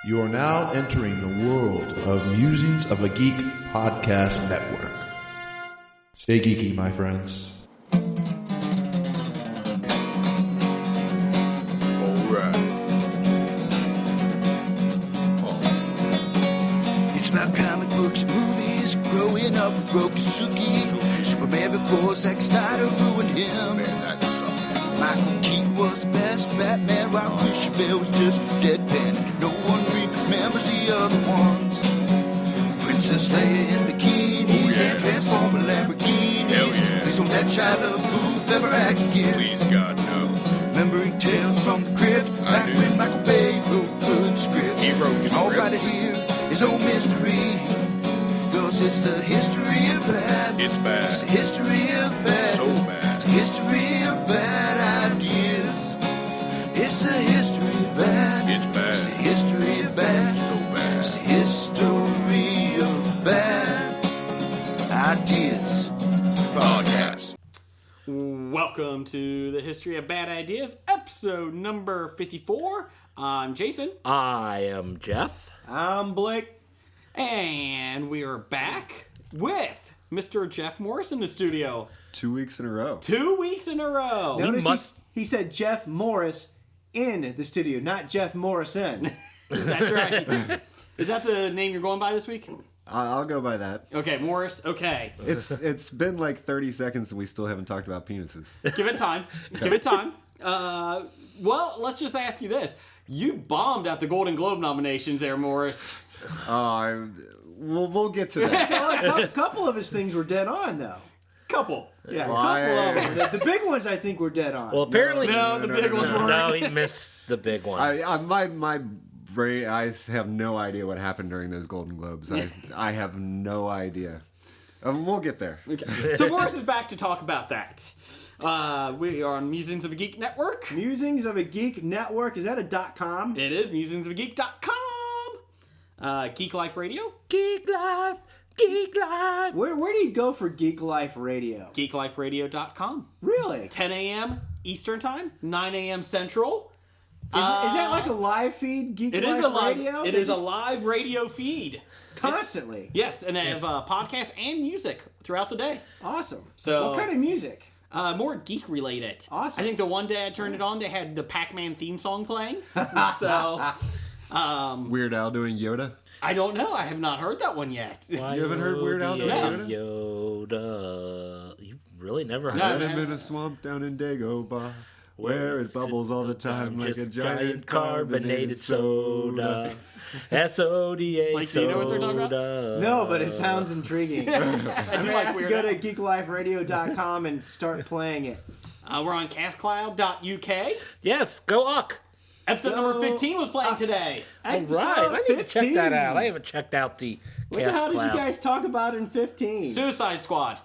You are now entering the world of Musings of a Geek podcast network. Stay geeky, my friends. It's about comic books and movies. Growing up with Rokusuki. Superman before Zack Snyder ruined him. Man, that sucked. Michael Keaton was the best Batman, while Christian Bale was just deadpan. No one remembers the other ones. Princess Leia in bikinis and Transformer Lamborghinis. Please don't let Shia LaBeouf ever act again. Please, God, no. Remembering tales from the crypt, back when Michael Bay wrote good scripts. He wrote All scripts. right here is no mystery, 'cause it's the history of bad. It's bad. It's the history of bad. So bad. It's the history of bad ideas. It's the history of bad. It's bad. It's the history of bad. So bad. It's the history of bad ideas. Podcast. Welcome to the History of Bad Ideas, episode number 54. I'm Jason. I am Jeff. I'm Blake. And we are back with Mr. Jeff Morris in the studio. 2 weeks in a row. 2 weeks in a row. Notice he said Jeff Morris in the studio, not Jeff Morrison. That's right. Is that the name you're going by this week? I'll go by that. Okay, Morris. Okay. It's been like 30 seconds and we still haven't talked about penises. Give it time. Give it time. Well, let's just ask you this. You bombed at the Golden Globe nominations there, Morris. We'll get to that. A couple of his things were dead on, though. Couple. Yeah, Well, a couple of them. The big ones, I think, were dead on. Well, apparently, No, the big ones weren't. no, he missed the big one. My brain, I have no idea what happened during those Golden Globes. I have no idea. We'll get there. Okay. So Morris is back to talk about that. We are on Musings of a Geek Network. Musings of a Geek Network. Is that a .com? It is musingsofageek.com. Geek Life Radio. Geek Life, Geek Life. Where do you go for Geek Life Radio? GeekLifeRadio.com. Really? 10 a.m. Eastern Time, 9 a.m. Central. Is that like a live feed, Geek It Life is a live. Radio? It is a live radio feed. Constantly. Yes, and they have podcasts and music throughout the day. Awesome. So- what kind of music? More geek related. Awesome. I think the one day I turned it on, they had the Pac-Man theme song playing. So Weird Al doing Yoda? I don't know. I have not heard that one yet. You haven't heard Weird Al doing Yoda? You really never heard No. Met him in a swamp down in Dagobah, where it bubbles all the time like a giant carbonated soda. SODA Like, do you know what they're talking about? soda. No, but it sounds intriguing. I I do may like have to Weird go Al. to geekliferadio.com and start playing it. We're on castcloud.uk. Yes, go Uck. Episode number 15 was playing today. All right, I need to check that out. I haven't checked out the What the hell did you guys talk about in 15? Suicide Squad.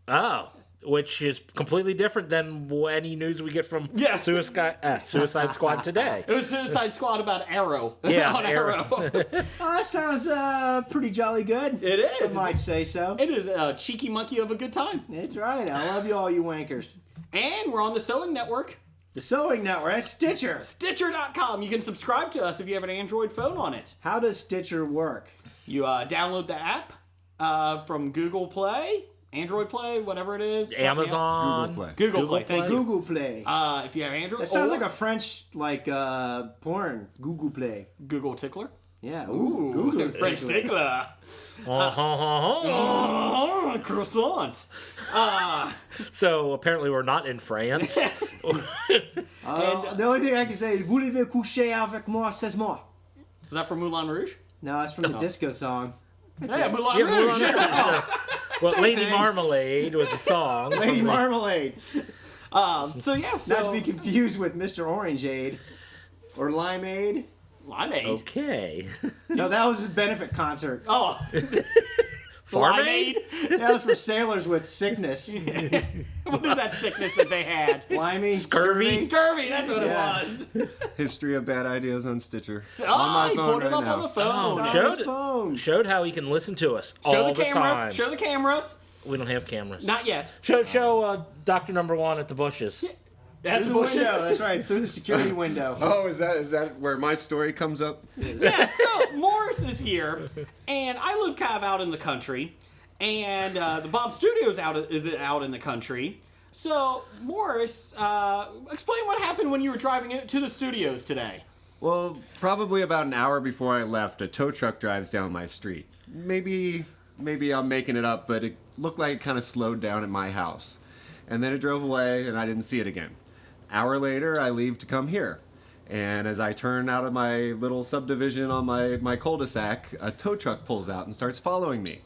Oh, which is completely different than any news we get from Yes. Suicide Squad today. It was Suicide Squad about Arrow. Yeah, on Arrow. Oh, that sounds pretty jolly good. It is. I might say so. It is a cheeky monkey of a good time. It's right. I love you all, you wankers. And we're on the Sewing Network. The Sewing Network. That's Stitcher. Stitcher.com. You can subscribe to us if you have an Android phone on it. How does Stitcher work? You download the app from Google Play, Android Play, whatever it is. Amazon. Google Play. Google Play. Thank you. Google Play. If you have Android. That sounds or like a French, porn. Google Play. Google Tickler. Yeah. Ooh, Google French Tickler. Croissant. So apparently we're not in France. And the only thing I can say is, voulez-vous coucher avec moi ce soir? Is that from Moulin Rouge? No, it's from the disco song. Yeah, Moulin Yeah, Rouge. Well, Lady thing. Marmalade was a song. Lady Marmalade. So yeah, Not to be confused with Mr. Orangeade or Limeade. Limeade. Okay. No, that was a benefit concert. Oh. Farm Limeade? That was for sailors with sickness. What is that sickness that they had? Limey, Scurvy. Scurvy, that's what Yeah. it was. History of Bad Ideas on Stitcher. Oh, on he my phone put it right up now. on the phone. Oh, It's on showed his it. phone. Showed how he can listen to us Show all the cameras. time. Show the cameras. We don't have cameras. Not yet. Show Doctor Number One at the bushes. At the Through the bushes. window. That's right. Through the security window. Oh, is that where my story comes up? Yeah, so Morris is here, and I live kind of out in the country, and the Bob Studios is out in the country. So, Morris, explain what happened when you were driving to the studios today. Well, probably about an hour before I left, a tow truck drives down my street. Maybe I'm making it up, but it looked like it kind of slowed down at my house. And then it drove away, and I didn't see it again. Hour later, I leave to come here. And as I turn out of my little subdivision on my cul-de-sac, a tow truck pulls out and starts following me.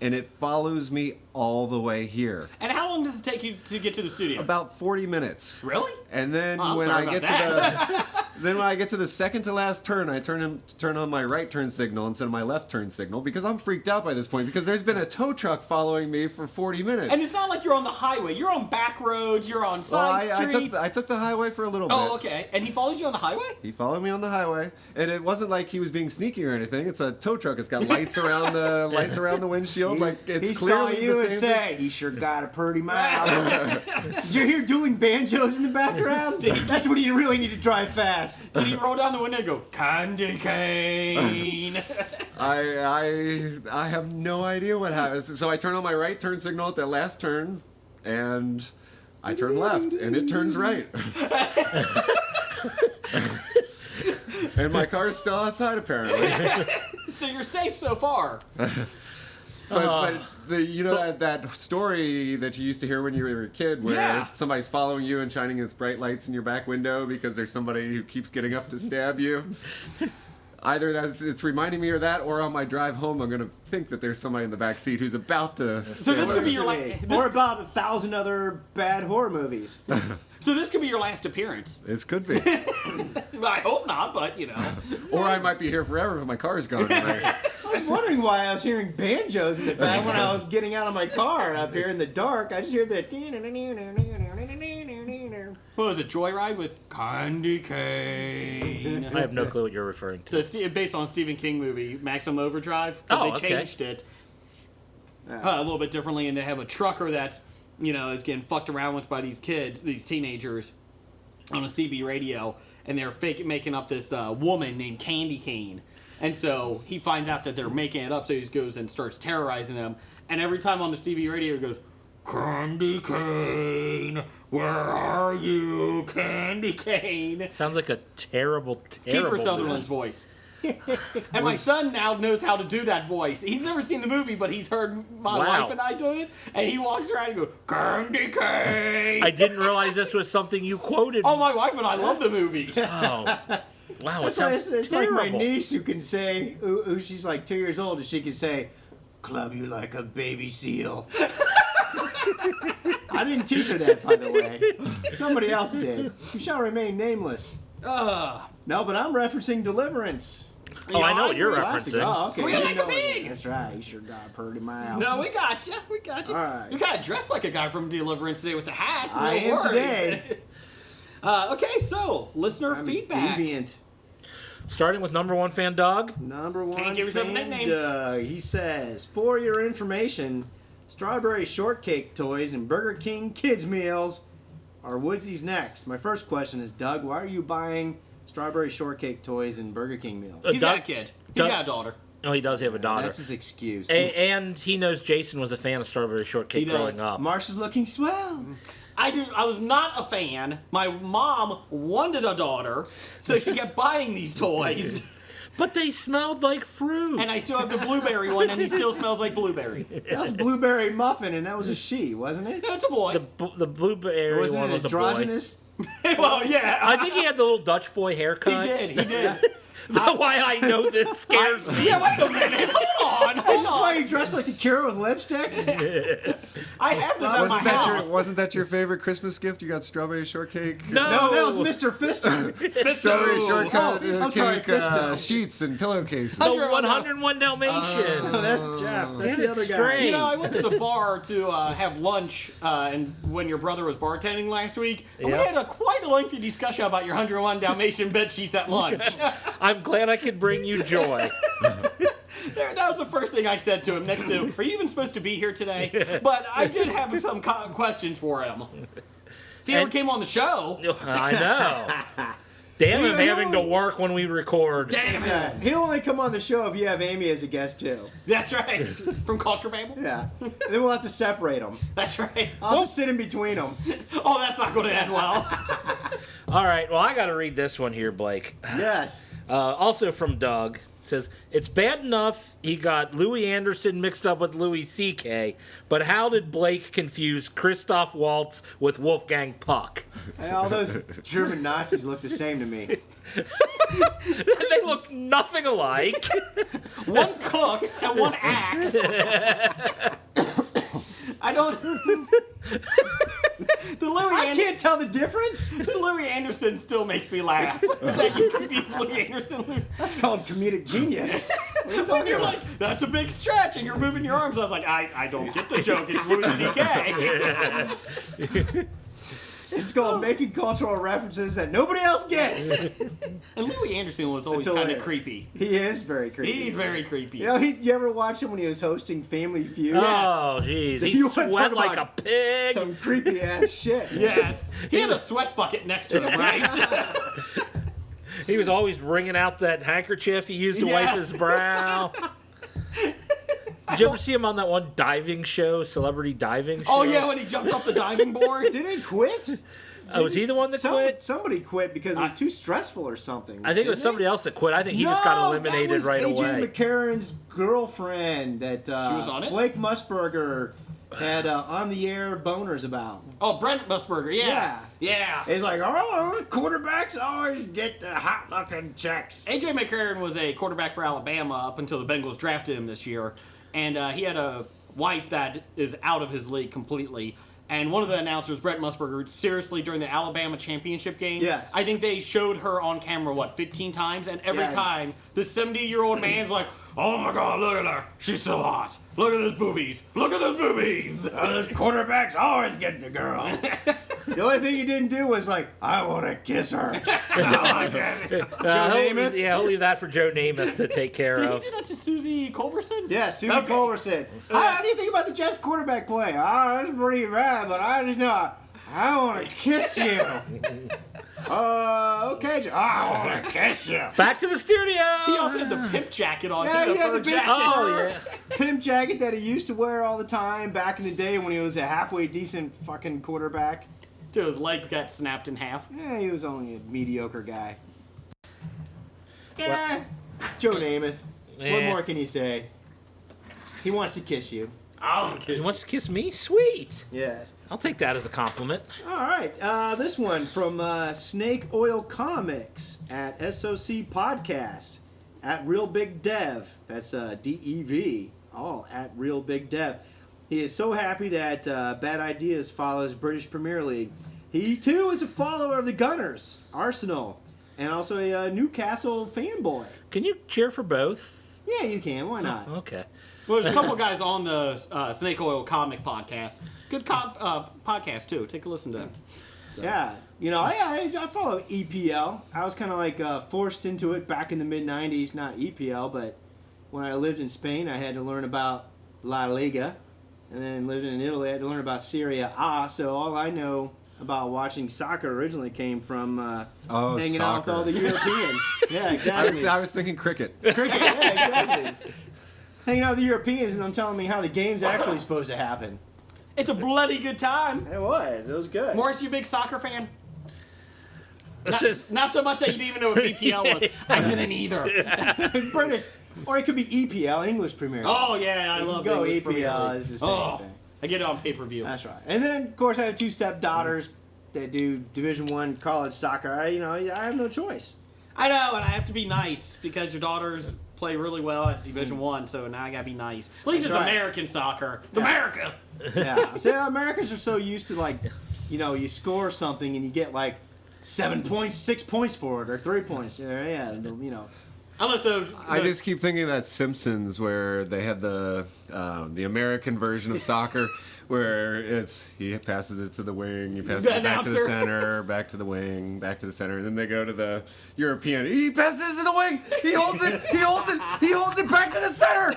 And it follows me all the way here. And how long does it take you to get to the studio? About 40 minutes. Really? And then Oh, I'm when sorry I get about when I get to the second to last turn, I turn on my right turn signal instead of my left turn signal because I'm freaked out by this point because there's been a tow truck following me for 40 minutes. And it's not like you're on the highway. You're on back roads. You're on side streets. I took the highway for a little bit. Oh, okay. And he followed you on the highway? He followed me on the highway, and it wasn't like he was being sneaky or anything. It's a tow truck. It's got lights around the windshield. Like it's He clearly saw you the and same said, "He sure got a pretty mouth." Did you hear dueling banjos in the background? That's when you really need to drive fast. Did he roll down the window and go, candy cane? I have no idea what happens. So I turn on my right turn signal at that last turn, and I turn left, and it turns right. And my car's still outside, apparently. So you're safe so far. But that story that you used to hear when you were a kid, where Yeah. somebody's following you and shining its bright lights in your back window because there's somebody who keeps getting up to stab you. Either it's reminding me of that, or on my drive home, I'm gonna think that there's somebody in the back seat who's about to. So this could be your Or about 1,000 other bad horror movies. So this could be your last appearance. This could be, I hope not, but you know. or I might be here forever if my car's gone. I was wondering why I was hearing banjos in the back when I was getting out of my car and up here in the dark. I just hear the. What was it? Joyride with candy cane. I have no clue what you're referring to. So based on a Stephen King movie, Maximum Overdrive. Oh, they okay. changed it a little bit differently, and they have a trucker that is getting fucked around with by these kids, these teenagers, on a CB radio, and they're making up this woman named Candy Cane. And so he finds out that they're making it up, so he goes and starts terrorizing them. And every time on the CB radio, he goes, "Candy Cane, where are you, Candy Cane?" Sounds like a terrible Kiefer movie. Sutherland's voice. And my son now knows how to do that voice. He's never seen the movie, but he's heard my Wow. wife and I do it. And he walks around and goes, "Candy Cane." I didn't realize this was something you quoted. Oh, my wife and I love the movie. Oh. Wow, it It's like, sounds it's like my terrible. niece who can say, who she's like 2 years old, and she can say, "Club you like a baby seal." I didn't teach her that, by the way. Somebody else did. You shall remain nameless. No, but I'm referencing Deliverance. Oh, I know what you're Classic. referencing. Oh, okay. Squeal You like a know it. pig. That's right. You sure got a pretty mouth. No, we got you. We got you. All right. You kind of dressed like a guy from Deliverance today with the hat. No I am worries. today. Okay, so listener I'm feedback. deviant. Starting with number one fan Doug. Number one. Can't give yourself a fan nickname. Doug. He says, "For your information, strawberry shortcake toys and Burger King kids meals are Woodsy's next. My first question is, Doug, why are you buying strawberry shortcake toys and Burger King meals?" He's Doug- got a kid. He's Doug- got a daughter. Oh, he does have a daughter. That's his excuse. And he knows Jason was a fan of strawberry shortcake He does. growing up. Marsh is looking swell. I was not a fan. My mom wanted a daughter, so she kept buying these toys. But they smelled like fruit. And I still have the blueberry one, and he still smells like blueberry. That was Blueberry Muffin, and that was a she, wasn't it? No, it's a boy. the blueberry Wasn't one it was a boy. androgynous? Well, yeah. I think he had the little Dutch boy He haircut. did. That's why I know that scares me. Yeah, wait a minute. Hold Is this on. why you dress like the Cure with lipstick? I have this at my house. Wasn't that your favorite Christmas gift? You got strawberry shortcake. No, No, that was Mr. Fister. Strawberry shortcut Oh, I'm sorry, cake Fisto. sheets and pillowcases. The 101 Dalmatian. Oh, that's Jeff. That's Get the it other guy. straight. You know, I went to the bar to have lunch, and when your brother was bartending last week, and we Yep. had quite a lengthy discussion about your 101 Dalmatian bed sheets at lunch. I'm glad I could bring you joy. That was the first thing I said to him. Next to, "Are you even supposed to be here today?" But I did have some questions for him. If he ever came on the show. I know. Damn him having to work when we record. Damn him. He'll only come on the show if you have Amy as a guest, too. That's right. From Culture Babel? Yeah. Then we'll have to separate them. That's right. I'll just sit in between them. Oh, that's not going to end well. All right, well, I got to read this one here, Blake. Yes. Also from Doug. Says, it's bad enough he got Louis Anderson mixed up with Louis C.K., but how did Blake confuse Christoph Waltz with Wolfgang Puck? Hey, all those German Nazis look the same to me. They look nothing alike. One cooks and one acts. I don't... I can't tell the difference. Louis Anderson still makes me laugh. That you confuse Louis Anderson. That's called comedic genius. What are you When talking you're about? like, that's a big stretch, and you're moving your arms. I was like, I don't get the joke. It's Louis C.K. It's called making cultural references that nobody else gets. And Louis Anderson was always Until kind of later. creepy. He is very creepy. He's very creepy. You know, you ever watch him when he was hosting Family Feud? Oh, jeez. He You wanna sweat talk like a about pig. Some creepy ass shit. Yes. He had a sweat bucket next to him, right? He was always wringing out that handkerchief he used to wipe his brow. Did you ever see him on that one diving show, celebrity diving show? Oh, yeah, when he jumped off the diving board. Didn't he quit? Was he the one that quit? Somebody quit because it was too stressful or something. I think it was somebody else that quit. I think he just got eliminated that was right AJ away. McCarron's girlfriend that She was on it? Blake Musburger had on the air boners about. Oh, Brent Musburger, yeah. He's like, oh, quarterbacks always get the hot looking checks. A.J. McCarron was a quarterback for Alabama up until the Bengals drafted him this year. And he had a wife that is out of his league completely. And one of the announcers, Brent Musburger, seriously, during the Alabama championship game, Yes. I think they showed her on camera, 15 times? And every time, this 70-year-old man's like, oh my God, look at her. She's so hot. Look at those boobies. Look at those boobies. Those quarterbacks always get the girl. The only thing he didn't do was like, I want to kiss her. Joe Namath? Yeah, I'll leave that for Joe Namath to take care Did he of. do that to Susie Culberson? Yeah, Susie Okay. Culberson. How do you think about the Jets quarterback play? Oh, that's pretty bad, but I just know I want to kiss you. Okay, I want to kiss you. Back to the studio. He also had the pimp jacket on, Yeah, too, he had fur the big jacket. Oh, yeah. pimp jacket that he used to wear all the time back in the day when he was a halfway decent fucking quarterback. Till his leg got snapped in half. Yeah, he was only a mediocre guy. Yeah, Joe Namath. What Yeah. more can you say? He wants to kiss you. He wants to kiss me? Sweet. Yes. I'll take that as a compliment. All right. This one from Snake Oil Comics at SOC Podcast at Real Big Dev. That's DEV. All at Real Big Dev. He is so happy that Bad Ideas follows British Premier League. He too is a follower of the Gunners, Arsenal, and also a Newcastle fanboy. Can you cheer for both? Yeah, you can. Why not? Okay. Well, there's a couple guys on the Snake Oil Comic Podcast. Good podcast, too. Take a listen to them. Yeah, you know, I follow EPL. I was kind of like forced into it back in the mid-'90s, not EPL, but when I lived in Spain, I had to learn about La Liga, and then living in Italy, I had to learn about Serie A, so all I know about watching soccer originally came from hanging out with all the Europeans. Yeah, exactly. I was thinking cricket. Cricket, yeah, exactly. Hanging out with the Europeans and them telling me how the game's actually supposed to happen. It's a bloody good time. It was good. Morris, you a big soccer fan? This is- Not so much that you didn't even know what EPL was. I didn't either. British, or it could be EPL, English Premier League. Oh, yeah, I love Go English Premier EPL League. is the same thing. I get it on pay-per-view. That's right. And then, of course, I have two stepdaughters that do Division I college soccer. I have no choice. I know, and I have to be nice because your daughters play really well at Division I, so now I gotta be nice. At least That's it's right. American soccer. It's America! Yeah. So Americans are so used to, like, you score something and you get, like, 7 points, 6 points for it, or 3 points. Yeah, Unless I just keep thinking of that Simpsons where they had the American version of soccer where he passes it to the wing, he passes The it back to the announcer. center, back to the wing, back to the center, and then they go to the European. He passes it to the wing. He holds it. He holds it. He holds it back to the center.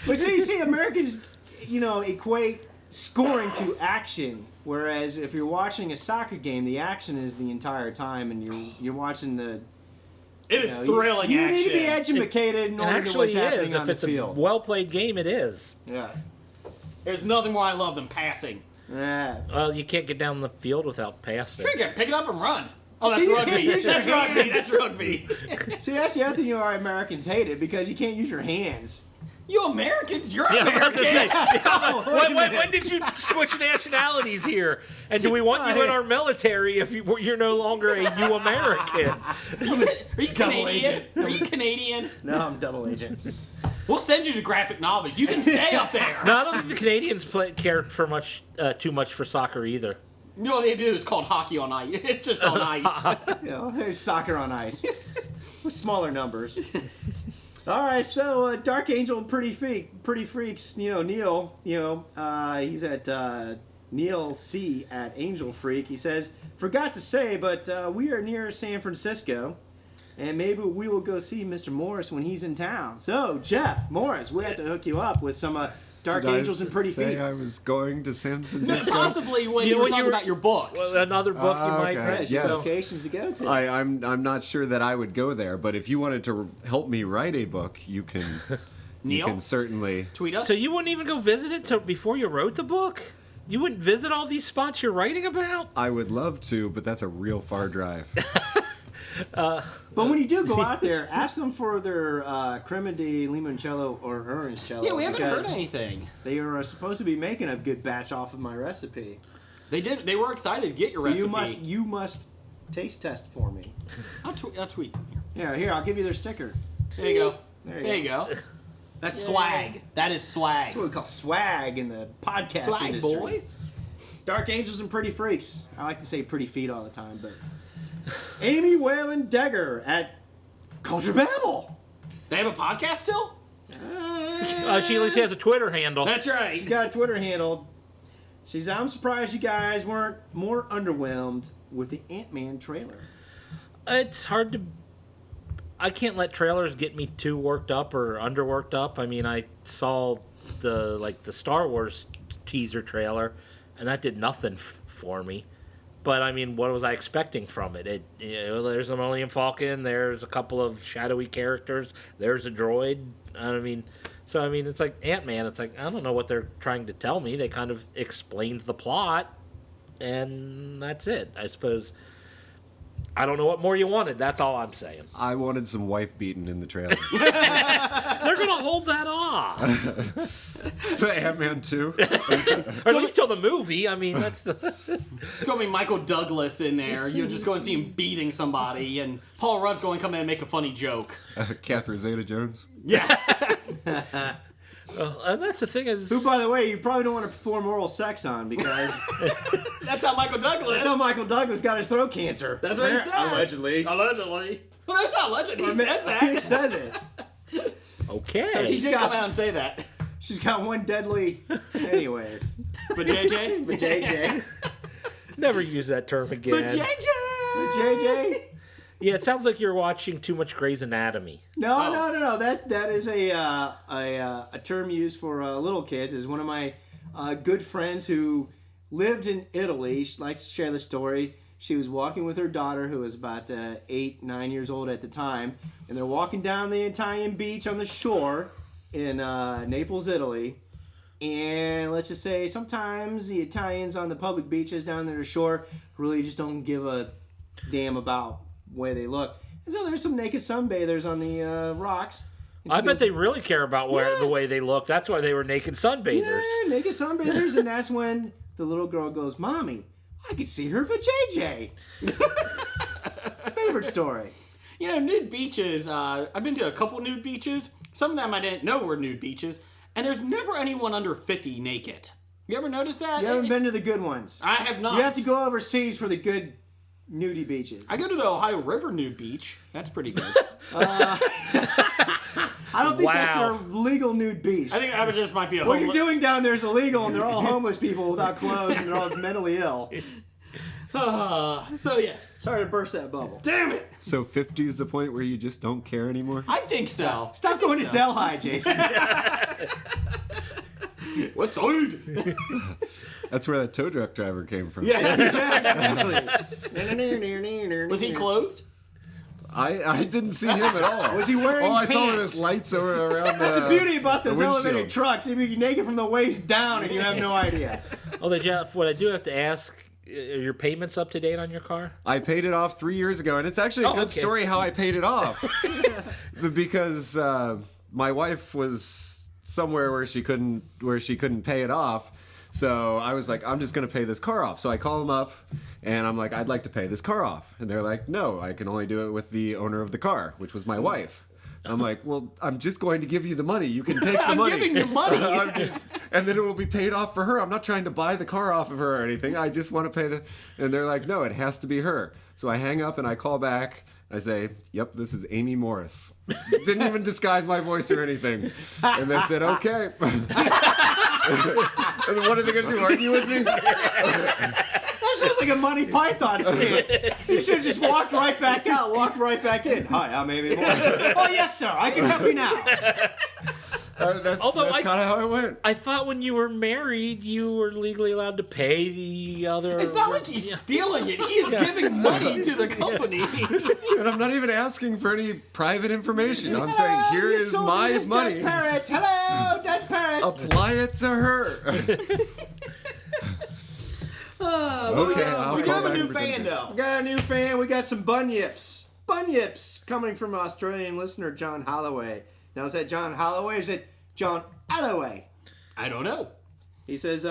But see, Americans, equate scoring to action. Whereas if you're watching a soccer game, the action is the entire time, and you're watching the. It is thrilling you action. need to be educated in order to what's happening on the If it's field. a well-played game, it is. Yeah. There's nothing more I love than passing. Yeah. Well, you can't get down the field without passing. Pick it up and run. Oh, that's See, you rugby. can't use your That's rugby. hands. That's rugby. See, that's the other thing our Americans hate it because you can't use your hands. You Americans, you're Yeah, American. When did you switch nationalities here? And do we want you in our military if you're no longer a U American? Are you Canadian? agent. Are you Canadian? No, I'm double agent. We'll send you to graphic novels. You can stay up there. No, I don't think the Canadians care too much for soccer either. You know what they do is called hockey on ice. It's just on ice. There's soccer on ice with smaller numbers. All right, so Dark Angel, Pretty Freaks. Neil. He's at Neil C at Angel Freak. He says, "Forgot to say, but we are near San Francisco, and maybe we will go see Mr. Morris when he's in town. So, Jeff Morris, we have to hook you up with some Dark Angels and Pretty Feet." I was going to San Francisco. Possibly when you were talking about your books. Well, another book you might okay. read. Yes. So. Locations to go to. I'm not sure that I would go there, but if you wanted to help me write a book, you can. Neil? You can certainly. Tweet us. So you wouldn't even go visit it before you wrote the book? You wouldn't visit all these spots you're writing about? I would love to, but that's a real far drive. But when you do go out there, ask them for their crema de limoncello or orangecello. Yeah, we haven't heard because anything. They are supposed to be making a good batch off of my recipe. They did. They were excited to get your So recipe. you must taste test for me. I'll tweet. Yeah, here, I'll give you their sticker. There you go. There you go. That's swag. That is swag. That's what we call swag in the podcast Swag, industry. boys. Dark Angels and Pretty Freaks. I like to say Pretty Feet all the time, but Amy Whalen Degger at Culture Babble. They have a podcast still? She at least has a Twitter handle. That's right. She's got a Twitter handle. She says, "I'm surprised you guys weren't more underwhelmed with the Ant-Man trailer." It's hard to... I can't let trailers get me too worked up or underworked up. I mean, I saw the Star Wars teaser trailer, and that did nothing for me. But I mean, what was I expecting from it? There's a Millennium Falcon. There's a couple of shadowy characters. There's a droid. It's like Ant-Man. It's like, I don't know what they're trying to tell me. They kind of explained the plot, and that's it. I suppose. I don't know what more you wanted. That's all I'm saying. I wanted some wife beaten in the trailer. They're gonna hold that off, To Ant-Man 2. or at least till the movie. I mean, that's the. It's going to be Michael Douglas in there. You'll just go and see him beating somebody, and Paul Rudd's going to come in and make a funny joke. Catherine Zeta-Jones. Yes. And that's the thing is. Who, by the way, you probably don't want to perform oral sex on because That's how Michael Douglas. that's how Michael Douglas got his throat cancer. That's what he says. Allegedly. Allegedly. Well, that's not alleged. He says that. He says it. Okay. He did come out and say that. She's got one deadly. Anyways. But JJ? But JJ. Never use that term again. But JJ! But JJ. Yeah, it sounds like you're watching too much Grey's Anatomy. No. That is a term used for little kids. Is one of my good friends who lived in Italy. She likes to share the story. She was walking with her daughter, who was about 8, 9 years old at the time, and they're walking down the Italian beach on the shore in Naples, Italy. And let's just say sometimes the Italians on the public beaches down there shore really just don't give a damn about the way they look. And so there's some naked sunbathers on the rocks. And she I bet goes, they really care about the way they look. That's why they were naked sunbathers. yeah, naked sunbathers. And that's when the little girl goes, "Mommy, I can see her vajayjay." Favorite story. You know, nude beaches, I've been to a couple nude beaches. Some of them I didn't know were nude beaches. And there's never anyone under 50 naked. You ever noticed that? You haven't been to the good ones. I have not. You have to go overseas for the good nudie beaches. I go to the Ohio River nude beach. That's pretty good. I don't think that's Wow. a legal nude beach. I think that just might be a What you're homeless... doing down there is illegal, and they're all homeless people without clothes, and they're all mentally ill. So, yes. Sorry to burst that bubble. Damn it. So 50 is the point where you just don't care anymore? I think so. Stop going to Delhi, Jason. West Side. That's where that tow truck driver came from. Yeah. Exactly. Was he clothed? I didn't see him at all. Was he wearing All I saw pants? was lights around That's the beauty about those windshield. elevated trucks. You can naked from the waist down and you have no idea. Although, Jeff, what I do have to ask, are your payments up to date on your car? I paid it off 3 years ago, and it's actually a good story how I paid it off. Because my wife was somewhere where she couldn't pay it off. So I was like, I'm just going to pay this car off. So I call them up, and I'm like, I'd like to pay this car off. And they're like, no, I can only do it with the owner of the car, which was my wife. I'm like, well, I'm just going to give you the money. You can take the money. I'm giving you money. And then it will be paid off for her. I'm not trying to buy the car off of her or anything. I just want to pay the... And they're like, no, it has to be her. So I hang up and I call back. I say, yep, this is Amy Morris. Didn't even disguise my voice or anything. And they said, okay. And what are they going to do, argue with me? That sounds like a Monty Python skit. You should have just walked right back out, walked right back in. Hi, I'm Amy Morris. Oh, yes, sir. I can help you now. That's kind of how it went. I thought when you were married, you were legally allowed to pay the other... It's not like he's stealing it. He is giving money to the company. And I'm not even asking for any private information. I'm saying, here is my money. Dead parrot. Hello, dead parrot. Apply it to her. We do have a new fan, though. We got a new fan. We got some bunyips. Bunyips coming from Australian listener John Holloway. Now, is that John Holloway or is it John Alloway? I don't know. He says,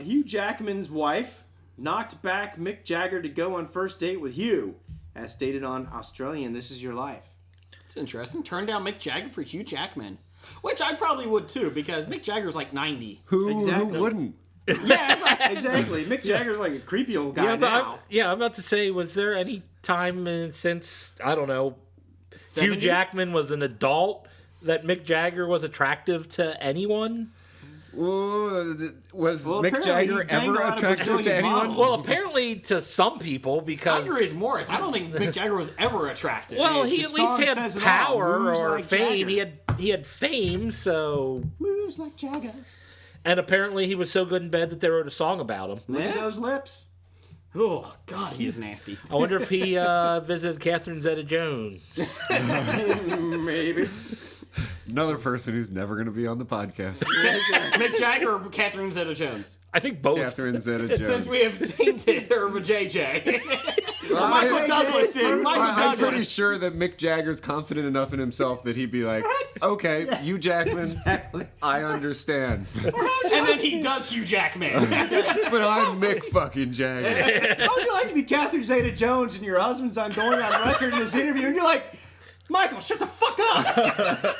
Hugh Jackman's wife knocked back Mick Jagger to go on first date with Hugh. As stated on Australian, This Is Your Life. It's interesting. Turn down Mick Jagger for Hugh Jackman. Which I probably would, too, because Mick Jagger's like 90. Who Exactly. wouldn't? Yeah, exactly. Mick Jagger's like a creepy old guy now. I'm about to say, was there any time since, I don't know, 70s? Hugh Jackman was an adult that Mick Jagger was attractive to anyone? Was Mick apparently Jagger he banged ever a lot of attractive Brazilian to anyone? models. Well, apparently to some people, because... I agree with Morris. I don't think Mick Jagger was ever attractive. Well, he The at song least had says it all. power Moves or like fame. Jagger. He had fame, so... Moves like Jagger. And apparently he was so good in bed that they wrote a song about him. Look at those lips. Oh, God, he is nasty. I wonder if he visited Catherine Zeta-Jones. Maybe. Another person who's never going to be on the podcast. Mick Jagger or Catherine Zeta-Jones? I think both. Catherine Zeta-Jones. Since we have tainted her with JJ. Michael Douglas did. Michael I'm Douglas. pretty sure that Mick Jagger's confident enough in himself that he'd be like, okay, Hugh Jackman, I understand. And then he does Hugh Jackman. But I'm Mick fucking Jagger. How would you like to be Catherine Zeta-Jones and your husband's on going on record in this interview and you're like, Michael, shut the fuck up!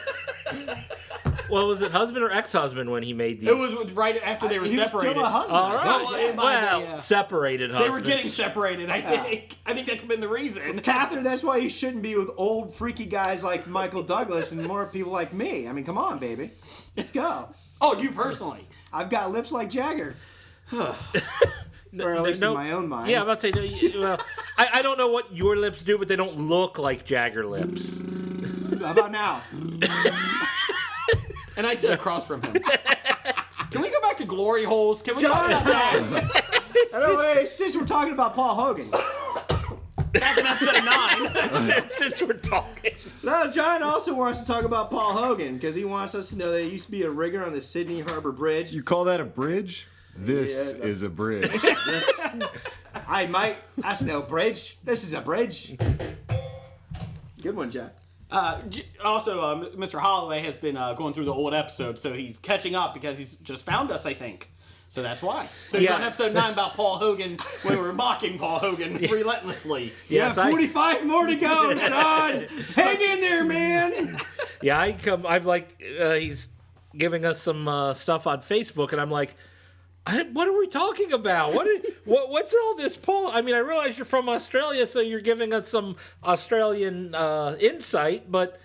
Well, was it husband or ex-husband when he made these? It was right after they were He was separated. still a husband. All right. Well, yeah. Separated They husband. were getting separated, I think. I think that could have been the reason. Catherine, that's why you shouldn't be with old freaky guys like Michael Douglas and more people like me. I mean, come on, baby. Let's go. Oh, you personally. I've got lips like Jagger. Or at least in my own mind. Yeah, I'm about to say, well, I don't know what your lips do, but they don't look like Jagger lips. How about now? And I sit across from him. Can we go back to glory holes? Can we talk John, about that? anyway, since we're talking about Paul Hogan. Back in episode 9. Since we're talking. No, John also wants to talk about Paul Hogan because he wants us to know that he used to be a rigger on the Sydney Harbor Bridge. You call that a bridge? This is a bridge. Hi, mate. That's no bridge. This is a bridge. Good one, Jack. Also, Mr. Holloway has been going through the old episodes, so he's catching up because he's just found us, I think. So that's why. So he's on episode 9 about Paul Hogan when we were mocking Paul Hogan relentlessly. Yes, yeah, 45 more to go, John. Hang in there, man. Yeah, I'm like, he's giving us some stuff on Facebook, and I'm like, what are we talking about? What's all this, Paul? I mean, I realize you're from Australia, so you're giving us some Australian insight, but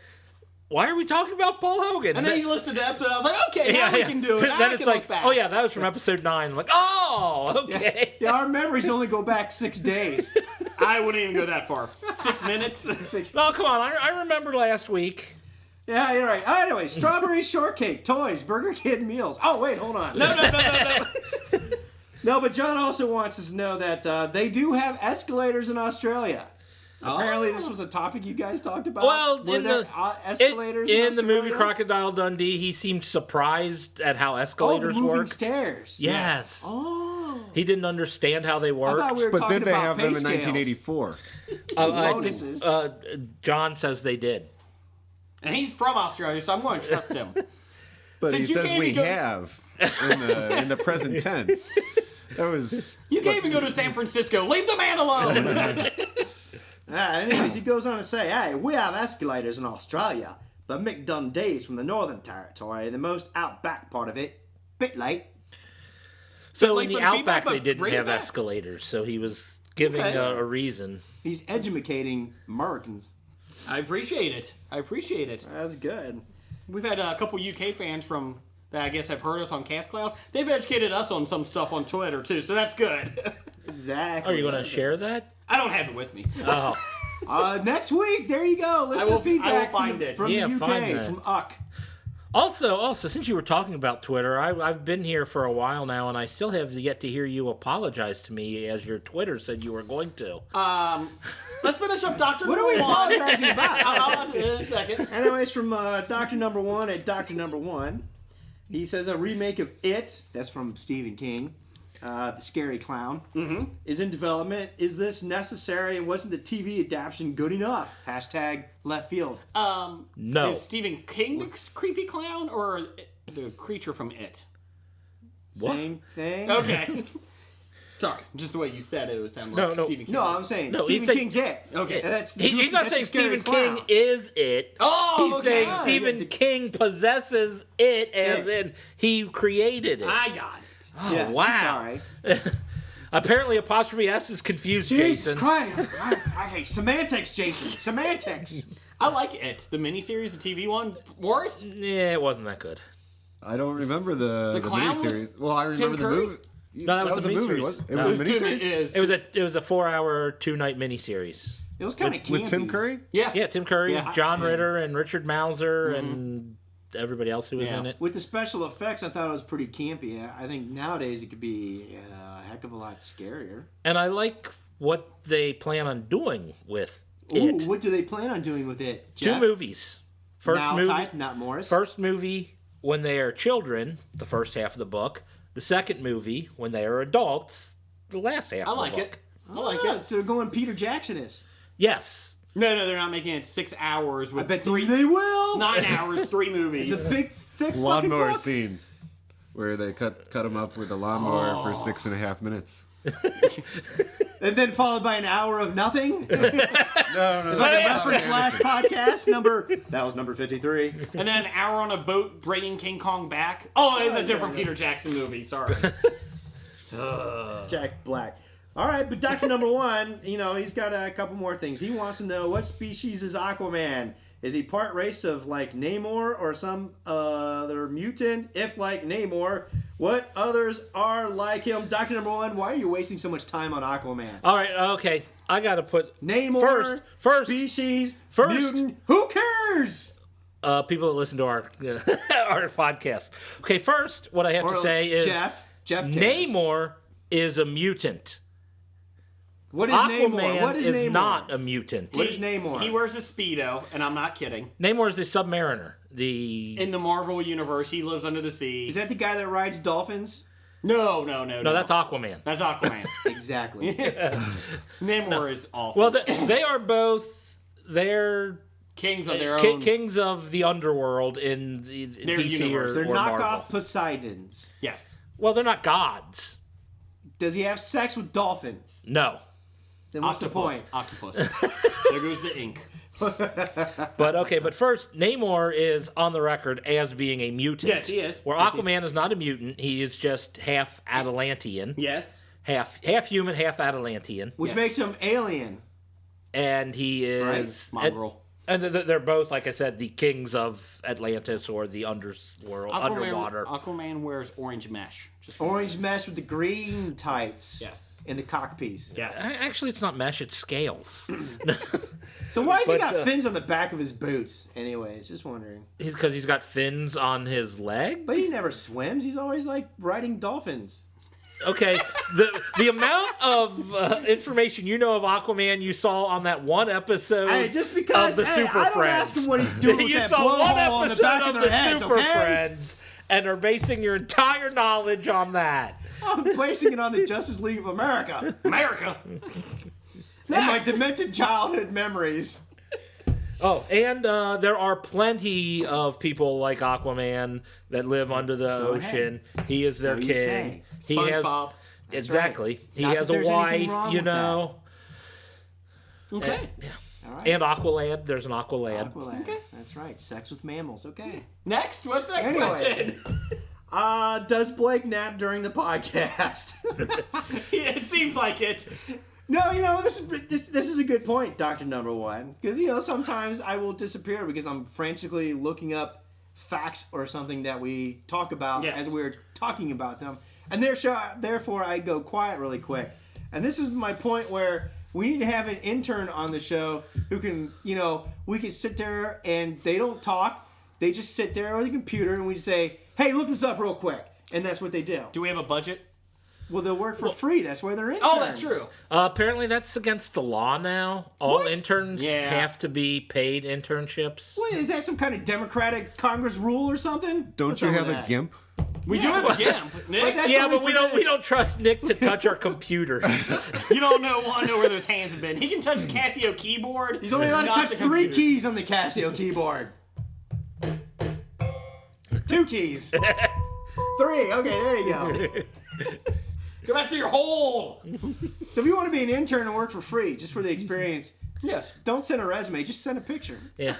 why are we talking about Paul Hogan? And then he listed the episode. I was like, okay, now we can do it. Now Then I it's can like, look back. oh yeah, that was from episode 9. I'm like, oh, okay. Yeah, our memories only go back 6 days. I wouldn't even go that far. 6 minutes. No, come on. I remember last week. Yeah, you're right. Anyway, strawberry shortcake, toys, Burger Kid meals. Oh, wait, hold on. No. No, but John also wants us to know that they do have escalators in Australia. Apparently, this was a topic you guys talked about. Well, Were in there the escalators in the movie Australia? Crocodile Dundee, he seemed surprised at how escalators the moving work. stairs. Yes. Oh. He didn't understand how they I worked. thought we were But talking did they about have pay them in scales. 1984? I Bonuses. think John says they did. And he's from Australia, so I'm going to trust him. But Since he you says can't we even go- have in the present tense. That was You can't even go to San Francisco. Leave the man alone. Anyways, he goes on to say, hey, we have escalators in Australia, but Mick Dundee's from the Northern Territory, the most outback part of it. Bit late. So late in the for the feedback, Outback, they but didn't bring it have back. escalators, so he was giving Okay. a reason. He's educating Americans. I appreciate it. That's good. We've had a couple UK fans from that I guess have heard us on CastCloud. They've educated us on some stuff on Twitter too, so that's good. Exactly. Are you going to share that? I don't have it with me. Oh. Next week, there you go. Listen I will- to feedback I will find it. from Yeah, the find UK, that. from UCK. Also, since you were talking about Twitter, I've been here for a while now, and I still have yet to hear you apologize to me as your Twitter said you were going to. Let's finish up Dr. What are we Number One. apologizing about? I'll do it in a second. Anyways, from Dr. Number One at Dr. Number One, he says a remake of It, that's from Stephen King, the scary clown, is in development. Is this necessary, and wasn't the TV adaptation good enough? Hashtag left field. No. Is Stephen King the creepy clown or the creature from It? What? Same thing. Okay. Sorry, just the way you said it would sound like No. Stephen King. No, I'm saying No, Stephen he's saying- King's It. Okay. That's the He's not that's saying the scary Stephen clown. King is it. Oh, He's okay. saying Ah, Stephen King possesses it, as in he created it. I got it. Oh, Yeah, wow. Sorry. Apparently, apostrophe S is confused, Jesus Jason. Christ. I hate semantics, Jason. Semantics. I like It, the miniseries, the TV one. Worse? Yeah, it wasn't that good. I don't remember the clown miniseries. Well, I remember the Curry? movie. No, that was the a movie. miniseries. Wasn't it? It No. was a miniseries. It was a 4-hour 2-night miniseries. It was kind of campy. With Tim Curry. Yeah. Yeah, Tim Curry, Yeah. John Ritter, and Richard Mauser, and everybody else who was Yeah. in it. With the special effects, I thought it was pretty campy. I think nowadays it could be a heck of a lot scarier. And I like what they plan on doing with Ooh, it. what do they plan on doing with it? Two Jeff? movies. First Now movie, type, not Morris. first movie when they are children, the first half of the book. The second movie when they are adults, the last half I of the like book. it. I like Ah, it. so they're going Peter Jackson-is. Yes. No, they're not making it 6 hours I with bet three, they will. 9 hours, 3 movies. It's a big, thick fucking Lawnmower book. scene where they cut him up with a lawnmower for 6.5 minutes. And then followed by an hour of nothing. No. Like a reference last podcast, that was number 53. And then an hour on a boat bringing King Kong back. Oh, it's a different Peter Jackson movie. Sorry. Jack Black. All right, but Dr. Number One, he's got a couple more things. He wants to know, what species is Aquaman? Is he part race of, like, Namor or some other mutant? If like Namor, what others are like him? Dr. Number One, why are you wasting so much time on Aquaman? All right. Okay. I got to put Namor, first species, first- mutant, who cares? people that listen to our our podcast. Okay. First, what I have to say is Jeff cares. Namor is a mutant. What is Namor? What is is Namor? not a mutant. What is Namor? He wears a Speedo, and I'm not kidding. Namor is the Submariner. The In the Marvel universe, he lives under the sea. Is that the guy that rides dolphins? No, that's Aquaman. That's Aquaman. Exactly. Namor is awful. Well, they are both. They're Kings of their own. kings of the underworld in the Their DC universe. or They're Marvel. knockoff Poseidons. Yes. Well, they're not gods. Does he have sex with dolphins? No. Then what's the point? Octopus. There goes the ink. But first, Namor is on the record as being a mutant. Yes, he is. Where Yes, he Aquaman is not a mutant. He is just half Atalantean. Yes. Half human, half Atalantean. Which Yes. makes him alien. And he is... Right. Mongrel. And they're both, like I said, the kings of Atlantis or the underworld, underwater. Aquaman wears orange mesh. Just Orange mesh with the green tights. Yes. And the cock piece. Yes. Actually, it's not mesh; it's scales. So why has he But, got fins on the back of his boots? Anyways, just wondering. Because he's got fins on his leg. But he never swims. He's always like riding dolphins. Okay, the amount of information you know of Aquaman you saw on that one episode Hey, just because of the Super I don't Friends. ask him what he's doing with You that saw one blowhole on the episode back of of the their heads, Super okay? Friends and are basing your entire knowledge on that. I'm placing it on the Justice League of America. America. And my demented childhood memories. Oh, and there are plenty of people like Aquaman that live under the ocean. He is their So you king. say. He has SpongeBob. exactly. right. He Not has that a there's anything wife, wrong you with know. Okay. Yeah. All right. And Aqualad. There's an Aqualad. Aqualad. Okay. That's right. Sex with mammals. Okay. Next. What's the next Anyway. question? Does Blake nap during the podcast? It seems like it. No, this is a good point, Dr. Number One. Because, sometimes I will disappear because I'm frantically looking up facts or something that we talk about Yes. as we're talking about them. And therefore, I go quiet really quick. And this is my point where we need to have an intern on the show who can, we can sit there and they don't talk. They just sit there on the computer and we just say, hey, look this up real quick. And that's what they do. Do we have a budget? Well, they'll work for free. That's why they're interns. Oh, that's true. Apparently, that's against the law now. All interns Yeah. have to be paid internships. What, is that some kind of Democratic Congress rule or something? Don't What's you wrong have with a that? GIMP? We do have a GIMP. Nick, that's Yeah, only but for we don't trust Nick to touch our computers. you don't want to know where those hands have been. He can touch the Casio keyboard. He's only allowed to not touch the 3 computer. keys on the Casio keyboard. 2 keys. 3. Okay, there you go. Go back to your hole. So if you want to be an intern and work for free, just for the experience, Yes. don't send a resume. Just send a picture. Yeah.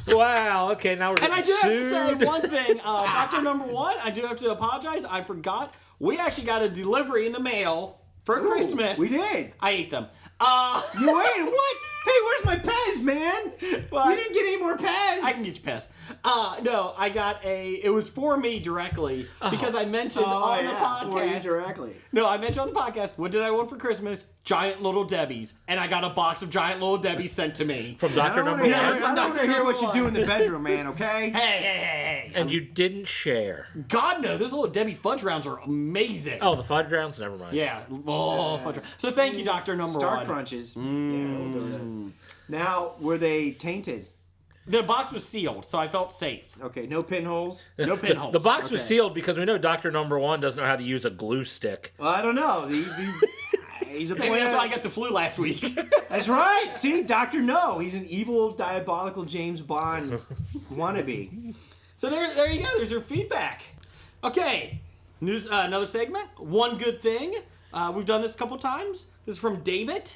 Wow. Okay, now we're And getting I do have to sued. say one thing, Dr. Number One, I do have to apologize. I forgot. We actually got a delivery in the mail for Christmas. We did. I ate them. You ate what? Hey, where's my Pez, man? Well, You didn't get any more Pez. I can get you pissed. No, I got it was for me directly because I mentioned on the for you podcast. directly. No, I mentioned on the podcast, what did I want for Christmas? Giant Little Debbie's. And I got a box of Giant Little Debbie's sent to me. From I Dr. don't Number want One. to hear, I don't wanna hear what you do in the bedroom, man, okay? Hey. And you didn't share. God, no, those little Debbie fudge rounds are amazing. Oh, the fudge rounds? Never mind. Yeah. Oh, fudge round. So thank you, Dr. Number Star One. Crunches. Yeah, we'll go with that. Now, were they tainted? The box was sealed, so I felt safe. Okay, no pinholes? No pinholes. The box was Okay. sealed because we know Dr. Number One doesn't know how to use a glue stick. Well, I don't know. He's a Maybe that's why I player. got the flu last week. That's right. See, Dr. No. He's an evil, diabolical James Bond wannabe. So there you go. There's your feedback. Okay, news. Another segment. One good thing. We've done this a couple times. This is from David.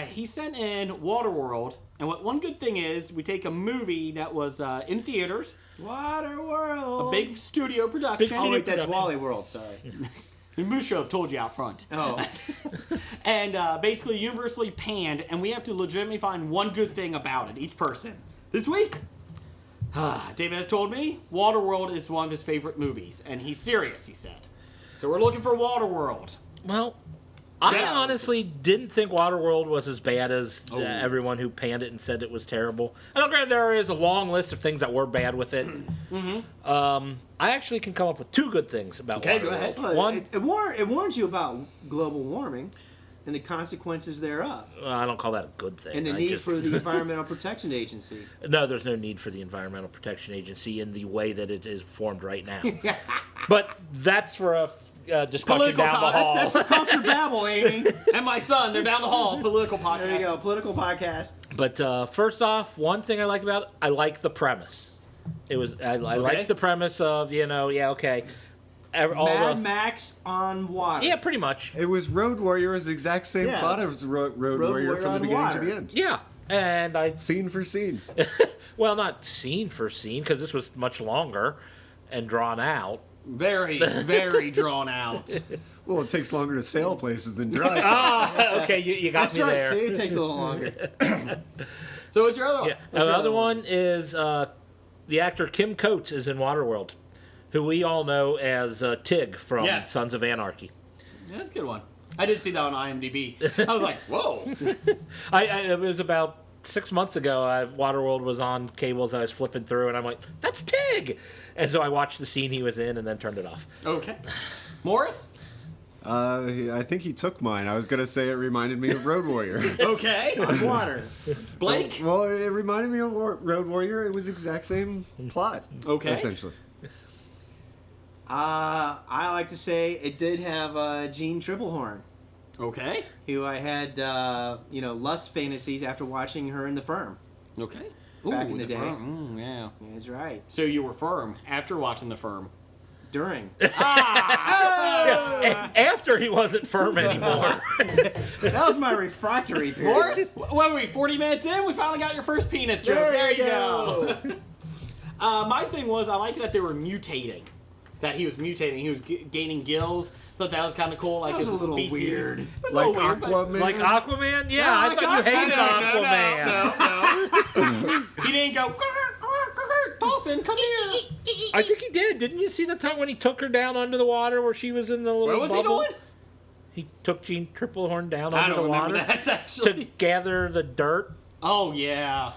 He sent in Waterworld, and what one good thing is, we take a movie that was in theaters, Waterworld. a big studio production. Oh, wait, that's production. Wally World. Sorry. The Moose Show told you out front. Oh. And basically universally panned, and we have to legitimately find one good thing about it, each person. This week, David has told me Waterworld is one of his favorite movies, and he's serious, he said. So we're looking for Waterworld. Well, I Yeah. honestly didn't think Waterworld was as bad as everyone who panned it and said it was terrible. I don't grant there is a long list of things that were bad with it. I actually can come up with 2 good things about Okay, Waterworld. go ahead. Well, One, it warns you about global warming and the consequences thereof, I don't call that a good thing. and the I need just- for the Environmental Protection Agency. No, there's no need for the Environmental Protection Agency in the way that it is formed right now. But that's for a discussion Political down the hall. That's for Culture Babble, Amy. And my son, they're down the hall, political podcast. There you go, political podcast. But first off, one thing I like about it, I like the premise. I like the premise of, okay. All Mad the, Max on water. yeah, pretty much. It was Road Warrior, was the exact same Yeah. plot as Road Warrior from the on beginning to water. the end. Yeah. And Scene for scene. well, not scene for scene, because this was much longer and drawn out. Very, very drawn out. Well, it takes longer to sail places than drive. Okay, you got That's me right. there. See, it takes a little longer. So what's your other one? Yeah. The other one is the actor Kim Coates is in Waterworld, who we all know as Tig from Yes. Sons of Anarchy. Yeah, that's a good one. I did see that on IMDb. I was like, whoa. It was about 6 months ago. Waterworld was on cables. I was flipping through, and I'm like, "That's Tig!" And so I watched the scene he was in, and then turned it off. Okay. Morris? I think he took mine. I was going to say it reminded me of Road Warrior. Okay. On water. Blake? Well, it reminded me of Road Warrior. It was the exact same plot. Okay. Essentially. I like to say it did have Jean Triplehorn, Okay. who I had, lust fantasies after watching her in The Firm. Okay. Back in the day. Firm. Yeah. That's right. So you were firm after watching The Firm. During. After he wasn't firm anymore. That was my refractory period. Morris? What were we, 40 minutes in? We finally got your first penis joke. There you go. My thing was, I liked that they were mutating. That he was mutating. He was gaining gills. Thought that was kind of cool. Like, That was as a little species. weird. It was Like a little weird, but- Aquaman. Like Aquaman? Yeah, I thought you hated Aquaman. No. He didn't go, dolphin, come here. I think he did. Didn't you see the time when he took her down under the water where she was in the little What was he bubble? doing? He took Jean Triplehorn down I under don't the remember water that, actually. to gather the dirt. Oh, yeah.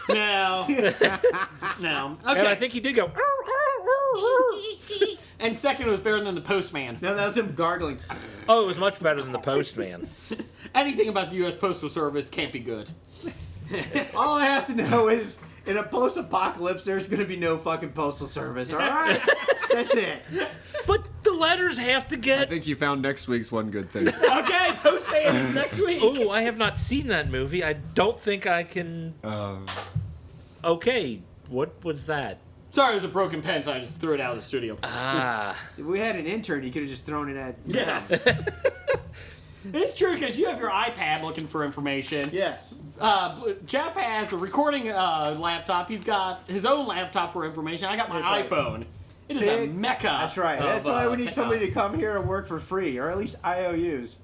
No. No. Okay. And I think he did go. And second, it was better than the Postman. No, that was him gargling. Oh, it was much better than the Postman. Anything about the U.S. Postal Service can't be good. All I have to know is, in a post-apocalypse, there's going to be no fucking postal service, all right? That's it. But the letters have to I get. think you found next week's one good thing. Okay, Postman is next week. Oh, I have not seen that movie. I don't think I can. Okay, what was that? Sorry, it was a broken pen, so I just threw it out of the studio. Ah, If we had an intern, you could have just thrown it at... Yes. It's true, because you have your iPad looking for information. Yes. Jeff has the recording laptop. He's got his own laptop for information. I got my That's right. iPhone. It is See? a mecca. That's right. That's why we need somebody to come here and work for free, or at least IOUs.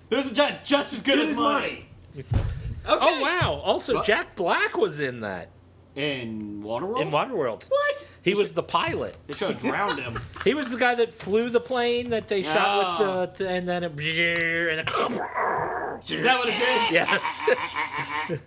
There's just as good as money. Okay. oh wow! Also, What? Jack Black was in that In Waterworld? in Waterworld. What? He was the pilot. They should have drowned him. He was the guy that flew the plane that they shot with the, and then it, and it Is that what it did? yes.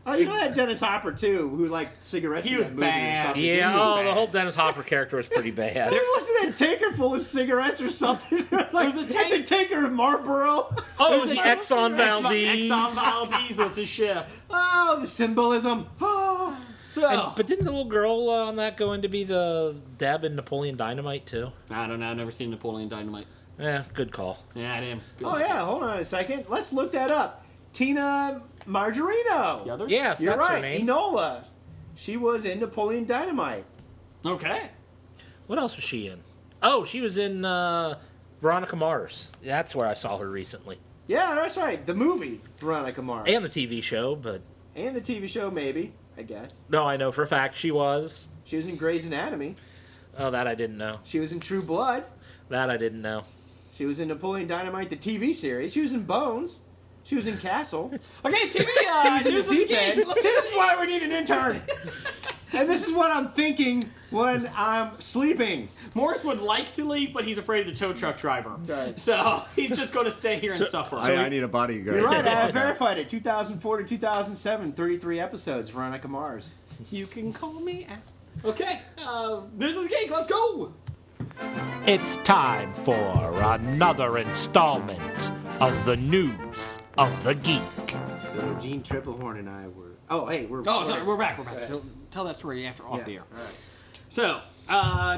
Oh, you know that Dennis Hopper too, who liked cigarettes He in was that movie bad. or something. Yeah. He was Oh, bad. the whole Dennis Hopper character was pretty bad. There wasn't that tanker full of cigarettes or something. It's like, Was the it's a tanker of Marlboro. Oh, it was the Exxon Valdez. Exxon Valdez was his ship. Oh, the symbolism. Oh. So, But didn't the little girl on that go in to be the Deb in Napoleon Dynamite too? I don't know. I've never seen Napoleon Dynamite. Yeah, good call. Yeah, I didn't. Oh yeah, hold on a second. Let's look that up. Tina Margarino. The others? Yes, You're that's her right. name. Enola. She was in Napoleon Dynamite. Okay. What else was she in? Oh, she was in Veronica Mars. That's where I saw her recently. Yeah, that's right. The movie Veronica Mars. And the TV show, but And the TV show, maybe. I guess. no, I know for a fact she was. She was in Grey's Anatomy. Oh, that I didn't know. She was in True Blood. That I didn't know. She was in Napoleon Dynamite, the TV series. She was in Bones. She was in Castle. Okay, TV. She was in news the of deep end. geek. See, this is why we need an intern. And this is what I'm thinking when I'm sleeping. Morris would like to leave, but he's afraid of the tow truck driver. Right. So he's just going to stay here and suffer. I need a bodyguard. You're right, I verified it. 2004 to 2007, 33 episodes, Veronica Mars. You can call me. Okay. News of the geek. Let's go. It's time for another installment of the News of the Geek. So Gene Triplehorn and I were... Oh, hey, we're... Oh, sorry. We're back. We're back. Tell that story after off Yeah, the air. all right. So,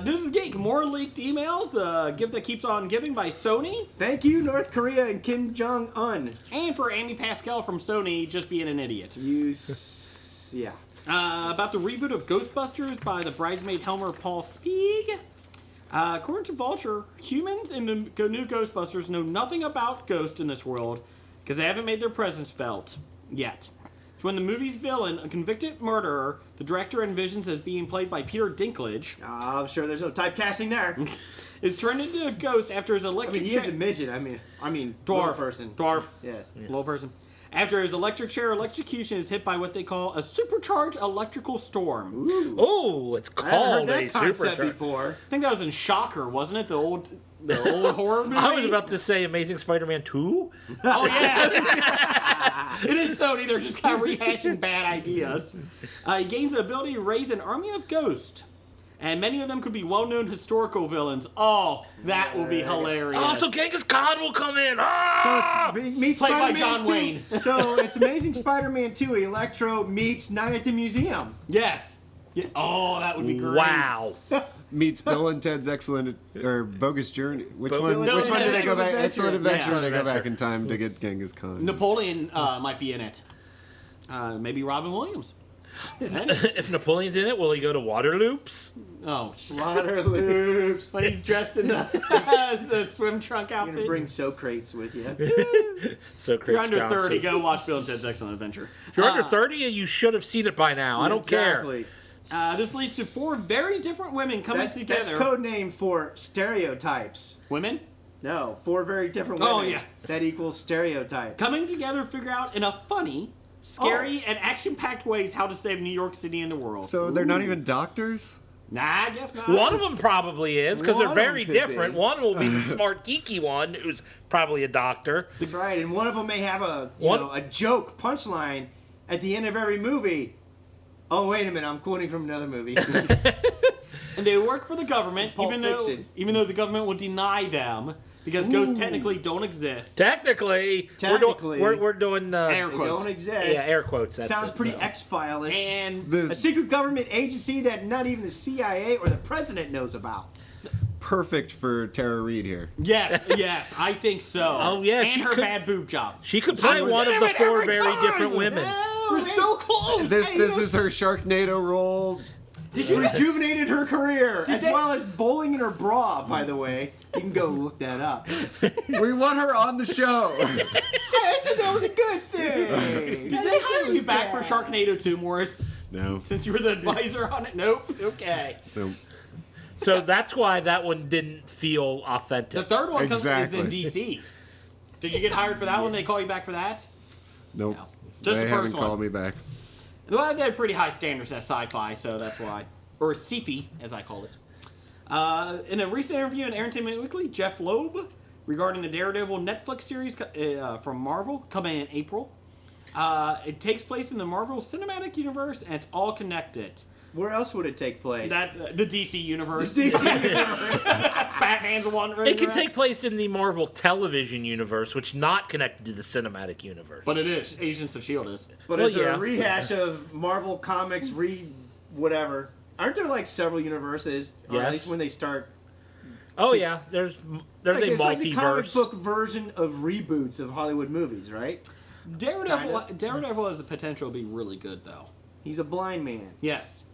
News of the Geek. More leaked emails. The gift that keeps on giving by Sony. Thank you, North Korea and Kim Jong-un. And for Amy Pascal from Sony just being an idiot. Yeah. About the reboot of Ghostbusters by the bridesmaid Helmer Paul Feig. According to Vulture, humans in the new Ghostbusters know nothing about ghosts in this world because they haven't made their presence felt yet. It's when the movie's villain, a convicted murderer, The director envisions as being played by Peter Dinklage. I'm sure there's no typecasting there. Is turned into a ghost after his I electric mean, he is a midget. I mean, little person. Dwarf. Yes. Little person. After his electric chair electrocution is hit by what they call a supercharged electrical storm. Ooh. Oh, it's I haven't heard called that a concept supercharger. before. I think that was in Shocker, wasn't it? The old horror movie. I was about to say Amazing Spider-Man 2. Oh yeah, it is Sony. They're just kind of rehashing bad ideas. He gains the ability to raise an army of ghosts, and many of them could be well-known historical villains. Oh, that will be hilarious. Oh, so Genghis Khan will come in. Ah! So it's meets Played by Spider-Man John 2. Wayne. So it's Amazing Spider-Man 2. Electro meets Night at the Museum. Yes. Yeah. Oh, that would be great. Wow. Meets Bill and Ted's Excellent or Bogus Journey. Which one? Bill and Which one Ted's do they go back? Excellent Excellent Adventure. Yeah. They go Adventure. back in time to get Genghis Khan. Napoleon might be in it. Maybe Robin Williams. If Napoleon's in it, will he go to Waterloops? Oh, Water loops. when he's dressed in the swim trunk You're outfit. gonna bring soap crates with you. So If you're under 30, Johnson. go watch Bill and Ted's Excellent Adventure. If you're under 30, you should have seen it by now. I don't care. Exactly. This leads to 4 very different women coming That's together. code name for stereotypes. Women? No, 4 very different women. Oh, yeah. That equals stereotypes. Coming together to figure out in a funny, scary, and action-packed ways how to save New York City and the world. So they're not even doctors? Nah, I guess not. One of them probably is, because One they're of 'em very could different. be. One will be the smart, geeky one, who's probably a doctor. That's right, and one of them may have a What? a joke punchline at the end of every movie. Oh, wait a minute, I'm quoting from another movie. And they work for the government, Pulp even Fiction. though the government will deny them, because ghosts technically don't exist. Technically, Technically. we're doing Air They quotes. don't exist. yeah, air quotes. That's Sounds it, pretty so. X-File-ish. And The A secret government agency that not even the CIA or the president knows about. perfect for Tara Reid here. yes, I think so. Oh, yeah, and she her could- bad boob job. She could play one of the 4 very different women. We're so close. This is her Sharknado role. Did you rejuvenated her career as they- well as bowling in her bra? By the way, you can go look that up. We want her on the show. I said that was a good thing. Did they hire you back for Sharknado 2, Morris? No. Since you were the advisor on it? Nope. Okay. No. So that's why that one didn't feel authentic. The third one is in Exactly. DC. Did you get hired for that one? They call you back for that? Nope. Just They the haven't first called one. me back. Well, they have pretty high standards at sci-fi, so that's why. Or sci-fi, as I call it. In a recent interview in Entertainment Weekly, Jeff Loeb, regarding the Daredevil Netflix series from Marvel, coming in April. It takes place in the Marvel Cinematic Universe, and it's all connected. Where else would it take place? That's the DC Universe. DC universe. Batman's wandering It can around. take place in the Marvel television universe, which not connected to the cinematic universe. But it is. Agents of S.H.I.E.L.D. is. But Well, it's yeah. a rehash of Marvel Comics whatever. Aren't there like several universes? Or Yes. at least when they start. Oh yeah, there's It's a like the comic multiverse. book version of reboots of Hollywood movies, right? Daredevil has the potential to be really good, though. He's a blind man. Yes.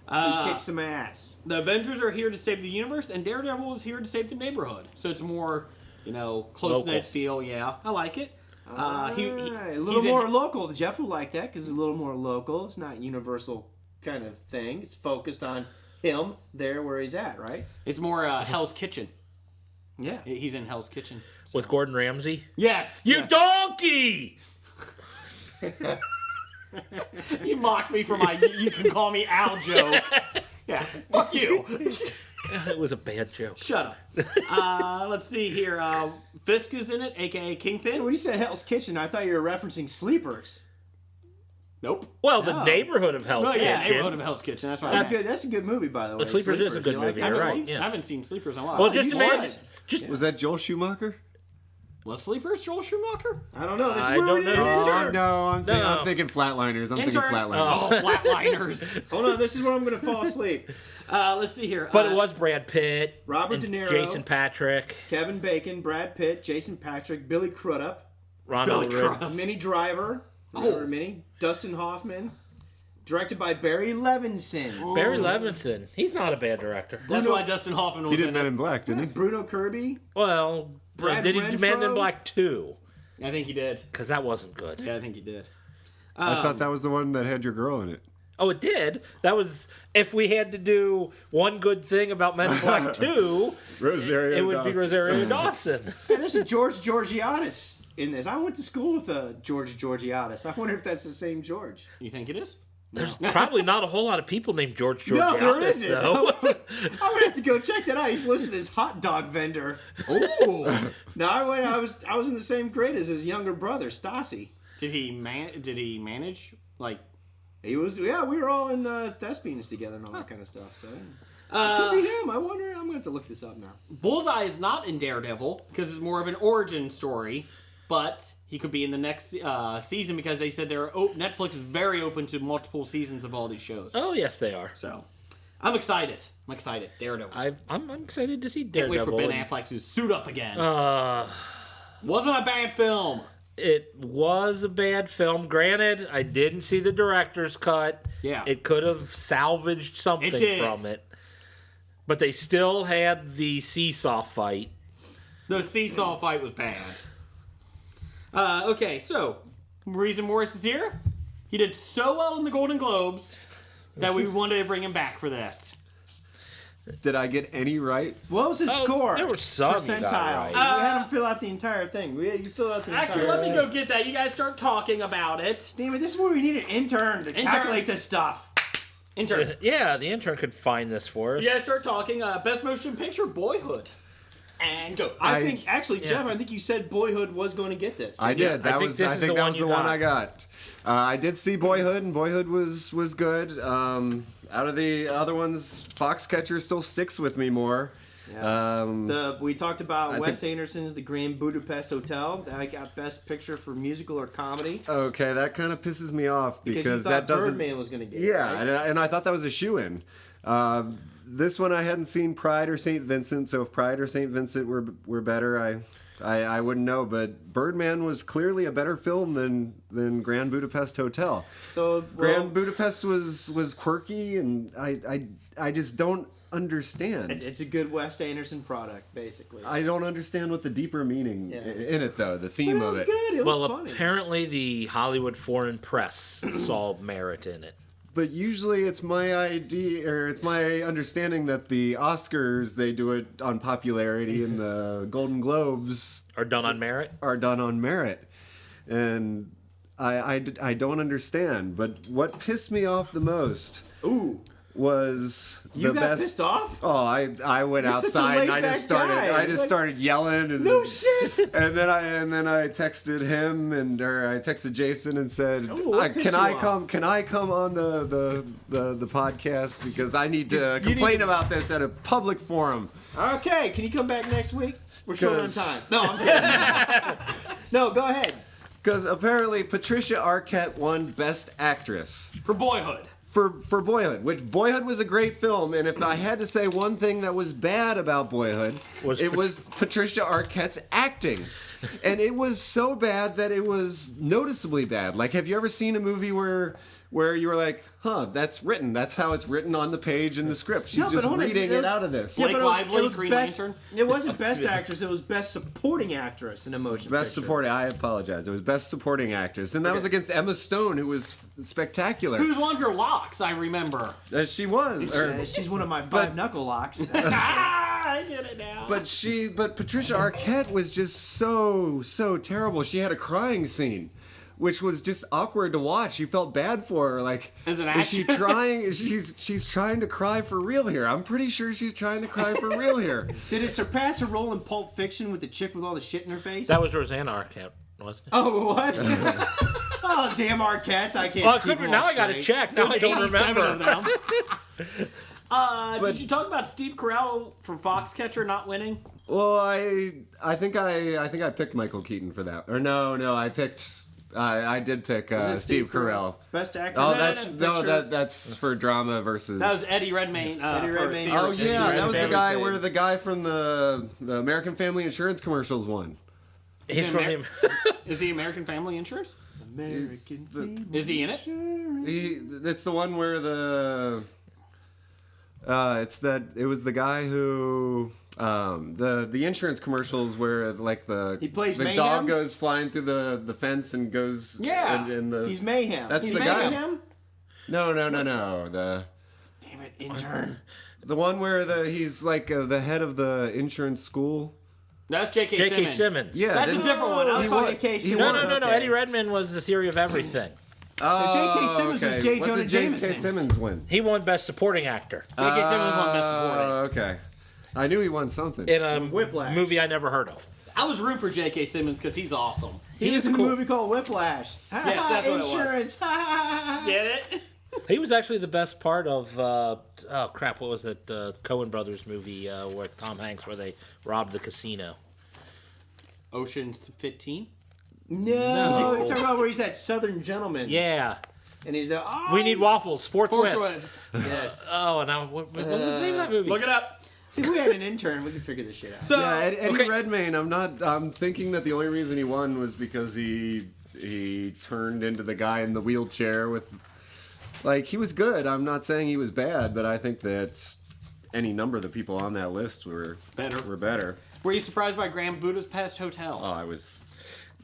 He kicks some ass. The Avengers are here to save the universe, and Daredevil is here to save the neighborhood. So it's more, close-knit Local. feel. Yeah, I like it. A little he's in- more local. Jeff will like that because it's a little more local. It's not universal kind of thing. It's focused on him there where he's at, right? It's more Hell's Kitchen. Yeah. He's in Hell's Kitchen. with Gordon Ramsay. Yes. You yes. donkey! You mocked me for my "you can call me Al" joke. Yeah. Fuck you. It was a bad joke. Shut up. Let's see here. Fisk is in it, aka Kingpin. When you said Hell's Kitchen, I thought you were referencing Sleepers. Nope. Well, the No. neighborhood of Hell's Oh yeah, Kitchen. neighborhood of Hell's Kitchen. That's right. That's good. That's a good movie, by the way. The Sleepers is a good You like movie, that you're movie? right. Yes. I haven't seen Sleepers in a while. Well, just you imagine. should. Just Was that Joel Schumacher? Was Sleepers Joel Schumacher? I don't know. This is I where don't we need know. an Oh, intern. no, No. I'm thinking Flatliners. I'm thinking Intern. Flatliners. Oh, Flatliners. Hold on. This is where I'm going to fall asleep. Let's see here. But it was Brad Pitt, Robert and De Niro. Jason Patrick, Kevin Bacon, Brad Pitt, Jason Patrick, Billy Crudup, Ronald Billy Reagan. Crudup. Minnie Driver. Remember Minnie? Dustin Hoffman. Directed by Barry Levinson. Barry Levinson. He's not a bad director. That's why Dustin Hoffman was He did in Men it. in Black, didn't he? Bruno Kirby. Well, Brad did he Renfro? Man in Black 2? I think he did. Because that wasn't good. Yeah, I think he did. I thought that was the one that had your girl in it. Oh, it did? That was... If we had to do one good thing about Men in Black 2, Rosario it would Dawson. be Rosario Dawson. Hey, there's a George Georgiadis in this. I went to school with a George Georgiadis. I wonder if that's the same George. You think it is? There's probably not a whole lot of people named George Georgiadis, No, there isn't. though. I'm gonna have to go check that out. He's listed as hot dog vendor. Oh, no, I was in the same grade as his younger brother, Stassi. Did he manage like? He was. Yeah, we were all in thespians together and all that kind of stuff. So it could be him. I wonder. I'm gonna have to look this up now. Bullseye is not in Daredevil because it's more of an origin story, but he could be in the next season because they said Netflix is very open to multiple seasons of all these shows. Oh, yes, they are. So, I'm excited. Daredevil. I'm excited to see Can't Daredevil. wait for Ben Affleck to suit up again. Uh, Wasn't a bad film. It was a bad film. Granted, I didn't see the director's cut. Yeah. It could have salvaged something from it. But they still had the seesaw fight. The seesaw fight was bad. Okay, so, reason Morris is here, he did so well in the Golden Globes that we wanted to bring him back for this. Did I get any right? What was his score? There were some you percentile. got right. We had him fill out the entire thing. You fill out the Actually, entire let me thing. go get that. You guys start talking about it. Damn it! This is where we need an intern to calculate this stuff. Intern. Yeah, the intern could find this for us. You guys start talking. Best motion picture, Boyhood. And go. I think, actually, Jeff, I think you said Boyhood was going to get this. I did. I think that was the one I got. I did see Boyhood, and Boyhood was good. Out of the other ones, Foxcatcher still sticks with me more. Yeah. We talked about Wes Anderson's The Grand Budapest Hotel. That got Best Picture for musical or comedy. Okay, that kind of pisses me off because you that thought doesn't. Birdman was going to get Yeah, it. Right? and I thought that was a shoo-in. This one I hadn't seen Pride or St. Vincent, so if Pride or St. Vincent were better, I wouldn't know. But Birdman was clearly a better film than Grand Budapest Hotel. So Grand Budapest was quirky, and I just don't understand. It's a good Wes Anderson product, basically. I don't understand what the deeper meaning in it, though. The theme But of it it. was good. It was funny. Apparently the Hollywood Foreign Press saw merit in it. But usually it's my idea, or it's my understanding that the Oscars, they do it on popularity, and the Golden Globes Are done on merit? are done on merit. And I don't understand. But what pissed me off the most was You the got best. pissed off? Oh, I went You're such a outside and I laid-back just started guy. I just Like, started yelling and No shit. and then I texted him or I texted Jason and said, what pissed "Can you I off? come on the podcast because I need to complain about this at a public forum." Okay, can you come back next week? We're short on 'Cause- time. No, I'm kidding. No, go ahead. Because apparently Patricia Arquette won Best Actress For Boyhood. for Boyhood, which Boyhood was a great film, and if I had to say one thing that was bad about Boyhood, it was Patricia Arquette's acting. And it was so bad that it was noticeably bad. Like, have you ever seen a movie where you were like, that's written. That's how it's written on the page in the script. She's No, but just hold on, reading it out of this. Blake but Lively, Green best, Lantern? It wasn't Best Actress. It was Best Supporting Actress in a motion Best picture. supporting. I apologize. It was Best Supporting Actress, and that was against Emma Stone, who was spectacular. Who's one of your locks, I remember. She was. She's one of my five knuckle locks. I get it now. But Patricia Arquette was just so terrible. She had a crying scene, which was just awkward to watch. You felt bad for her. Like, As an is she actor? trying? She's trying to cry for real here. I'm pretty sure she's trying to cry for real here. Did it surpass her role in Pulp Fiction with the chick with all the shit in her face? That was Rosanna Arquette, wasn't it? Oh, it was? Oh, damn Arquettes. I can't Well, keep them now all I got to straight. check. Now I don't 87 remember. of them. Did you talk about Steve Carell for Foxcatcher not winning? Well, I think I picked Michael Keaton for that. Or no, I picked. I did pick Was it Steve Carell. Best actor. Oh, No, that's for drama versus. That was Eddie Redmayne. Eddie for Redmayne. theater. Oh yeah, that was the Family guy thing. where the guy from the American Family Insurance commercials won. He's from Amer- him. Is he American Family Insurance? American Is he in it? It's the one where it was the guy who the insurance commercials where like He plays the Mayhem? dog goes flying through the fence and goes Yeah. and the He's Mayhem. That's He's the guy. Mayhem? No. The Damn it, intern. one where he's like the head of the insurance school. That's J.K. Simmons. Yeah, That's a different one. I was talking J.K. he Simmons. No. Eddie Redmayne was the theory of everything. J.K. Simmons was J. What Jonah did J.K. Jameson. Simmons win? He won Best Supporting Actor J.K. Simmons won Best Supporting. Okay. I knew he won something. in a Whiplash. movie I never heard of. I was rooting for J.K. Simmons because he's awesome. He was in a movie called Whiplash. Yes, that's what it was. Insurance. Get it? He was actually the best part of what was that Coen Brothers movie with Tom Hanks where they robbed the casino? Ocean's 15? No. You're talking about where he's that Southern gentleman. Yeah. And he's We Need Waffles, forthwith. Yes. Oh, and what was the name of that movie? Look it up. See, if we had an intern, we could figure this shit out. So, Yeah, Eddie okay. Redmayne. I'm thinking that the only reason he won was because he turned into the guy in the wheelchair with, like, he was good. I'm not saying he was bad, but I think that any number of the people on that list were better. were you surprised by Grand Budapest Hotel? Oh, I was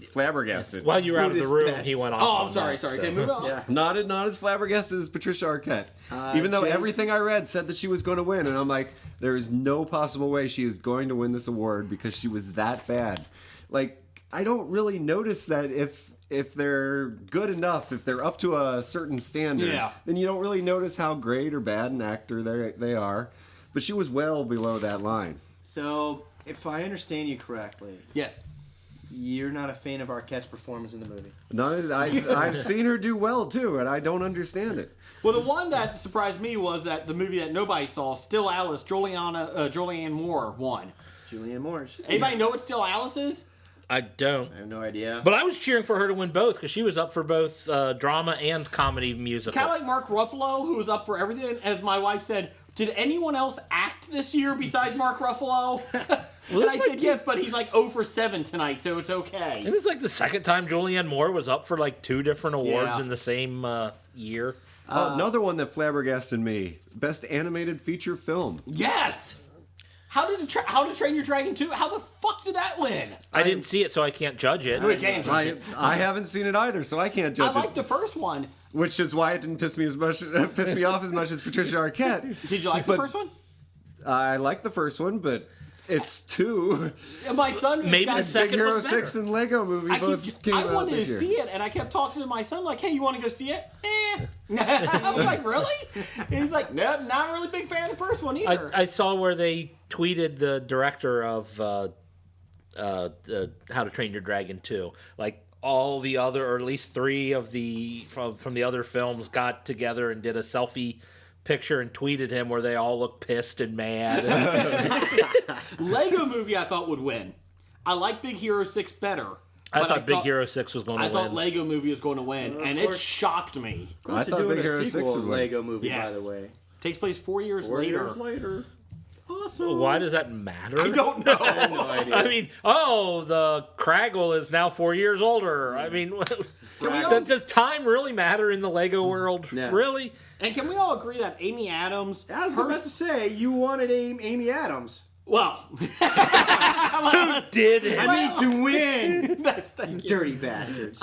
flabbergasted. While you were out of the Buddhist room, best. he went off. Oh, I'm on sorry. that, so. Okay, move on. Yeah. Not as flabbergasted as Patricia Arquette. Even though James- everything I read said that she was going to win, and I'm like, there is no possible way she is going to win this award because she was that bad. Like, I don't really notice that if they're good enough, if they're up to a certain standard, Yeah. then you don't really notice how great or bad an actor they are. But she was well below that line. So, if I understand you correctly, Yes. you're not a fan of Arquette's performance in the movie. I've seen her do well too, and I don't understand it. Well, the one that surprised me was that the movie that nobody saw, Still Alice, Julianne Moore won. Julianne Moore. She's Anybody know what Still Alice is? I don't. I have no idea. But I was cheering for her to win both because she was up for both drama and comedy musical. Kind of like Mark Ruffalo, who was up for everything. As my wife said, did anyone else act this year besides Mark Ruffalo? And I said yes, but he's like 0 for 7 tonight, so it's okay. And it's like the second time Julianne Moore was up for like 2 different awards Yeah. in the same year. Another one that flabbergasted me: Best Animated Feature Film. Yes! How to Train Your Dragon 2? How the fuck did that win? I didn't see it, so I can't judge it. We can't judge it. I haven't seen it either, so I can't judge I liked it. the first one. Which is why it didn't piss me off as much as Patricia Arquette. Did you like the But first one? I like the first one, but it's two. My son Maybe got the second Big Hero was better. 6 and Lego Movie both came I out wanted this to year. see it, and I kept talking to my son like, "Hey, you want to go see it?" I was like, "Really?" And he's like, "No, not really big fan of the first one either." I saw where they tweeted the director of How to Train Your Dragon 2. Like all the other, or at least 3 of the from the other films got together and did a selfie picture and tweeted him where they all look pissed and mad. Lego Movie, I thought would win. I like Big Hero 6 better. I but thought Big Hero 6 was going to I win. thought Lego Movie was going to win, and it shocked me. Of course, I they're thought doing Big a Hero 6 sequel would of win. Lego Movie, Yes. by the way. Takes place 4 years 4 later. years later. Awesome. Why does that matter? I don't know. I have no idea. I mean, the Craggle is now 4 years older. I mean, does time really matter in the Lego world? No. Really? And can we all agree that Amy Adams? I was about to say, you wanted Amy Adams. Well, Did it? I mean, to win. that's thank you. Dirty bastards.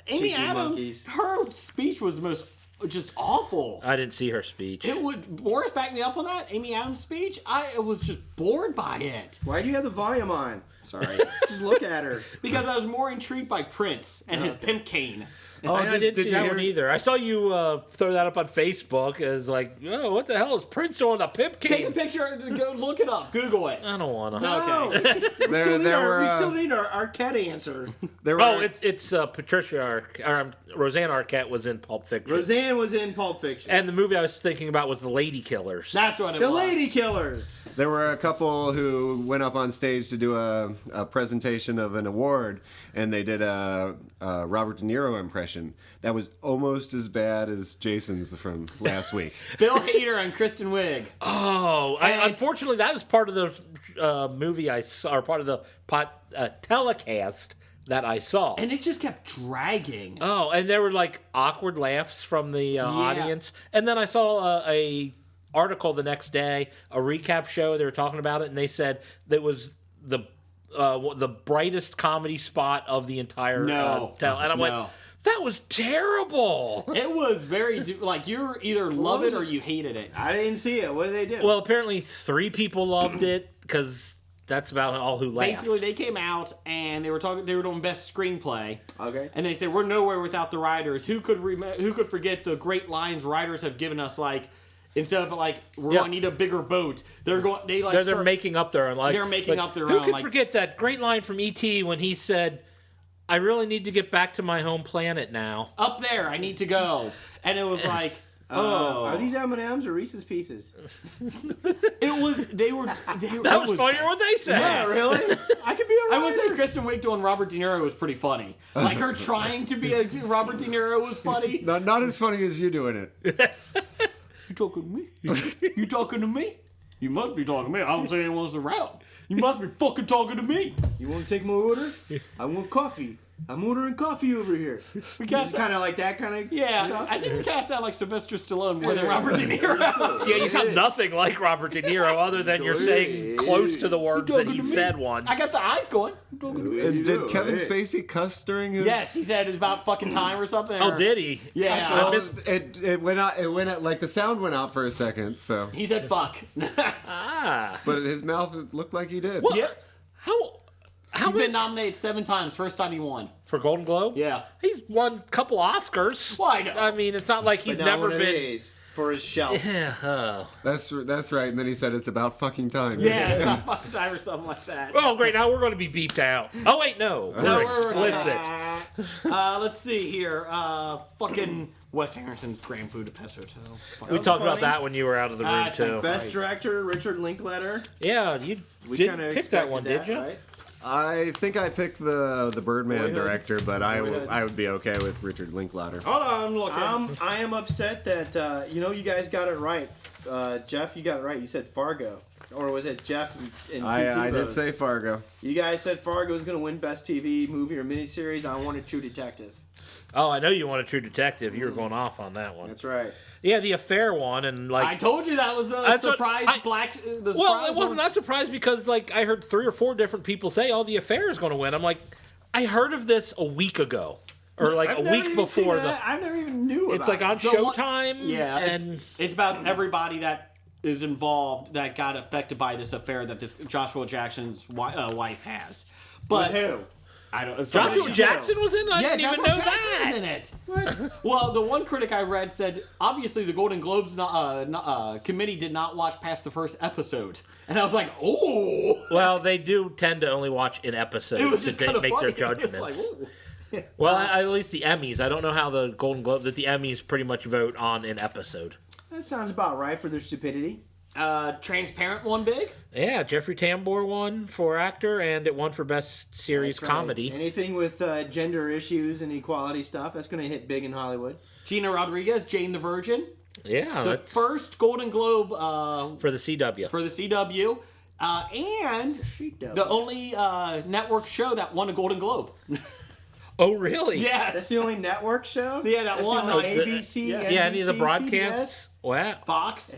Amy Cheeky Adams, monkeys. her speech was the most just awful. I didn't see her speech. It would Morris back me up on that Amy Adams speech. I was just bored by it Why do you have the volume on? Sorry. Just look at her. because I was more intrigued by Prince and his pimp cane. Oh, I didn't see you that hear- one either. I saw you throw that up on Facebook as like, oh, what the hell is Prince doing the pimp Take a king? picture and go look it up. Google it. I don't want to. No. Okay. We still were, need our Arquette answer. There were, Oh, it's Patricia Roseanne Arquette was in Pulp Fiction. Roseanne was in Pulp Fiction. And the movie I was thinking about was The Lady Killers. That's what it the was. Lady Killers. There were a couple who went up on stage to do a presentation of an award, and they did a Robert De Niro impression that was almost as bad as Jason's from last week. Bill Hader and Kristen Wiig. Oh, unfortunately, that was part of the movie I saw, or part of the telecast that I saw. And it just kept dragging. Oh, and there were like awkward laughs from the audience. And then I saw a article the next day, a recap show. They were talking about it, and they said that was the brightest comedy spot of the entire. No. And I went, That was terrible. It was very like you either love it or you hated it. I didn't see it. What did they do? Well, apparently 3 people loved it because that's about all who laughed. Basically, they came out and they were doing best screenplay. Okay. And they said we're nowhere without the writers. Who could forget the great lines writers have given us? Like instead of like we're going to need a bigger boat, they're making up their own. Like they're making up their who own. could like, forget that great line from E.T. when he said, "I really need to get back to my home planet now." Up there, I need to go. And it was like, oh, are these M&Ms or Reese's Pieces? it was. They were. That was funnier what they said. Yeah, really. I could be a I would say writer. Kristen Wiig doing Robert De Niro was pretty funny. Like her trying to be a Robert De Niro was funny. Not as funny as you doing it. You talking to me? You talking to me? You must be talking to me. I don't say anyone's around. You must be fucking talking to me. You want to take my order? I want coffee. I'm ordering coffee over here. We It's kind of like that kind of stuff. I think we kind of sound like Sylvester Stallone more than Robert De Niro. Yeah, you sound nothing like Robert De Niro other than you're saying close to the words that he said once. I got the eyes going. And did Kevin Spacey cuss during his? Yes, he said it was about fucking time or something. Oh, did he? Yeah. Well, it went out. It went out, like the sound went out for a second. So, He said fuck. but his mouth it looked like he did. Well, Yeah. How He's many, been nominated 7 times. First time he won. for Golden Globe? Yeah. He's won a couple Oscars. Well, I know. I mean, it's not like he's But not never one of been. these for his shelf. Yeah. Oh. That's right. And then he said it's about fucking time. Yeah, it's about fucking time or something like that. Oh, great. Now we're going to be beeped out. Oh, wait, no. We're explicit. Let's see here. Fucking Wes Anderson's Grand Budapest Hotel. We talked about funny. that when you were out of the room, I think too. Best director, Richard Linklater. Yeah, you We didn't kinda pick that one, expected did you? right? I think I picked the Birdman Boyhood. director, but I Boyhood. would be okay with Richard Linklater. Hold on, I'm looking. I am upset that you guys got it right. Jeff, you got it right. You said Fargo, or was it Jeff and I did say Fargo. You guys said Fargo was going to win Best TV Movie or Miniseries. I wanted True Detective. Oh, I know you want a True Detective. You were going off on that one. That's right. Yeah, the affair one, and like I told you that was the That's what surprise I- black. The well, surprise it wasn't one. that surprised because like I heard 3 or 4 different people say, "Oh, the affair is going to win." I'm like, I heard of this a week ago, or like I've a never week even before seen that. I never even knew It's about like on it. The one- Showtime. Yeah, and it's about everybody that is involved that got affected by this affair that this Joshua Jackson's wife has. But With who? I don't. Joshua Jackson was in it? I Yeah, didn't Joshua even know Jackson that. was in it. Well, the one critic I read said obviously the Golden Globes committee did not watch past the first episode, and I was like, oh. Well, they do tend to only watch an episode It was to just kind of make funny. their It was judgments. like, ooh. Well, at least the Emmys. I don't know how the Golden Globe that the Emmys pretty much vote on an episode. That sounds about right for their stupidity. Transparent won big. Yeah, Jeffrey Tambor won for actor, and it won for best series That's right. comedy. Anything with gender issues and equality stuff, that's going to hit big in Hollywood. Gina Rodriguez, Jane the Virgin, Yeah, the that's first Golden Globe for the CW. for the CW, and the only network show that won a Golden Globe. Oh, really? Yes. That's the only network show? Yeah, that that's one, the only like, ABC, yeah. Yeah, any of the NBC, broadcasts. Wow. Fox.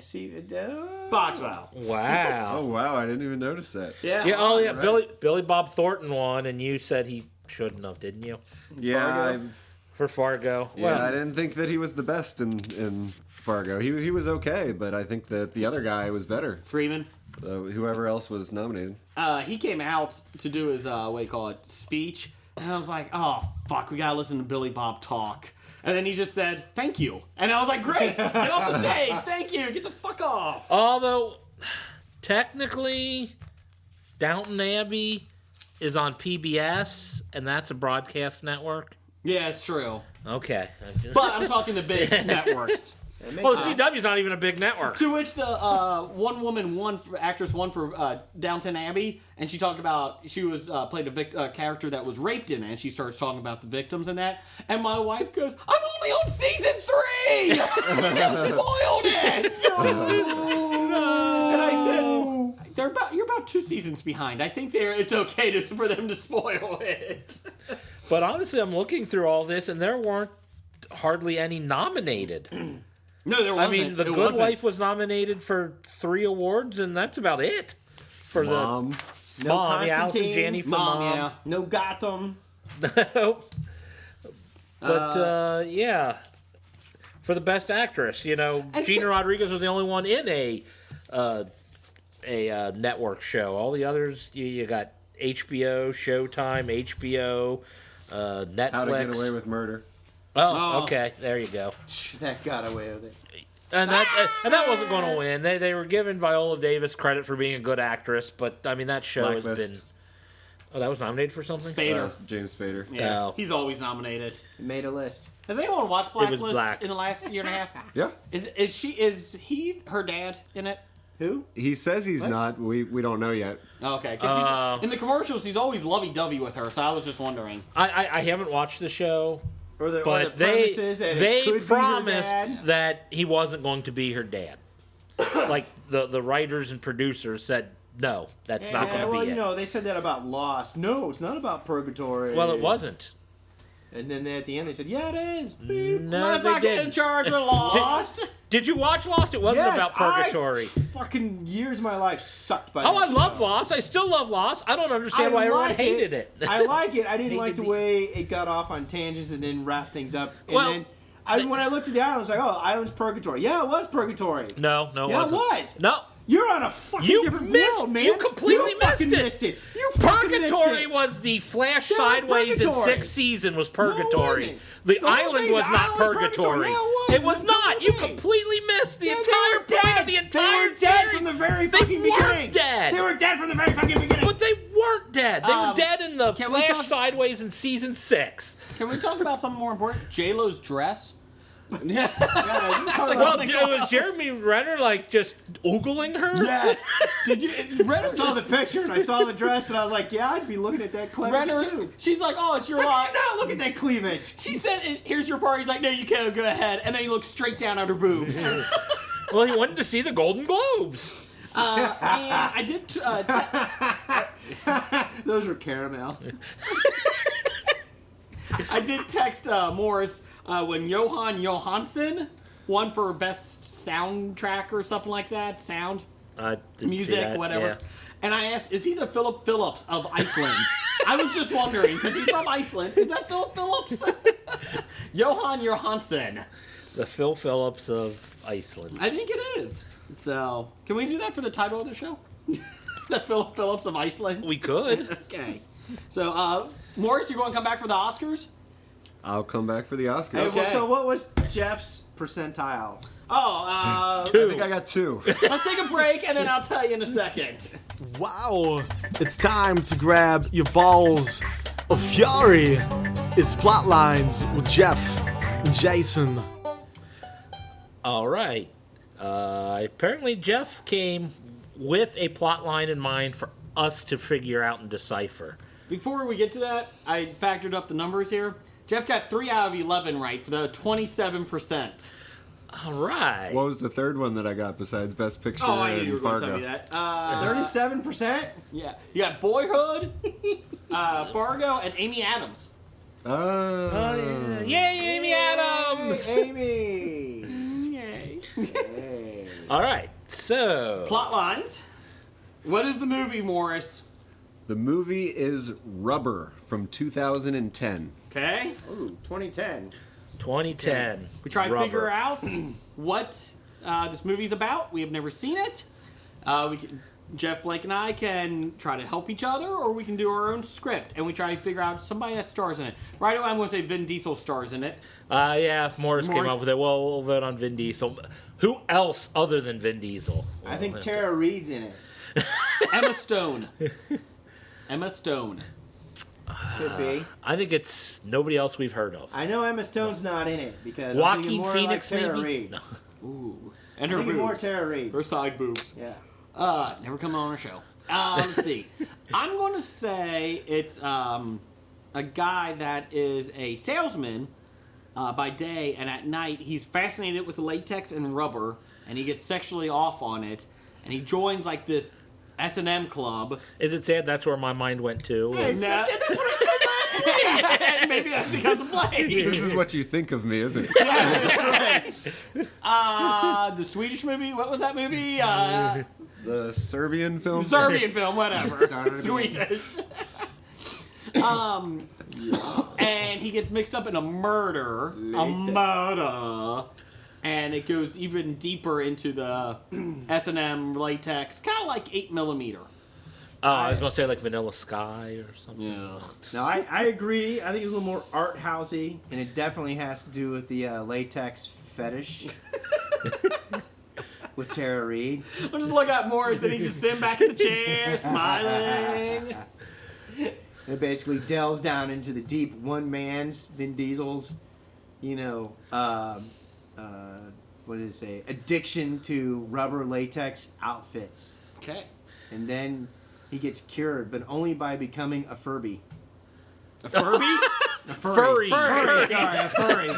Foxwell. Wow. Oh wow, I didn't even notice that. Yeah. Yeah. Oh, yeah. Billy Bob Thornton won, and you said he shouldn't have, didn't you? Yeah, For Fargo. I didn't think that he was the best in Fargo. He was okay, but I think that the other guy was better. Freeman. Whoever else was nominated. He came out to do his speech, and I was like, oh fuck, we gotta listen to Billy Bob talk. And then he just said, thank you. And I was like, great, get off the stage, thank you, get the fuck off. Although, technically, Downton Abbey is on PBS, and that's a broadcast network. Yeah, it's true. Okay. But I'm talking the big networks. Well, the CW's not even a big network. To which the actress won for Downton Abbey, and she talked about she was played a character that was raped in it, and she starts talking about the victims and that. And my wife goes, "I'm only on season 3. You spoiled it." And I said, "You're about 2 seasons behind. I think it's okay for them to spoil it." But honestly, I'm looking through all this, and there weren't hardly any nominated. No, there wasn't. I mean, The Good Wife was nominated for 3 awards, and that's about it. For Mom. the No Mom, yeah, Allison Constantine. Janney for Mom, Mom. yeah. No Gotham. But yeah, for the best actress, Gina Rodriguez was the only one in a network show. All the others, you got HBO, Showtime, HBO, Netflix. How to Get Away with Murder. Oh, okay, there you go. That got away with it. And that wasn't going to win. They were giving Viola Davis credit for being a good actress, but I mean that show has Blacklist. been. Oh, that was nominated for something. Spader. James Spader. Yeah, Oh. he's always nominated. It made a list. Has anyone watched was Blacklist black. in the last year and a half? Yeah. Is he her dad in it? Who? He says he's not. We don't know yet. Oh, okay, because in the commercials he's always lovey-dovey with her, so I was just wondering. I haven't watched the show, Or the but premise is that it could be her promised dad? that he wasn't going to be her dad. Like the writers and producers said, no, that's not going to well, be it. they said that about Lost. No, it's not about purgatory. Well, it wasn't. And then at the end they said, yeah, it is. Beep. No, Let's they not get in didn't. charge of Lost. Did you watch Lost? It wasn't Yes, about purgatory. Fucking years of my life sucked by Oh, that I love show. Lost. I still love Lost. I don't understand why everyone hated it. I like it. I didn't like the Hated way it got off on tangents and then wrap things up. And Well, then when I looked at the island, I was like, oh, island's purgatory. Yeah, it was purgatory. No, it Yeah, wasn't. it was. No. You're on a fucking You different missed. world, man. You completely fucking missed it. You fucking missed Purgatory it. was the Flash Yeah, it was Sideways in purgatory. 6th season was No, it purgatory. wasn't. The The whole island thing, was the not island was purgatory. purgatory. Yeah, It was not. You completely missed the Yeah, entire point of the entire They were dead series. from the very They fucking weren't beginning. dead. They were dead from the very fucking beginning. But they weren't dead. They were dead in the can we Flash talk- Sideways in season 6. Can we talk about something more important? J-Lo's dress. Yeah, you talk Well, about was Jeremy Renner just oogling her? yes. Did you? I saw the picture and I saw the dress and I was like, yeah, I'd be looking at that cleavage Renner. too. She's like, oh, it's your How lot. could you not look at that cleavage? She said, "Here's your part." He's like, "No, you can't. Go ahead." And then he looks straight down at her boobs. Well, he wanted to see the Golden Globes. And I did. Those were caramel. I did text Morris when Johan Johansson won for best soundtrack or something like that. Sound, Didn't see music, that, whatever. yeah. And I asked, "Is he the Philip Phillips of Iceland?" I was just wondering because he's from Iceland. Is that Philip Phillips? Johan Johansson. The Phil Phillips of Iceland. I think it is. So, can we do that for the title of the show? The Philip Phillips of Iceland? We could. Okay. So, Morris, you going to come back for the Oscars? I'll come back for the Oscars. Hey, well, Okay. so what was Jeff's percentile? Oh, I think I got 2. let's take a break and then I'll tell you in a second. Wow, it's time to grab your balls of fury. It's Plotlines with Jeff and Jason. All right. Apparently, Jeff came with a plot line in mind for us to figure out and decipher. Before we get to that, I factored up the numbers here. Jeff got 3 out of 11 right for the 27%. All right. What was the third one that I got besides Best Picture Oh, I knew you and were going to tell Fargo? me that. 37%? Yeah. You got Boyhood, Fargo, and Amy Adams. Oh, yeah. Yay, Amy Adams! Amy! Yay. Hey. All right. So, Plot lines. What is the movie, Morris? The movie is Rubber from 2010. Okay. Ooh, 2010. 2010. We try to Rubber. figure out what this movie's about. We have never seen it. Jeff, Blake, and I can try to help each other, or we can do our own script, and we try to figure out somebody that stars in it. Right away, I'm going to say Vin Diesel stars in it. Yeah, if Morris came Morris. up with it, well, we'll vote on Vin Diesel. Who else other than Vin Diesel? I think Tara Reid's in it. Emma Stone. Emma Stone. Could be. I think it's nobody else we've heard of. I know Emma Stone's not in it because I'm Joaquin thinking more Phoenix, like Tara maybe? Reid. No. Ooh. And I'm her thinking more boobs. Tara Reid. Her side boobs. Yeah. Never come on our show. Let's see. I'm going to say it's a guy that is a salesman by day, and at night he's fascinated with latex and rubber, and he gets sexually off on it, and he joins like this S&M club. Is it sad? That's where my mind went to. That's what I said last week. Maybe that's because of play. This is what you think of me, isn't it? The Swedish movie. What was that movie? The Serbian film? Serbian film, whatever. Serbian. Swedish. And he gets mixed up in a murder. And it goes even deeper into the S&M latex, kind of like 8mm. I was going to say like Vanilla Sky or something. Yeah. No, I agree. I think it's a little more art housey, and it definitely has to do with the latex fetish with Tara Reid. I'm just looking at Morris, and he's just sitting back in the chair, smiling. And it basically delves down into the deep one man's Vin Diesel's, what did it say? Addiction to rubber latex outfits. Okay. And then he gets cured, but only by becoming a Furby. A Furby? A furry. Sorry, a furry.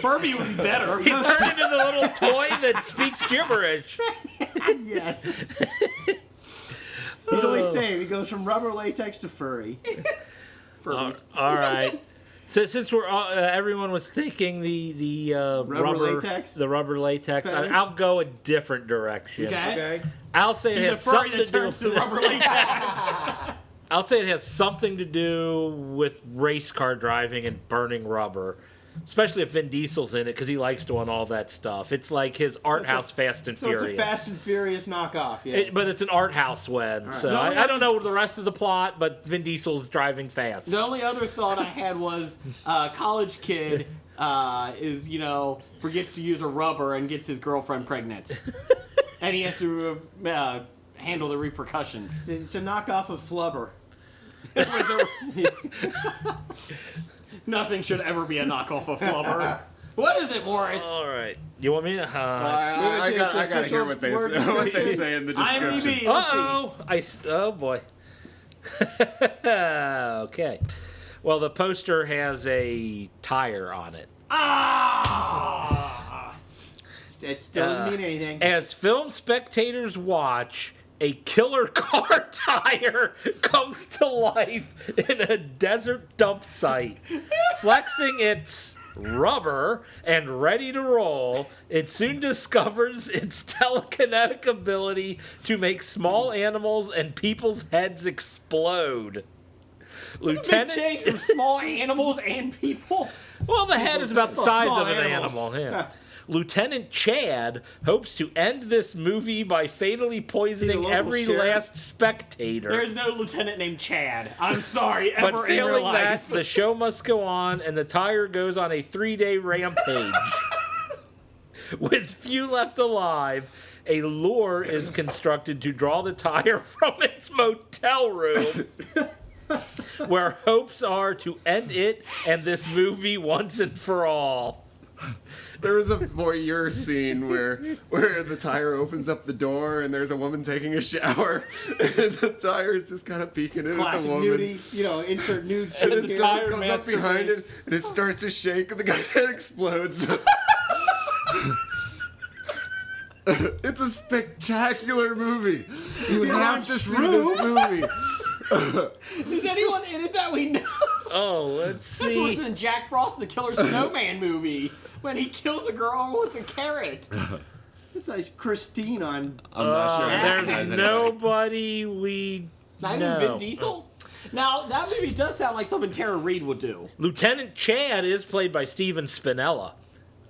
Furby would be better. He turned into the little toy that speaks gibberish. Yes. He's only saying he goes from rubber latex to furry. Furbies. All right. So since we're everyone was thinking the Rubber latex? the rubber latex, Fetish? I'll go a different direction. Okay. I'll say He's it a has furry something that to do. turns to rubber latex. I'll say it has something to do with race car driving and burning rubber, especially if Vin Diesel's in it because he likes doing all that stuff. It's like his art house Fast and So Furious. it's a Fast and Furious knockoff, yes. But it's an art house one. So No, I don't know the rest of the plot, but Vin Diesel's driving fast. The only other thought I had was college kid is, forgets to use a rubber and gets his girlfriend pregnant. And he has to handle the repercussions. It's a knockoff of Flubber. Nothing should ever be a knockoff of Flubber. What is it, Morris? All right. You want me to? I got to hear what they say in the description. IMDb. Oh boy. Okay. Well, the poster has a tire on it. It still doesn't mean anything. As film spectators watch, a killer car tire comes to life in a desert dump site. Flexing its rubber and ready to roll, it soon discovers its telekinetic ability to make small animals and people's heads explode. Big change from small animals and people. Well, the head is about the size small of an animals. animal. Yeah. Lieutenant Chad hopes to end this movie by fatally poisoning local every sheriff? last spectator. There's no lieutenant named Chad. I'm sorry, But ever in real failing life. that, the show must go on, and the tire goes on a 3-day rampage. With few left alive, a lure is constructed to draw the tire from its motel room, where hopes are to end it and this movie once and for all. There was a voyeur scene where the tire opens up the door and there's a woman taking a shower and the tire is just kind of peeking in at the Classic woman. nudie, insert nude And scene then here. someone goes up behind it and it starts to shake and the guy's head explodes. It's a spectacular movie. You have to see this movie. Is anyone in it that we know? Oh, let's That's worse see. than Jack Frost, the Killer Snowman movie, when he kills a girl with a carrot. It's like Christine on. I'm not sure. There's nobody we Not even know. Vin Diesel? Now, that movie does sound like something Tara Reid would do. Lieutenant Chad is played by Steven Spinella.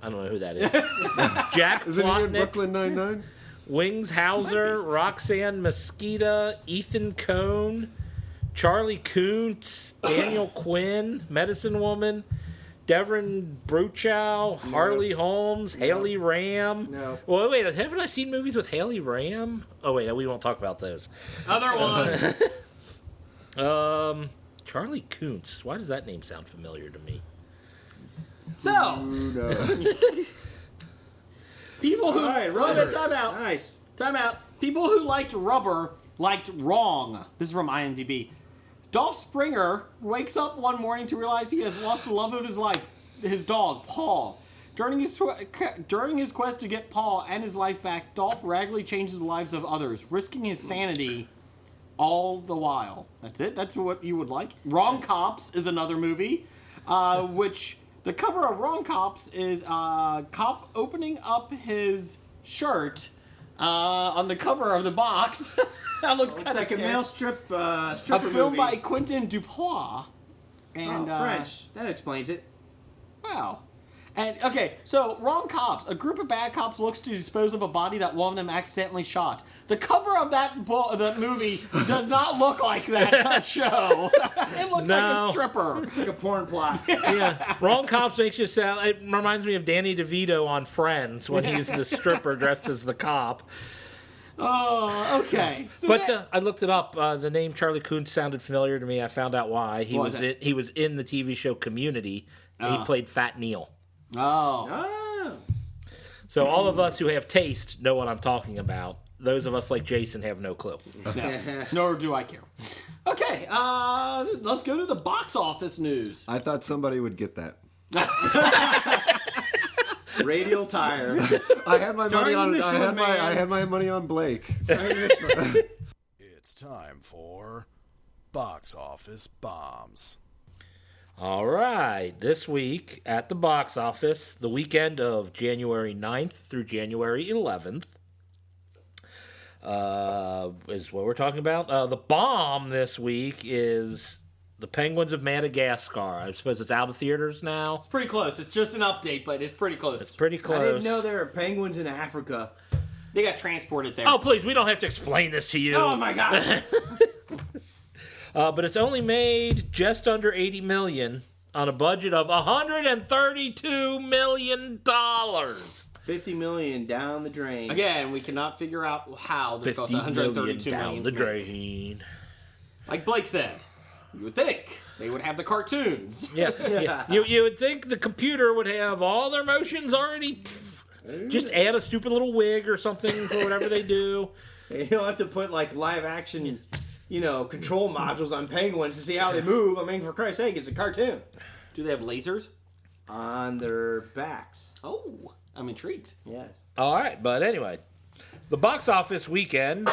I don't know who that is. Jack Isn't he in Plotnick, Brooklyn Nine-Nine? Wings Hauser, Roxanne Mesquita, Ethan Cohn, Charlie Kuntz, Daniel Quinn, Medicine Woman, Devin Bruchow, Harley Holmes, Haley Ram. No. Well, wait, haven't I seen movies with Haley Ram? Oh, wait, we won't talk about those. Other ones. Charlie Kuntz. Why does that name sound familiar to me? So, people who... All right, Rubber. Time out. Nice. Time out. People who liked Rubber liked wrong. This is from IMDb. Dolph Springer wakes up one morning to realize he has lost the love of his life, his dog, Paul. During his quest to get Paul and his life back, Dolph regularly changes the lives of others, risking his sanity all the while. That's it? That's what you would like? Wrong Cops is another movie, which the cover of Wrong Cops is a cop opening up his shirt on the cover of the box. That looks kind It's of like scary. a male stripper A film movie. by Quentin Dupois. And French. That explains it. Wow. And, okay, so, wrong cops. A group of bad cops looks to dispose of a body that one of them accidentally shot. The cover of that movie does not look like that show. It looks like a stripper. It's like a porn plot. Yeah, wrong cops makes you sound. It reminds me of Danny DeVito on Friends when he's the stripper dressed as the cop. Oh, okay. So But I looked it up. The name Charlie Coon sounded familiar to me. I found out why. He was in the TV show Community. And he played Fat Neil. Oh. So all of us who have taste know what I'm talking about. Those of us like Jason have no clue. No. Nor do I care. Okay, let's go to the box office news. I thought somebody would get that. Radial tire. I had my money on. Michelin Man. I had my money on Blake. It's time for Box Office Bombs. All right. This week at the box office, the weekend of January 9th through January 11th, is what we're talking about. The bomb this week is The Penguins of Madagascar. I suppose it's out of theaters now. It's pretty close. It's just an update, but it's pretty close. It's pretty close. I didn't know there were penguins in Africa. They got transported there. Oh, please, we don't have to explain this to you. Oh my god. But it's only made just under $80 million on a budget of $132 million. $50 million down the drain. Again, we cannot figure out how this cost $50 million $132 down million the to make. drain. Like Blake said, you would think they would have the cartoons. Yeah. You would think the computer would have all their motions already. Just add a stupid little wig or something for whatever they do. You don't have to put like live action, control modules on penguins to see how they move. I mean, for Christ's sake, it's a cartoon. Do they have lasers? On their backs. Oh, I'm intrigued. Yes. All right, but anyway, the box office weekend,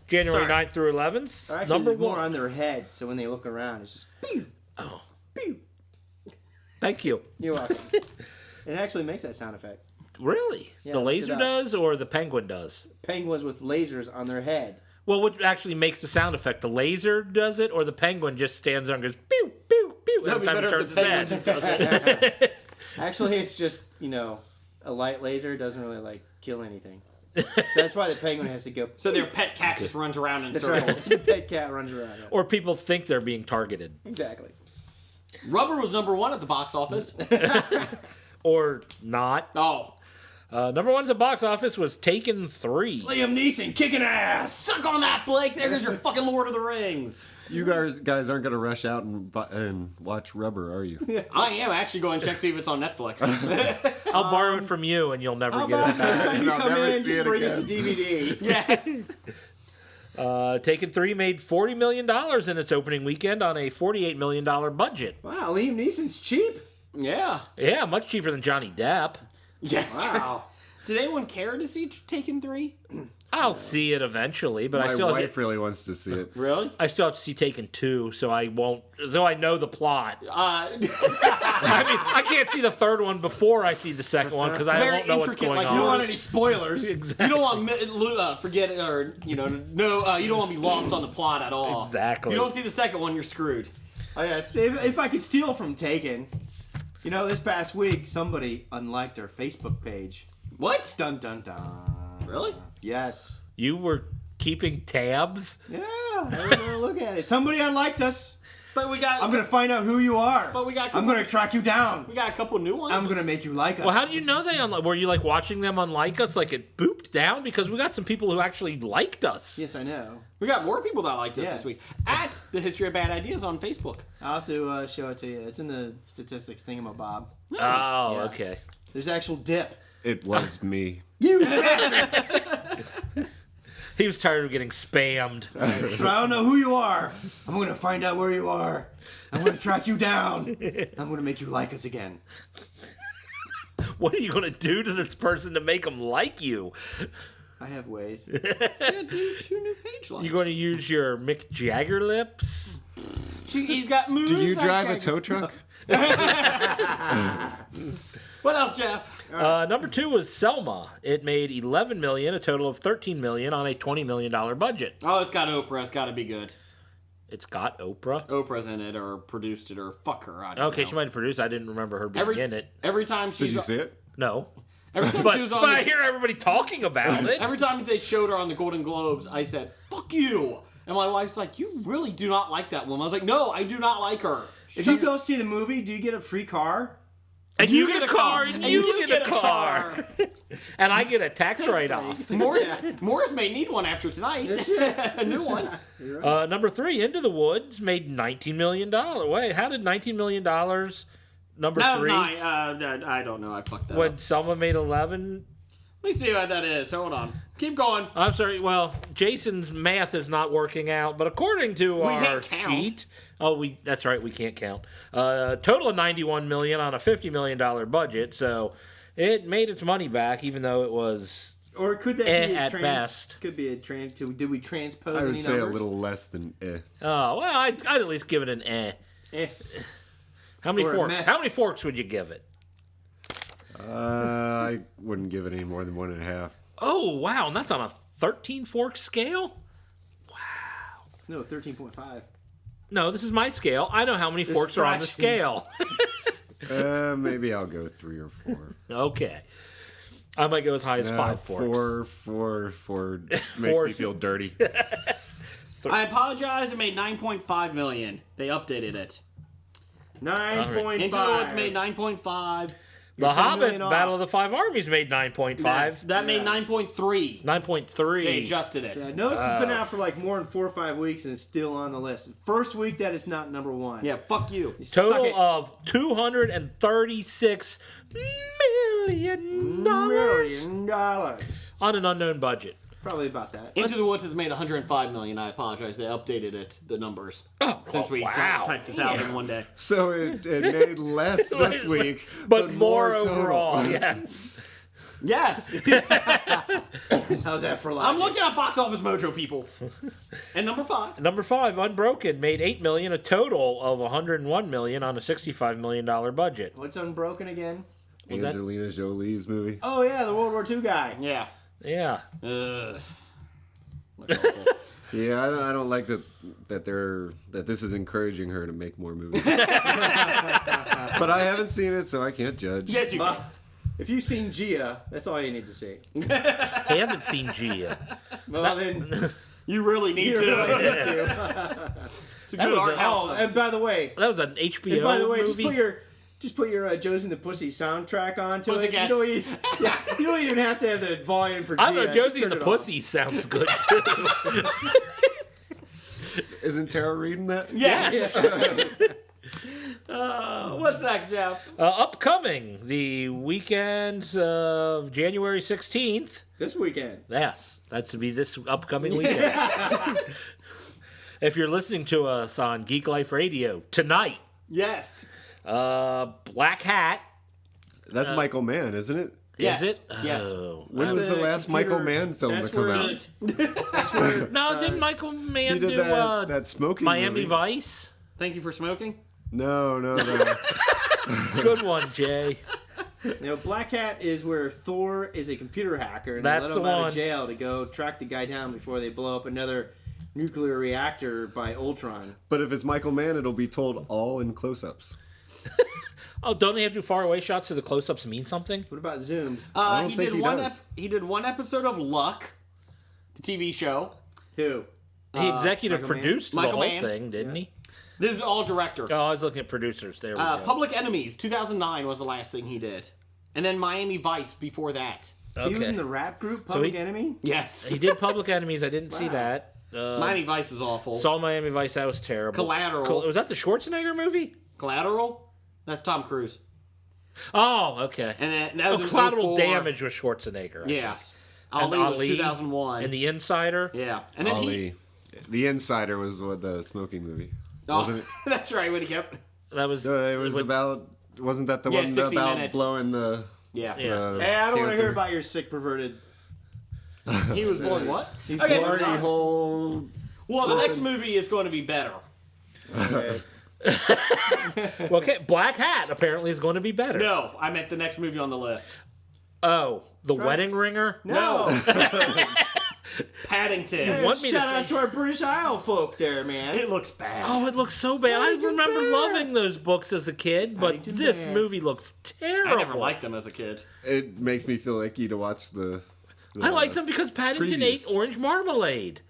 January 9th through 11th, Or actually, number there's more one. on their head, so when they look around, it's just pew, Oh, pew. thank you. You're welcome. It actually makes that sound effect. Really? Yeah, the look it laser up. does or the penguin does? Penguins with lasers on their head. Well, what actually makes the sound effect? The laser does it, or the penguin just stands there and goes pew pew pew That would every be time he better if turns the his penguin head? just does it. Actually, it's just, a light laser doesn't really, kill anything. So that's why the penguin has to go. So their pet cat just runs around in That's circles. right. The pet cat runs around. Yeah. Or people think they're being targeted, Exactly. Rubber was number one at the box office. or not. Oh. Number one at the box office was Taken 3. Liam Neeson kicking ass. Suck on that, Blake. There goes your fucking Lord of the Rings. You guys aren't gonna rush out and watch Rubber, are you? I am actually going to check see if it's on Netflix. I'll borrow it from you, and you'll never How get about it back. next time you I'll come never in, see just it bring us the again. DVD. Yes. Taken 3 made $40 million in its opening weekend on a $48 million budget. Wow, Liam Neeson's cheap. Yeah. Yeah, much cheaper than Johnny Depp. Yeah. Wow. Did anyone care to see Taken 3? I'll see it eventually, but My I still wife really wants to see it. Really? I still have to see Taken 2, so I won't. So I know the plot. I mean, I can't see the third one before I see the second one because I Very won't know what's intricate, going like, on. you don't want any spoilers. You don't want forget it or you don't want to be lost on the plot at all. Exactly. If you don't see the second one, you're screwed. Oh, yes. If I could steal from Taken, this past week somebody unliked our Facebook page. What? Dun dun dun. Really? Yes. You were keeping tabs? Yeah. Everyone look at it. Somebody unliked us. But we got. I'm gonna find out who you are. But we got. I'm gonna track you down. We got a couple new ones. I'm gonna make you like us. Well, how do you know they unlike? Were you watching them unlike us? Like it booped down? Because we got some people who actually liked us. Yes, I know. We got more people that liked us Yes. this week at the History of Bad Ideas on Facebook. I'll have to show it to you. It's in the statistics thingamabob. Oh, Yeah. okay. There's actual dip. It was me. You. He was tired of getting spammed. So I don't know who you are. I'm gonna find out where you are. I'm gonna track you down. I'm gonna make you like us again. What are you going to do to this person to make them like you? I have ways. Yeah, do 2 new page likes. You going to use your Mick Jagger lips? He's got moves. Do you like drive a Jagger. tow truck? What else, Jeff? Number 2 was Selma. It made $11 million, a total of $13 million on a $20 million budget. Oh, it's got Oprah. It's got to be good. It's got Oprah. Oprah's in it or produced it or fuck her. I don't Okay, know. she might have produced. I didn't remember her being in it. Every time she's Did you see it? No. Every time But, she was on but I hear everybody talking about it. every time they showed her on the Golden Globes, I said, "Fuck you." And my wife's like, "You really do not like that woman." I was like, "No, I do not like her." If you go see the movie, do you get a free car? And you get a car, and you get a car. And I get a tax write-off. Morris may need one after tonight. A new one. Number 3, Into the Woods, made $19 million. Wait, how did $19 million, number That was 3, I don't know. I fucked that when up. Selma made 11? Let me see what that is. Hold on. Keep going. I'm sorry, well, Jason's math is not working out, but according to our can't count. sheet... that's right, we can't count. Total of $91 million on a $50 million budget, so it made its money back, even though it was Or could that be at best. Could be a trans. Did we transpose I would any say numbers? a little less than eh. Oh, well, I'd at least give it an eh. Eh. How many Or a forks? meh. How many forks would you give it? I wouldn't give it any more than 1.5. Oh, wow, and that's on a 13-fork scale? No, 13.5. No, this is my scale. I know how many forks are on the fractions. scale. Maybe I'll go 3 or 4. Okay. I might go as high as 5 forks. Four makes Four. me feel dirty. I apologize. It made $9.5 million. They updated it. 9.5. Into the Woods made 9.5. The $10 Hobbit million off. Battle of the Five Armies made 9.5. That made 9.3. 9.3. They adjusted it. Yeah, no, this has been out for like more than 4 or 5 weeks, and it's still on the list. First week that it's not number 1. Yeah, fuck you. Suck Total it. of $236 million $1 million. on an unknown budget. Probably about that. Into the Woods has made $105 million. I apologize. They updated it, the numbers, since we wow. typed this out in one day. So it made less this week, But more total. overall, yeah. Yes. How's that for logic? I'm looking at Box Office Mojo, people. And number 5. Number 5, Unbroken, made $8 million, a total of $101 million on a $65 million budget. What's Unbroken again? Was that- Angelina Jolie's movie. Oh, yeah, the World War II guy. Yeah. Yeah. Yeah, I don't like that this is encouraging her to make more movies. But I haven't seen it, so I can't judge. Yes, you can. If you've seen Gia, that's all you need to see. I haven't seen Gia. Well, then You really need you to. really need to. It's a That good was art a- house. Oh, and by the way, That was an HBO and by the way, movie. just put your Josie and the Pussy soundtrack onto it. Pussycats. You don't even have to have the volume for Gia. I don't know, Just Josie and turn the it off. Pussy sounds good too. Isn't Tara reading that? Yes. What's next, Jeff? Upcoming, the weekends of January 16th. This weekend. Yes, that's to be this upcoming weekend. If you're listening to us on Geek Life Radio tonight, Yes. Black Hat. That's Michael Mann, isn't it? Yes. Is it? Yes. Oh. When was the last Michael Mann film that's to come where out? No, didn't Michael Mann He did do that smoking Miami movie. Vice? Thank you for smoking. No. Good one, Jay. Black Hat is where Thor is a computer hacker and That's they let him the out one. of jail to go track the guy down before they blow up another nuclear reactor by Ultron. But if it's Michael Mann, it'll be told all in close-ups. Oh, don't they have to do far away shots so the close-ups mean something? What about zooms? I don't He think did he one. does. He did one episode of Luck, the TV show. Who? He executive Michael Mann? produced Michael the whole Mann. thing, didn't he? This is all director. Oh, I was looking at producers. There we go. Public Enemies, 2009 was the last thing he did, and then Miami Vice before that. He was in the rap group So Public he- Enemy? Yes. He did Public Enemies. I didn't see that. Miami Vice was awful. Saw Miami Vice. That was terrible. Collateral. Was that the Schwarzenegger movie? Collateral. That's Tom Cruise. Oh, okay. And then that was in Collateral 04. Damage with Schwarzenegger. Yes. And Ali was 2001. And The Insider. Yeah. And then Ali. The Insider was what the smoking movie. Wasn't it? That's right. When he kept. That was. It was about. Wasn't that the Yeah, one 60 about Minutes. blowing the? Yeah. Yeah. Hey, I don't want to hear cancer? about your sick perverted. He was blowing what? He's Okay. blowing Party hole. Well, the next movie is going to be better. Well, okay, Black Hat apparently is going to be better. No, I meant the next movie on the list. Oh, The Wedding Ringer? No. Paddington. You want me to Shout out say- to our British Isle folk there, man. It looks bad. Oh, it looks so bad. I remember loving those books as a kid, but Paddington this Bear. movie looks terrible. I never liked them as a kid. It makes me feel icky to watch the I liked them because Paddington ate previews. orange marmalade.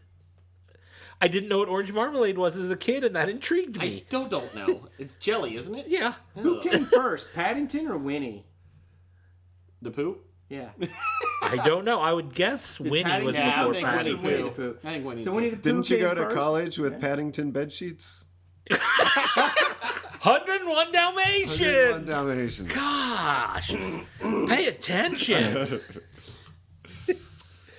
I didn't know what orange marmalade was as a kid, and that intrigued I me. still don't know. It's jelly, isn't it? Yeah. Who came first, Paddington or Winnie? The poo? Yeah. I don't know. I would guess Winnie was Paddington- Yeah, I before think Paddington. Winnie Winnie the Pooh. I think Winnie. So Winnie the Pooh Didn't you came go to first? college with Paddington bed sheets? 101 Dalmatians! 101 Dalmatians. Gosh! Pay attention!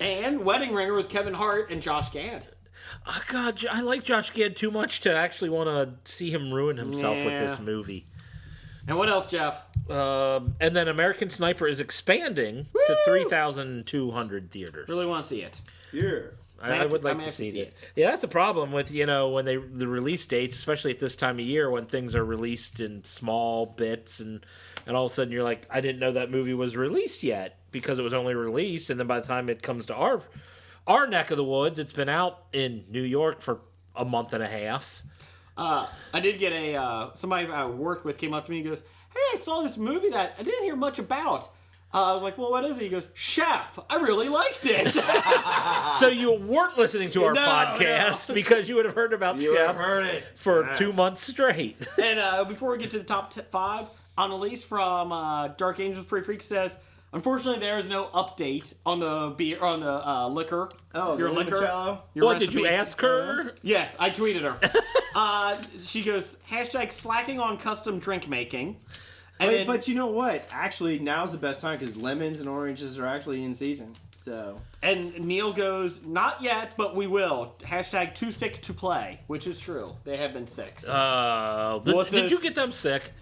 And Wedding Ringer with Kevin Hart and Josh Gad. Oh, God, I like Josh Gad too much to actually want to see him ruin himself with Yeah. this movie. And what else, Jeff? And then American Sniper is expanding to 3,200 theaters. Really want to see it. Yeah. I would like to see it. Yeah, that's a problem with, when the release dates, especially at this time of year when things are released in small bits and all of a sudden you're like, I didn't know that movie was released yet because it was only released, and then by the time it comes to our neck of the woods, it's been out in New York for a month and a half. I did get somebody I worked with came up to me and goes, "Hey, I saw this movie that I didn't hear much about." I was like, "Well, what is it?" He goes, "Chef. I really liked it." So you weren't listening to our No, podcast because you would have heard about Chef it. for 2 months straight. And before we get to the top 5, Annalise from Dark Angels Pretty Freak says, "Unfortunately, there is no update on the beer liquor. Oh, your the liquor. limoncello? Your What, did you recipe." ask her? Yes, I tweeted her. She goes, #slacking on custom drink making. And then, But you know what? Actually, now's the best time because lemons and oranges are actually in season. So and Neil goes, "Not yet, but we will. #too sick to play," which is true. They have been sick. So. Did you get them sick?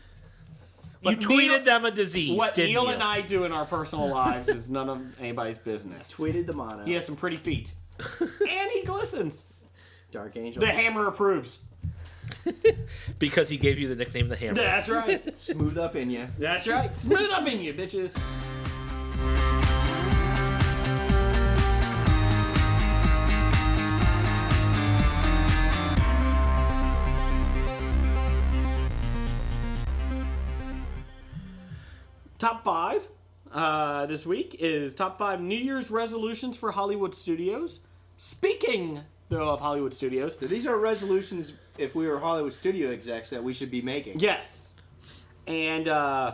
You But tweeted Neil- them a disease, What didn't Neil you? and I do in our personal lives is none of anybody's business. tweeted the mono. He has some pretty feet. And he glistens. Dark Angel. The Hammer approves. Because he gave you the nickname the Hammer. That's right. Smooth up in you. That's right. Smooth up in you, bitches. Top 5 this week is top 5 New Year's resolutions for Hollywood studios. Speaking, though, of Hollywood studios, So these are resolutions, if we were Hollywood studio execs, that we should be making. yes. And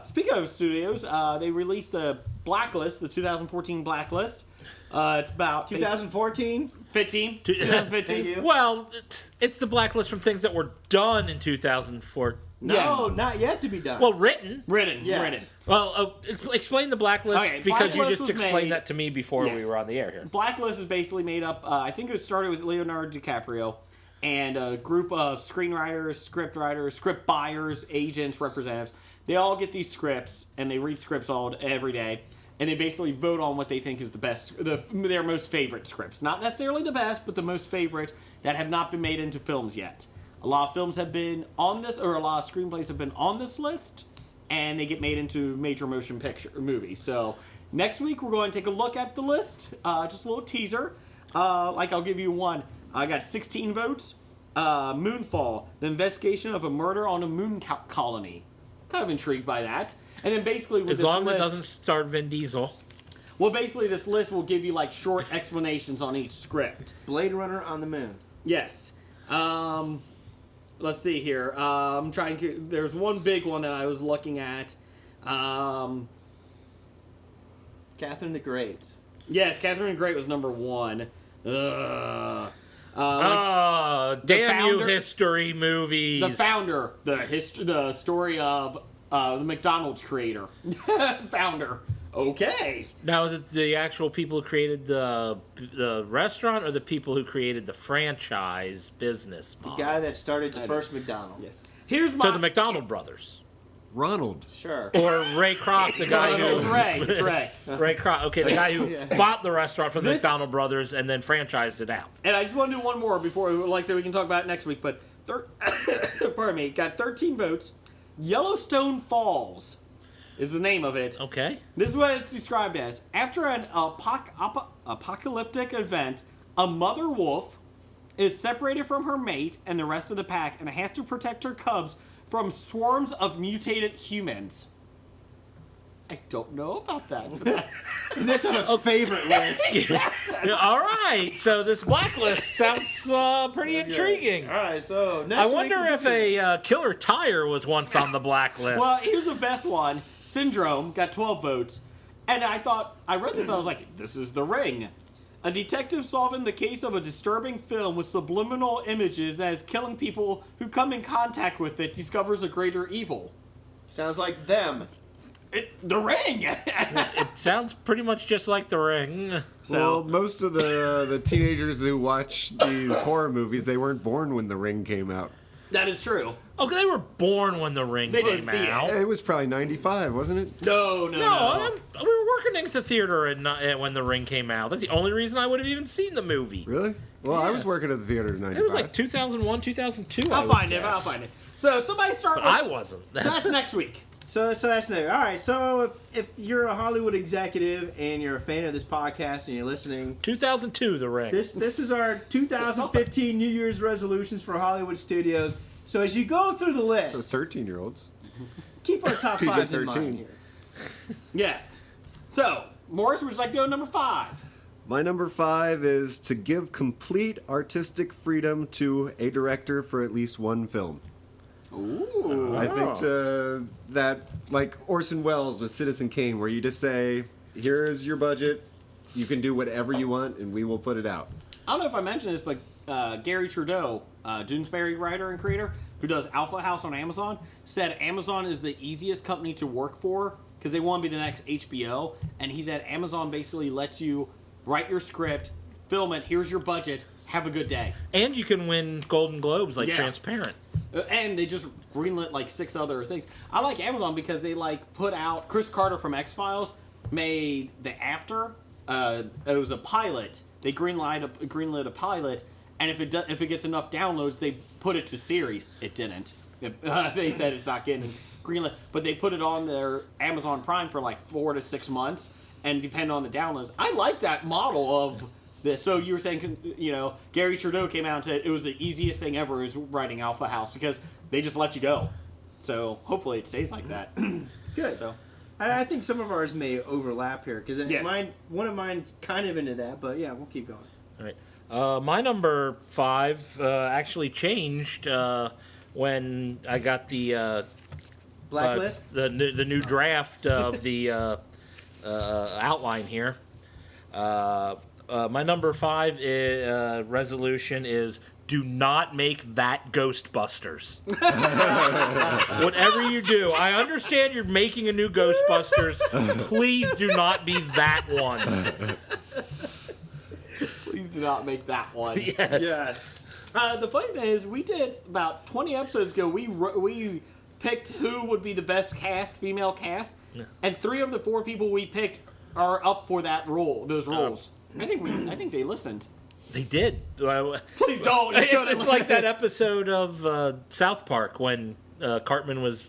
speaking of studios, they released the Blacklist, the 2014 Blacklist. It's about 2014? 2015. Thank 2015. you. Well, it's the blacklist from things that were done in 2004. No, not yet to be done. Well, written. Written. Yes. Written. Well, explain the blacklist Okay, because you Blacklist just was explained made- that to me before Yes. we were on the air here. Blacklist is basically made up, I think it started with Leonardo DiCaprio and a group of screenwriters, script writers, script buyers, agents, representatives. They all get these scripts and they read scripts every day. And they basically vote on what they think is the best, their most favorite scripts. Not necessarily the best, but the most favorite that have not been made into films yet. A lot of films have been on this, or a lot of screenplays have been on this list, and they get made into major motion picture movies. So next week we're going to take a look at the list, just a little teaser. I'll give you one. I got 16 votes. Moonfall, the investigation of a murder on a moon colony. Kind of intrigued by that. And then basically with As this long as list, it doesn't star Vin Diesel. well, basically this list will give you like short explanations on each script. Blade Runner on the moon. Yes. Let's see here. I'm trying to. There's one big one that I was looking at. Catherine the Great. Yes, Catherine the Great was number 1. Damn you, Founder- history movies. The founder, the story of the McDonald's creator, founder. Okay. Now, is it the actual people who created the restaurant or the people who created the franchise business The model? guy that started the first McDonald's. Here's my. So the McDonald brothers. Ronald. Sure. Or Ray Kroc, the guy It was who... Ray. It's Ray. Ray Kroc, okay, the guy who Yeah. bought the restaurant from the This- McDonald brothers and then franchised it out. And I just want to do one more before, like I said, we can talk about it next week. But pardon me, got 13 votes. Yellowstone Falls is the name of it. Okay. This is what it's described as. After an apocalyptic event, A mother wolf is separated from her mate and the rest of the pack and has to protect her cubs from swarms of mutated humans. I don't know about that. That's on a favorite list. All right, so this blacklist sounds pretty intriguing. All right, so next I wonder if a killer tire was once on the blacklist. Well, here's the best one. Syndrome got 12 votes. And I read this, I was like, this is The Ring. A detective solving the case of a disturbing film with subliminal images that is killing people who come in contact with it discovers a greater evil. Sounds like them. The Ring! It sounds pretty much just like The Ring. Well, most of the teenagers who watch these horror movies, they weren't born when The Ring came out. That is true. Oh, they were born when The Ring They came didn't see it. out. It was probably 95, wasn't it? No. We were working in the theater when The Ring came out. That's the only reason I would have even seen the movie. Really? Well, I was working at the theater in 95. It was like 2001, 2002. I'll find it. So somebody start But with... I wasn't. So that's next week. So that's new. All right, so if you're a Hollywood executive and you're a fan of this podcast and you're listening, 2002, The Ring. this is our 2015 New Year's resolutions for Hollywood studios. So as you go through the For list, 13-year-olds. keep our top fives in PG-13. mind here. Yes. So, Morris, would you like to go to number 5? My number 5 is to give complete artistic freedom to a director for at least one film. Ooh. I think that, like Orson Welles with Citizen Kane, where you just say, here's your budget, you can do whatever you want, and we will put it out. I don't know if I mentioned this, but Gary Trudeau, Doonesbury writer and creator, who does Alpha House on Amazon, said Amazon is the easiest company to work for because they want to be the next HBO. And he said Amazon basically lets you write your script, film it, here's your budget, have a good day. And you can win Golden Globes like Yeah. Transparent. And they just greenlit like 6 other things. I like Amazon because they like put out Chris Carter from X-Files made the After. It was a pilot. They greenlit a pilot, and if it gets enough downloads, they put it to series. It didn't. They said it's not getting greenlit, but they put it on their Amazon Prime for like 4 to 6 months, and depending on the downloads, I like that model of this. So you were saying, Gary Trudeau came out and said it was the easiest thing ever is writing Alpha House because they just let you go. So hopefully it stays like that. Good. So I think some of ours may overlap here because Yes. one of mine's kind of into that, but yeah, we'll keep going. All right. My number 5 actually changed when I got the Blacklist? the new draft of the outline here. My number 5 resolution is do not make that Ghostbusters. Whatever you do, I understand you're making a new Ghostbusters. Please do not be that one. please do not make that one. Yes. The funny thing is, we did about 20 episodes ago. We picked who would be the best female cast, and 3 of the 4 people we picked are up for that role. Those roles. I think they listened. They did. Please don't. It's like that episode of South Park when Cartman was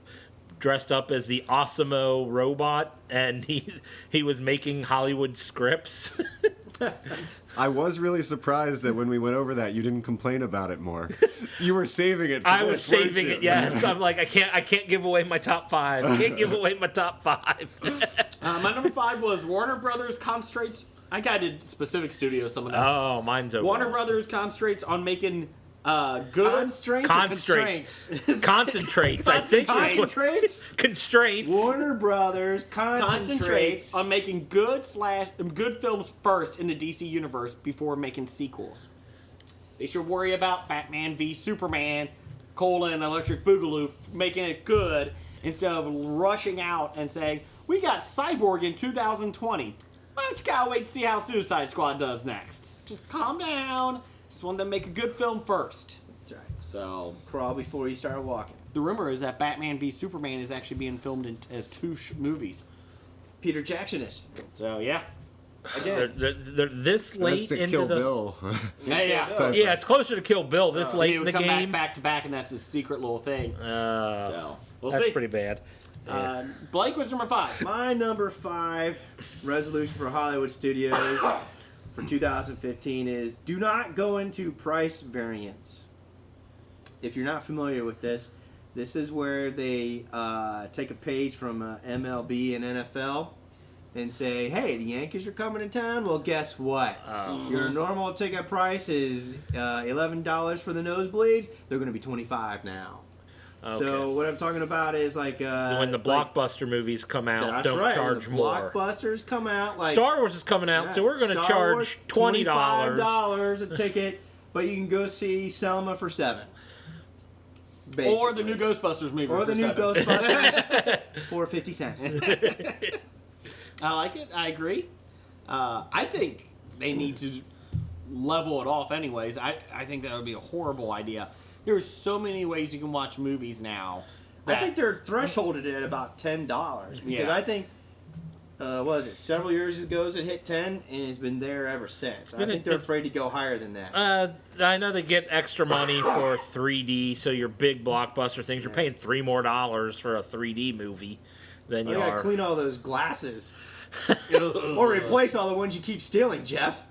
dressed up as the Osimo robot, and he was making Hollywood scripts. I was really surprised that when we went over that, you didn't complain about it more. You were saving it for I this, was saving weren't it. you? Yes, I'm like I can't give away my top 5. I can't give away my top 5. My number 5 was Warner Brothers concentrates. I guided specific studios. Some of them. Oh, mine's over. Warner Brothers concentrates on making good Constraints. Concentrates. I think is what Constraints. constraints. Warner Brothers concentrates concentrates on making good films first in the DC universe before making sequels. They should worry about Batman v Superman, Electric Boogaloo, making it good instead of rushing out and saying, we got Cyborg in 2020. Why don't you gotta wait to see how Suicide Squad does next? Just calm down. Just want them to make a good film first. That's right. So, Crawl before you start walking. the rumor is that Batman v Superman is actually being filmed as 2 movies. Peter Jackson is. So, yeah. Again. They're this late That's a into Kill the. Bill. Yeah. Yeah, it's closer to Kill Bill this late He in would the come game. back to back, and that's his secret little thing. So, we'll That's see. pretty bad. Yeah. Blake was number 5. My number 5 resolution for Hollywood studios for for 2015 is do not go into price variance. If you're not familiar with this, this is where they take a page from MLB and NFL and say, hey, the Yankees are coming to town. Well, guess what? Your normal ticket price is $11 for the nosebleeds. They're going to be $25 now. Okay. So what I'm talking about is like when the blockbuster movies come out, don't charge when the more. Blockbusters come out, like Star Wars is coming out, so we're going to charge $25 a ticket, but you can go see Selma for $7. Basically. Or the new Ghostbusters movie. Or the new Ghostbusters for 50 cents. I like it. I agree. I think they need to level it off anyways. I think that would be a horrible idea. There's so many ways you can watch movies now. I think they're thresholded at about $10 because I think several years ago it hit 10 and it's been there ever since. I think they're afraid to go higher than that. I know they get extra money for 3D, so your big blockbuster things, you're paying $3 more for a 3D movie than you gotta are. clean all those glasses. Or replace all the ones you keep stealing, Jeff.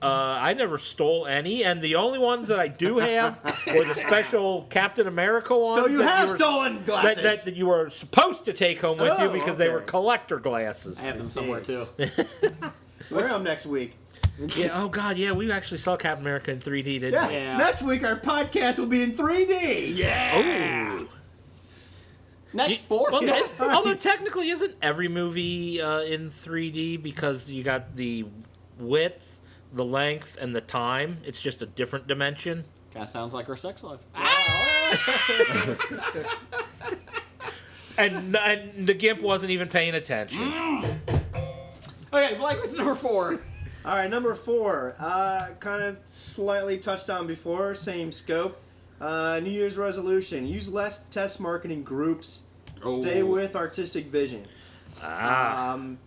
I never stole any, and the only ones that I do have were the special Captain America ones. So you have stolen glasses that you were supposed to take home with you because they were collector glasses. I have them somewhere too. Wear them next week. Yeah. Oh God. Yeah. We actually saw Captain America in 3D, didn't we? Yeah. Next week our podcast will be in 3D. Yeah. Ooh. Next 4. Well, although technically, isn't every movie in 3D because you got the width, the length, and the time? It's just a different dimension. Kind of sounds like our sex life. And the Gimp wasn't even paying attention. Okay, Blake, what's number 4? All right, number 4. Kind of slightly touched on before, same scope. New Year's resolution: use less test marketing groups. Stay with artistic visions.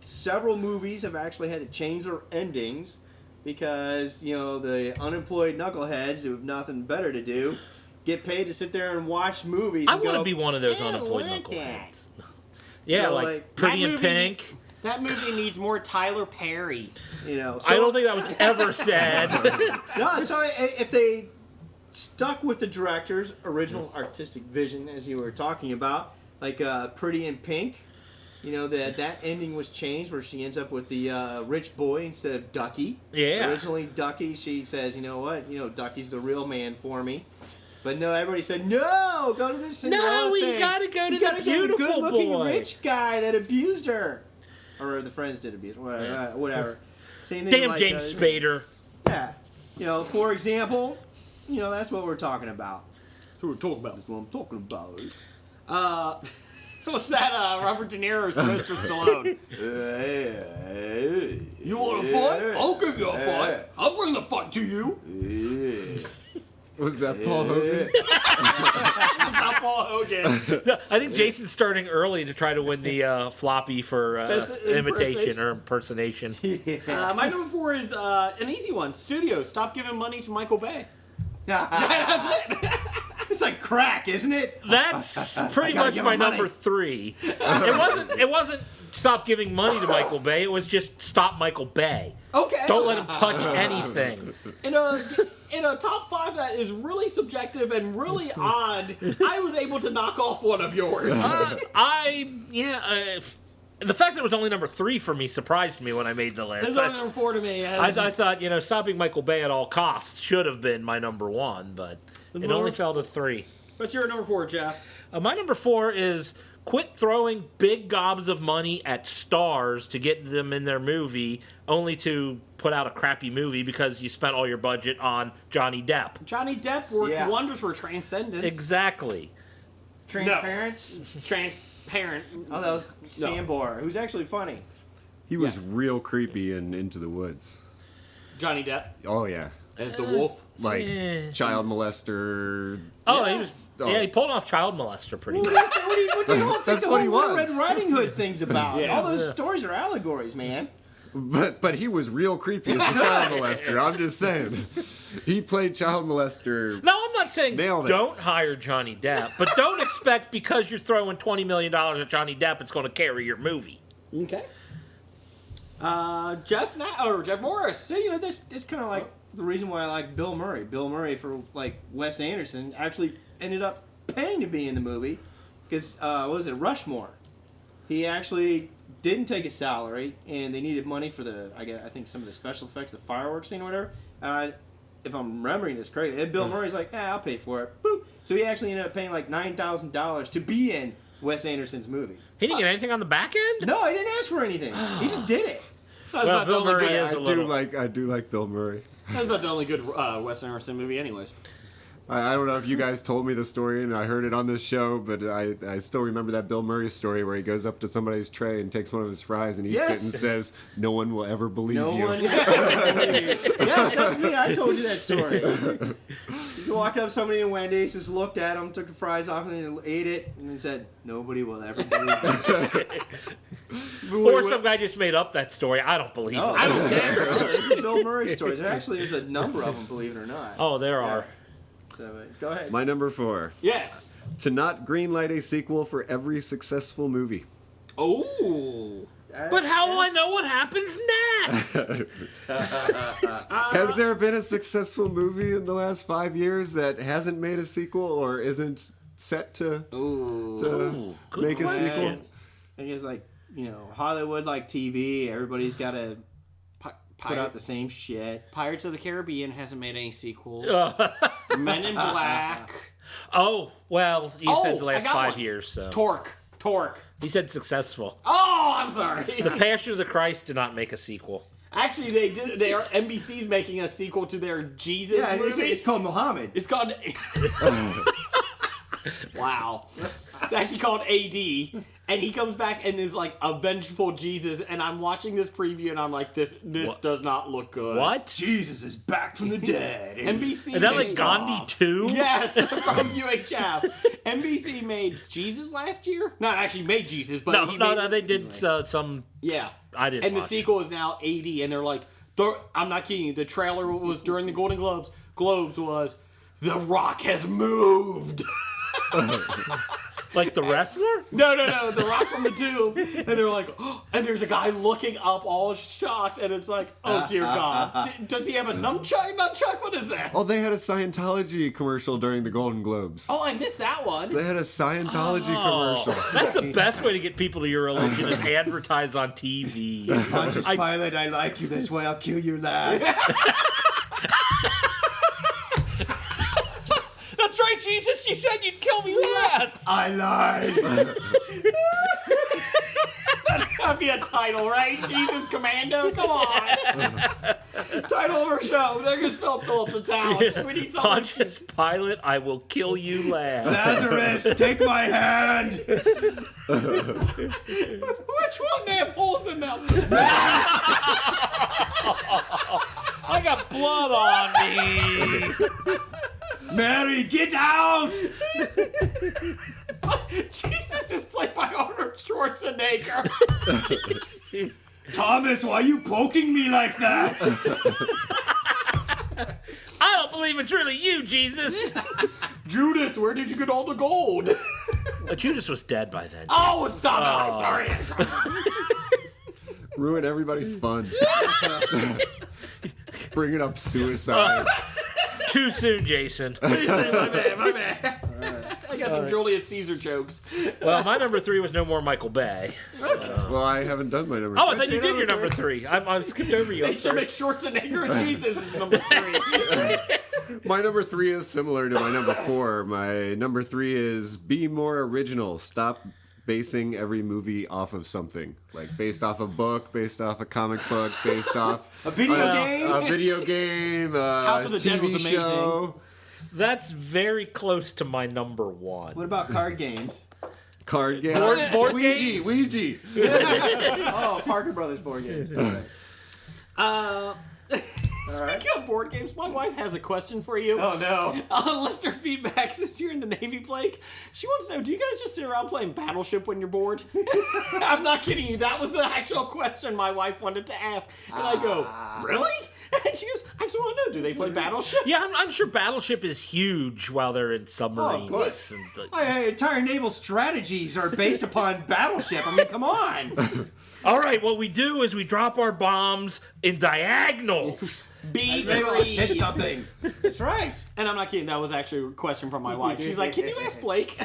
Several movies have actually had to change their endings because the unemployed knuckleheads who have nothing better to do get paid to sit there and watch movies. I want to be one of those unemployed knuckleheads. Yeah, So, like Pretty in Pink. That movie needs more Tyler Perry. So, I don't think that was ever said. No, so if they stuck with the director's original artistic vision, as you were talking about, like Pretty in Pink, that ending was changed where she ends up with the rich boy instead of Ducky. Yeah. Originally, Ducky, she says, you know what, Ducky's the real man for me. But no, everybody said, no, go to this Cinderella thing. No, we gotta go to the beautiful good-looking boy. rich guy that abused her. Or the friends did abuse her, whatever. Same thing Damn like, James Spader. Yeah. For example, that's what we're talking about. That's what we're talking about. That's what I'm talking about. Was that Robert De Niro or Sylvester Stallone? You want a fight? I'll give you a fight. I'll bring the fight to you. Was that Paul Hogan? It's not Paul Hogan. I think Jason's starting early to try to win the floppy for imitation or impersonation. My number 4 is an easy one. Studios, stop giving money to Michael Bay. That's it. It's like crack, isn't it? That's pretty much my number 3. It wasn't stop giving money to Michael Bay. It was just stop Michael Bay. Okay. Don't let him touch anything. In a top 5 that is really subjective and really odd, I was able to knock off one of yours. The fact that it was only number 3 for me surprised me when I made the list. It's only number 4 to me. I thought, stopping Michael Bay at all costs should have been my number 1, but it only fell to 3. What's your number 4, Jeff? My number 4 is quit throwing big gobs of money at stars to get them in their movie, only to put out a crappy movie because you spent all your budget on Johnny Depp. Johnny Depp worked wonders for Transcendence. Exactly. Transparents? Transparent. Oh, that was Sambor, who's actually funny. He was real creepy in Into the Woods. Johnny Depp Oh, yeah. as the wolf. Like, child molester. Oh, he pulled off child molester pretty What good. do you all think That's the what he whole was. Red Riding Hood thing's about? Yeah. All those stories are allegories, man. But he was real creepy as a child molester. I'm just saying. He played child molester. No, I'm not saying Nailed it. don't hire Johnny Depp, but don't expect because you're throwing $20 million at Johnny Depp, it's going to carry your movie. Okay. Jeff Morris. So, that's kind of like the reason why I like Bill Murray. Bill Murray, for like Wes Anderson, actually ended up paying to be in the movie because what was it, Rushmore? He actually didn't take a salary, and they needed money for I think some of the special effects, the fireworks scene or whatever. If I'm remembering this correctly, and Bill Murray's like, I'll pay for it. Boop. So he actually ended up paying like $9,000 to be in Wes Anderson's movie. He didn't get anything on the back end? No, he didn't ask for anything. He just did it. Well, Bill Murray is a little... I do like Bill Murray. That's about the only good Wes Anderson movie anyways. I don't know if you guys told me the story and I heard it on this show, but I still remember that Bill Murray story where he goes up to somebody's tray and takes one of his fries and eats it and says, "No one will ever believe you." Yes, that's me. I told you that story. He walked up to somebody in Wendy's, just looked at him, took the fries off and ate it, and then said, "Nobody will ever believe you." Or some guy just made up that story. I don't believe it. I don't care. This is Bill Murray stories. There's a number of them, believe it or not. Oh, there are. So, go ahead. My number 4. Yes. To not greenlight a sequel for every successful movie. Oh. But how will I know what happens next? Has there been a successful movie in the last 5 years that hasn't made a sequel or isn't set to make a sequel? I guess, like, Hollywood, like TV, everybody's got to put out the same shit. Pirates of the Caribbean hasn't made any sequels. Men in Black. Oh, well, you said the last 5 years, so. Torque. He said successful. Oh, I'm sorry. The Passion of the Christ did not make a sequel. Actually, they did. NBC's making a sequel to their Jesus movie. It's called Muhammad. It's called... Wow. It's actually called AD. And he comes back and is like a vengeful Jesus. And I'm watching this preview and I'm like, this does not look good. What? Jesus is back from the dead. NBC Is that like Gandhi 2? Yes, from UHF. NBC made Jesus last year? Not actually made Jesus, but No, they did some... Yeah. I didn't And watch the sequel is now AD, and they're like, I'm not kidding you, the trailer was during the Golden Globes was, The Rock has moved. Like the wrestler? No, The Rock from the Tomb. And they're like, and there's a guy looking up all shocked, and it's like, oh dear God. Does he have a nunchuck? What is that? Oh, they had a Scientology commercial during the Golden Globes. Oh, I missed that one. They had a Scientology commercial. That's the best way to get people to your religion is advertise on TV. Pontius Pilate, I like you. That's why I'll kill you last. That's right, Jesus. You said you'd kill me last. I lied. That'd be a title, right? Jesus Commando? Come on. Title of our show. There goes Philip to town. We need someone. Pontius Pilate, I will kill you last. Lazarus, take my hand. Which one? They have holes in them. I got blood on me. Mary, get out! Jesus is played by Arnold Schwarzenegger. Thomas, why are you poking me like that? I don't believe it's really you, Jesus. Judas, where did you get all the gold? But Judas was dead by then. Oh, stop it. I'm sorry. Ruin everybody's fun. Bringing up suicide. Too soon, Jason. My bad. I got some Julius Caesar jokes. Well, my number 3 was no more Michael Bay. So. Well, I haven't done my number 3. Oh, I thought you did your number 3. I skipped over you. They should make Schwarzenegger and Jesus is number 3. My number 3 is similar to my number 4. My number 3 is be more original. Stop basing every movie off of something. Like based off a book, based off a comic book, based off a video game, House of the Dead was TV amazing. show. That's very close to my number 1. What about card games? Card game. Board Ouija. games? Ouija. Oh, Parker Brothers board games. Speaking of board games, my wife has a question for you. Oh, no. Listener feedback, since you're in the Navy, Blake, she wants to know, do you guys just sit around playing Battleship when you're bored? I'm not kidding you. That was the actual question my wife wanted to ask. And I go, really? And she goes, I just want to know, do they play Battleship? Yeah, I'm sure Battleship is huge while they're in submarines. Oh, of course. And, Entire naval strategies are based upon Battleship. I mean, come on. all right, what we do is we drop our bombs in diagonals. B3. Hit something. That's right. And I'm not kidding, that was actually a question from my wife. She's like, can you ask Blake?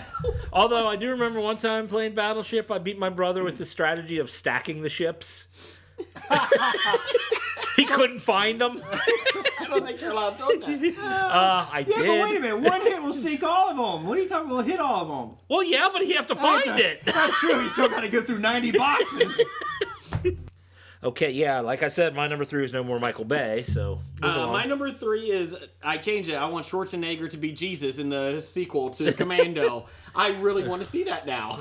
Although I do remember one time playing Battleship, I beat my brother with the strategy of stacking the ships. He couldn't find them. I don't think you're allowed to do that. I Yeah, did. but wait a minute. One hit will sink all of them. What are you talking about? We'll hit all of them. Well, yeah, but he have to find it. That's true. You still got to go through 90 boxes. Okay, yeah, like I said, my number 3 is no more Michael Bay, so move along. My number 3 is, I changed it. I want Schwarzenegger to be Jesus in the sequel to Commando. I really want to see that now.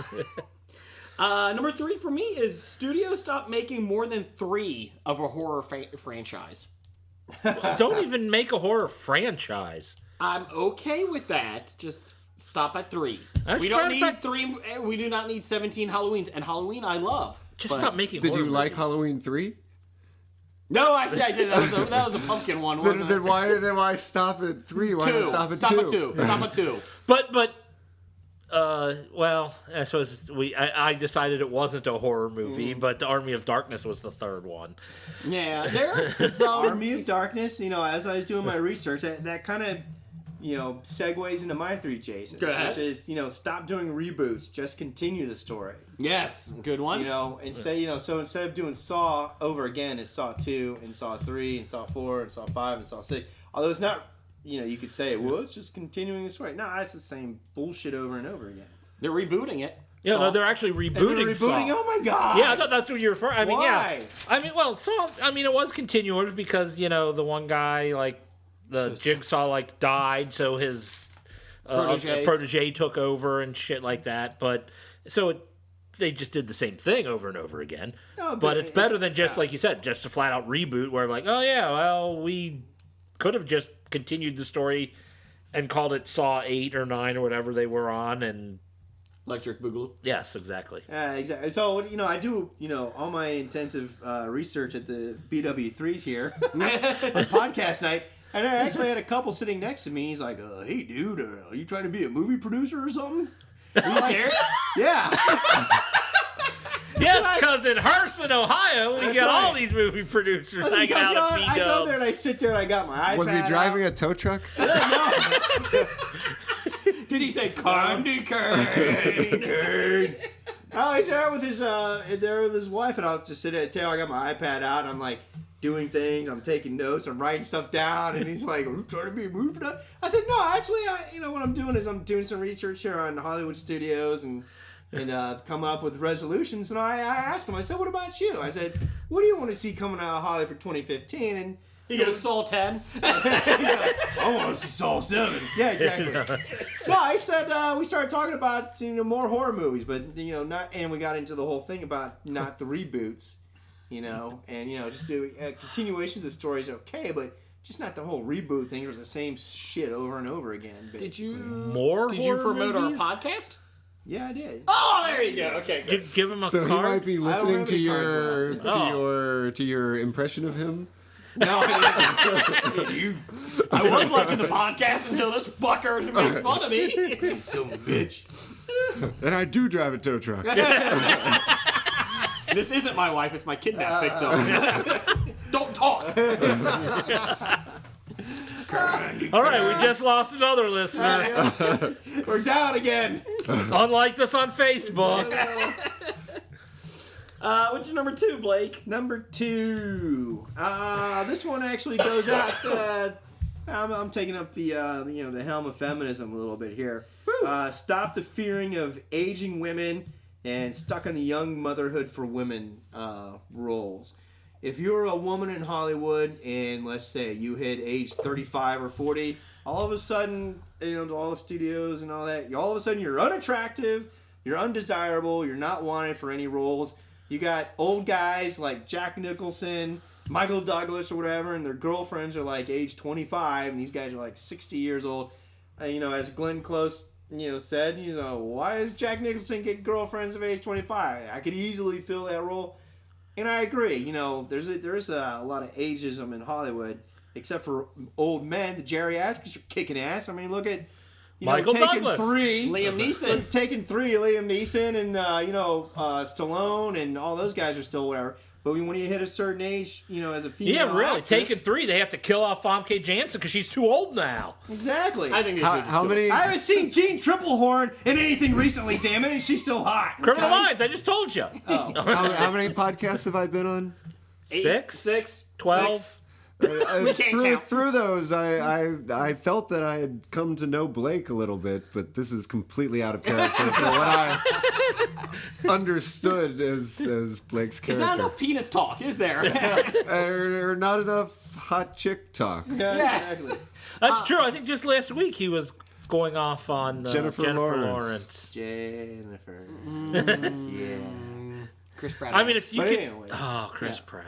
Number 3 for me is studios stop making more than 3 of a horror franchise. Don't even make a horror franchise. I'm okay with that. Just stop at 3. That's We don't fair need fact. 3. We do not need 17 Halloweens. And Halloween, I love. Just but- stop making Did horror you like movies. Halloween 3? No, actually, I did. That was the pumpkin one, wasn't Then it? why stop at 3? Why not 2. stop at Stop 2? at 2. Stop at 2. But well, I suppose I decided it wasn't a horror movie, but Army of Darkness was the third one. Yeah, there's some... Army of Darkness, as I was doing my research, that kind of, segues into my 3, Jason. Go ahead. Which is, stop doing reboots. Just continue the story. Yes, good one. So instead of doing Saw over again, it's Saw 2 and Saw 3 and Saw 4 and Saw 5 and Saw 6. Although it's not, you could say, well, it's just continuing the story. No, it's the same bullshit over and over again. They're rebooting it. Yeah, Saw. no, they're actually rebooting Saw. Oh my god! Yeah, I thought that's what you were referring. I mean, Why? yeah. I mean, well, Saw. I mean, it was continuous because the one guy the Jigsaw died, so his protege took over and shit like that. But they just did the same thing over and over again. No, but it's better than just like you said, just a flat out reboot where oh yeah, well we could have just continued the story and called it Saw 8 or 9 or whatever they were on and. Electric Boogaloo. Yes, exactly. Exactly. So, I do, all my intensive research at the BW3s here on podcast night, and I actually had a couple sitting next to me. He's like, hey, dude, are you trying to be a movie producer or something? Are you serious? Yeah. Yes, because in Hurston, Ohio, we That's get all right. these movie producers hanging Because, out at I go B-Dubs. there and I sit there and I got my iPad Was he driving out. a tow truck? Did he say Candy Cane? Oh, he's there with his wife, and I'll just sit at the table. I got my iPad out. And I'm doing things. I'm taking notes. I'm writing stuff down. And he's like, "Are you trying to be a movie producer?" I said, "No, actually, what I'm doing is I'm doing some research here on Hollywood studios and come up with resolutions." And I asked him. I said, "What about you?" I said, "What do you want to see coming out of Hollywood for 2015?" And He goes, Saw 10. I want to see Saw 7. Yeah, exactly. No, I said we started talking about more horror movies, but not, and we got into the whole thing about not the reboots, and just do continuations of stories okay, but just not the whole reboot thing. It was the same shit over and over again. But, Did you horror promote movies? our podcast? yeah, I did. Oh, there you go. Okay, good. Give him a So card. he might be I don't listening have to any your cards to your impression of him. No, I was liking the podcast until this fucker makes fun of me. some bitch. And I do drive a tow truck. This isn't my wife, it's my kidnap victim. Don't talk. All right, we just lost another listener. We're down again. Unlike this on Facebook. What's your number 2, Blake? Number 2. This one actually goes out. I'm taking up the the helm of feminism a little bit here. Stop the fearing of aging women and stuck on the young motherhood for women roles. If you're a woman in Hollywood and let's say you hit age 35 or 40, all of a sudden, to all the studios and all that, all of a sudden you're unattractive, you're undesirable, you're not wanted for any roles. You got old guys like Jack Nicholson, Michael Douglas or whatever, and their girlfriends are age 25, and these guys are 60 years old. As Glenn Close, said, why does Jack Nicholson get girlfriends of age 25? I could easily fill that role. And I agree. You know, there's a lot of ageism in Hollywood, except for old men. The geriatrics are kicking ass. I mean, look at Michael Taken Douglas. 3, Liam Neeson. Taken 3, Liam Neeson, and Stallone, and all those guys are still whatever. But when you hit a certain age, as a female, Yeah, really. actress, Taken 3, they have to kill off Famke Janssen because she's too old now. Exactly. I think they should How many? I haven't seen Jean Triplehorn in anything recently, damn it, and she's still hot. Criminal Minds, I just told you. Oh. How many podcasts have I been on? 6? 12? Through those, I felt that I had come to know Blake a little bit, but this is completely out of character for what I understood as Blake's character. Is that enough penis talk, is there? Or not enough hot chick talk. Yes. Exactly. That's true. I think just last week he was going off on Jennifer Lawrence. Jennifer. Yeah. Chris Pratt. I mean, if you But could... anyways. Oh, Chris Pratt.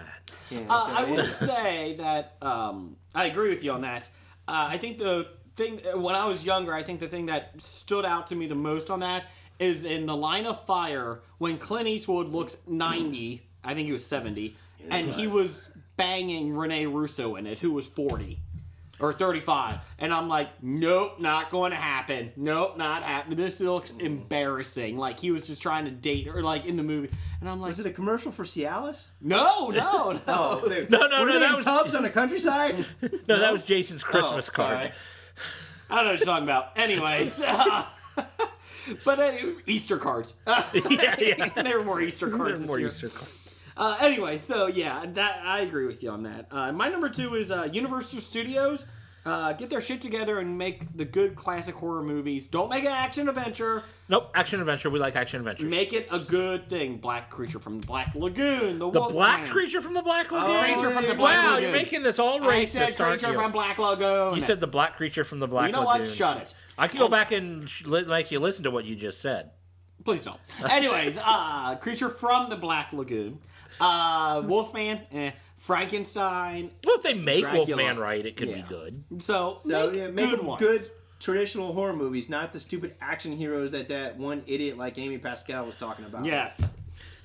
Yeah, I would say that I agree with you on that. I think the thing, when I was younger, I think the thing that stood out to me the most on that is in The Line of Fire, when Clint Eastwood looks 90, I think he was 70, and he was banging Rene Russo in it, who was 40. Or 35. And I'm like, nope, not going to happen. Nope, not happening. This looks embarrassing. Like, he was just trying to date her, like, in the movie. And I'm like... Was it a commercial for Cialis? No. Oh, No, Were they that in was... tubs on the countryside? No, that was Jason's Christmas card. sorry. I don't know what you're talking about. Anyways. But anyway, Easter cards. Yeah. There were more Easter cards this year. Easter cards. Anyway, so yeah, that I agree with you on that. My number 2 is Universal Studios. Get their shit together and make the good classic horror movies. Don't make an action adventure. Nope, action adventure. We like action adventures. Make it a good thing. Black Creature from the Black Lagoon. The Black Wolfman. Creature from the Black Lagoon? Creature from the Black Wow, Lagoon. you're making this all I racist, said aren't Creature you? from Black Lagoon. You said the Black Creature from the Black You know Lagoon. what? Shut it. I can go back and make you listen to what you just said. Please don't. Anyways, Creature from the Black Lagoon. Wolfman, Frankenstein. Well, if they make Dracula. Wolfman right, it could be good. So So, make make good them ones. good traditional horror movies, not the stupid action heroes that one idiot like Amy Pascal was talking about. Yes.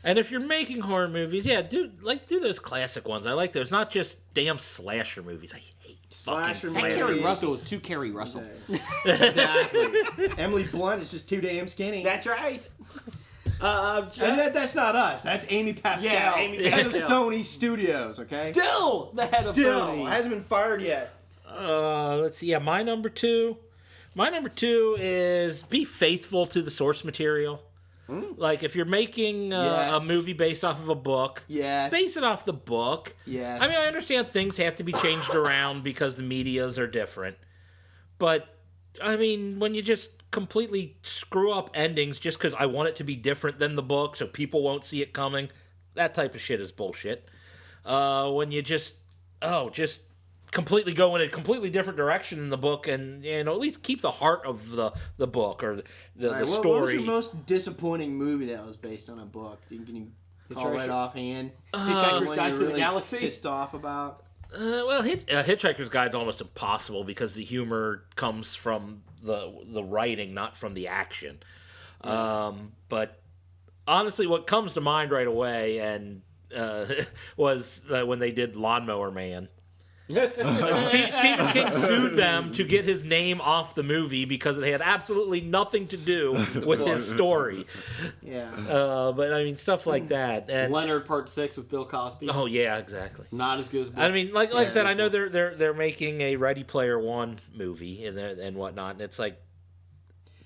And if you're making horror movies, yeah, do those classic ones. I like those, not just damn slasher movies. I hate Slasher fucking And movies. Carrie Russell is too Carrie Russell. Exactly. Emily Blunt is just too damn skinny. That's right. And that's not us. That's Amy Pascal. Yeah, Amy Head of Pascal. Sony Studios, okay? Still the head of Sony. Hasn't been fired yet. Let's see. Yeah, my number 2. My number 2 is be faithful to the source material. Like, if you're making a Yes. movie based off of a book, Yes. base it off the book. Yes. I mean, I understand things have to be changed around because the medias are different. But, I mean, when you just completely screw up endings just because I want it to be different than the book so people won't see it coming, that type of shit is bullshit. When you just completely go in a completely different direction in the book and, at least keep the heart of the book or the All right, story. What was your most disappointing movie that was based on a book? Can you call right offhand? Hitchhiker's One Guide you're to the really Galaxy. Pissed off about? Hitchhiker's Guide's almost impossible because the humor comes from the writing, not from the action. But honestly, what comes to mind right away and was when they did Lawnmower Man. Stephen King sued them to get his name off the movie because it had absolutely nothing to do with his story. Yeah. But I mean, stuff like that. And Leonard Part 6 with Bill Cosby. oh yeah, exactly. Not as good as Bill. I mean, like I said, I know they're making a Ready Player One movie and whatnot, and it's like,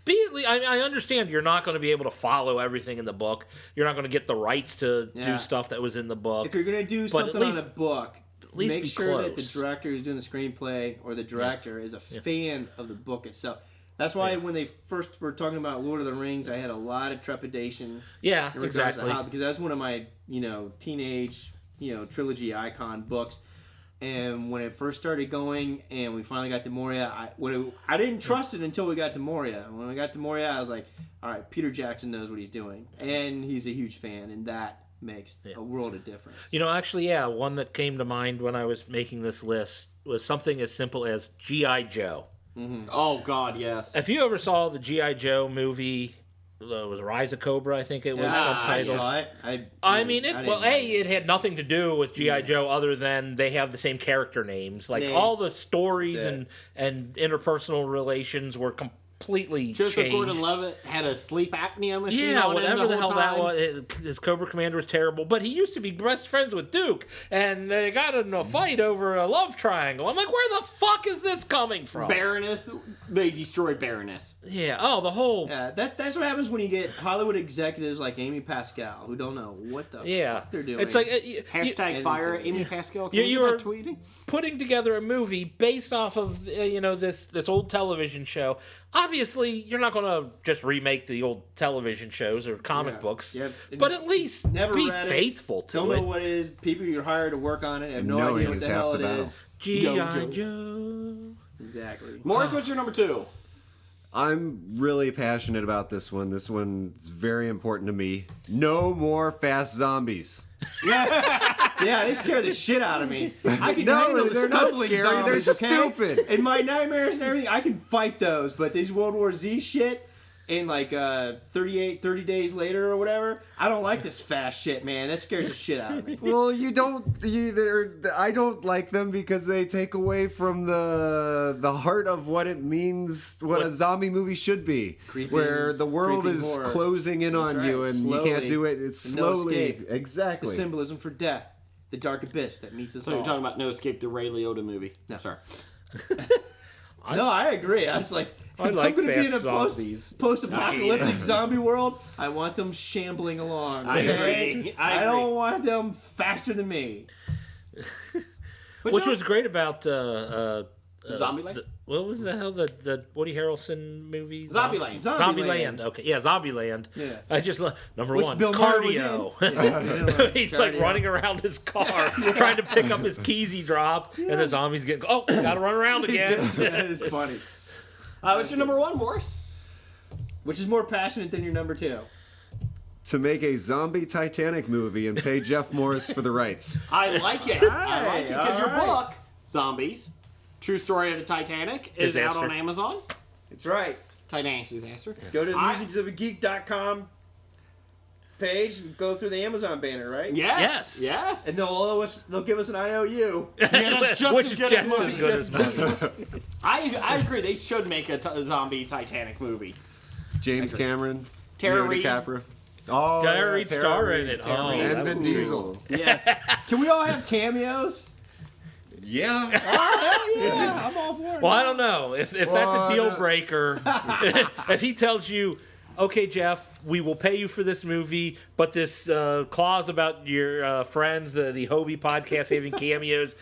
I understand you're not going to be able to follow everything in the book. You're not going to get the rights to do stuff that was in the book. If you're going to do But at something on least- a book, least make be sure that the close. director who's doing the screenplay or the director is a fan of the book itself. That's why when they first were talking about Lord of the Rings, I had a lot of trepidation. Yeah, in regards exactly. to how, because that's one of my teenage trilogy icon books. And when it first started going, and we finally got to Moria, I didn't trust it until we got to Moria. When we got to Moria, I was like, all right, Peter Jackson knows what he's doing, and he's a huge fan, and that makes a world of difference. Actually, one that came to mind when I was making this list was something as simple as G.I. Joe. Oh God, yes. If you ever saw the G.I. Joe movie, was Rise of Cobra, I think it was I subtitled. saw it. It had nothing to do with G.I. Joe other than they have the same character names. Like, all the stories and interpersonal relations were completely Joseph changed. Gordon-Levitt had a sleep apnea machine Yeah, on whatever him the whole hell that time. was. His Cobra Commander was terrible, but he used to be best friends with Duke, and they got in a fight over a love triangle. I'm like, where the fuck is this coming from? Baroness, they destroyed Baroness. Yeah, the whole... Yeah, that's what happens when you get Hollywood executives like Amy Pascal who don't know what the fuck they're doing. It's like... Hashtag fire Amy Pascal. You were tweeting? putting together a movie based off of, this old television show. Obviously, you're not going to just remake the old television shows or comic books, Yep. but at least Never be read it. faithful to Don't it. know what it is. People you're hired to work on it have And no knowing idea what is the half hell the it battle. is. G.I. Joe. Exactly. Morris, what's your number 2? I'm really passionate about this one. This one's very important to me. No more fast zombies. Yeah, they scare the shit out of me. I can No, handle the they're not stumbling scary, zombies, they're okay? stupid. In my nightmares and everything, I can fight those. But these World War Z shit, in like 30 days later or whatever, I don't like this fast shit, man. That scares the shit out of me. Well, you don't either. I don't like them because they take away from the heart of what it means, what a zombie movie should be, where the world is horror. closing in on you and Slowly. you can't do it. It's And no slowly, escape. exactly. The symbolism for death, the dark abyss that meets us So all. you're talking about No Escape, the Ray Liotta movie. No. Sorry. No, I agree. I was like, I if like I'm going to be in a fast zombies. post-apocalyptic zombie world, I want them shambling along. I okay? agree. I don't want them faster than me. Which was great about Zombieland? what was the hell the Woody Harrelson movie? Zombieland. Zombieland. Okay, yeah, Zombieland. Yeah. I just number Which one, Bill Murray was cardio. He's like Cardio. running around his car trying to pick up his keys he dropped, and the zombies getting gotta run around again. That is funny. What's your number 1, Morris? Which is more passionate than your number 2? To make a zombie Titanic movie and pay Jeff Morris for the rights. I like it. I like it because your all right. book, Zombies, True Story of the Titanic, is out on Amazon. That's right. Titanic disaster. Go to musicsofageek.com page and go through the Amazon banner, right? Yes. And they'll give us an IOU. Yeah, that's just Which as is good just as as money. good as money. I agree. They should make a zombie Titanic movie. James Cameron, Tara Leo Reid. DiCaprio. Oh, Tara yeah, Reid Tara star Reid. in it. Tara Reid. And that Vin would be Diesel. Yes. Can we all have cameos? Yeah. Oh, hell yeah. I'm all for it. Well, I don't know if that's Well, a deal no. breaker. If he tells you, okay, Jeff, we will pay you for this movie, but this clause about your friends, the HOBI podcast having cameos,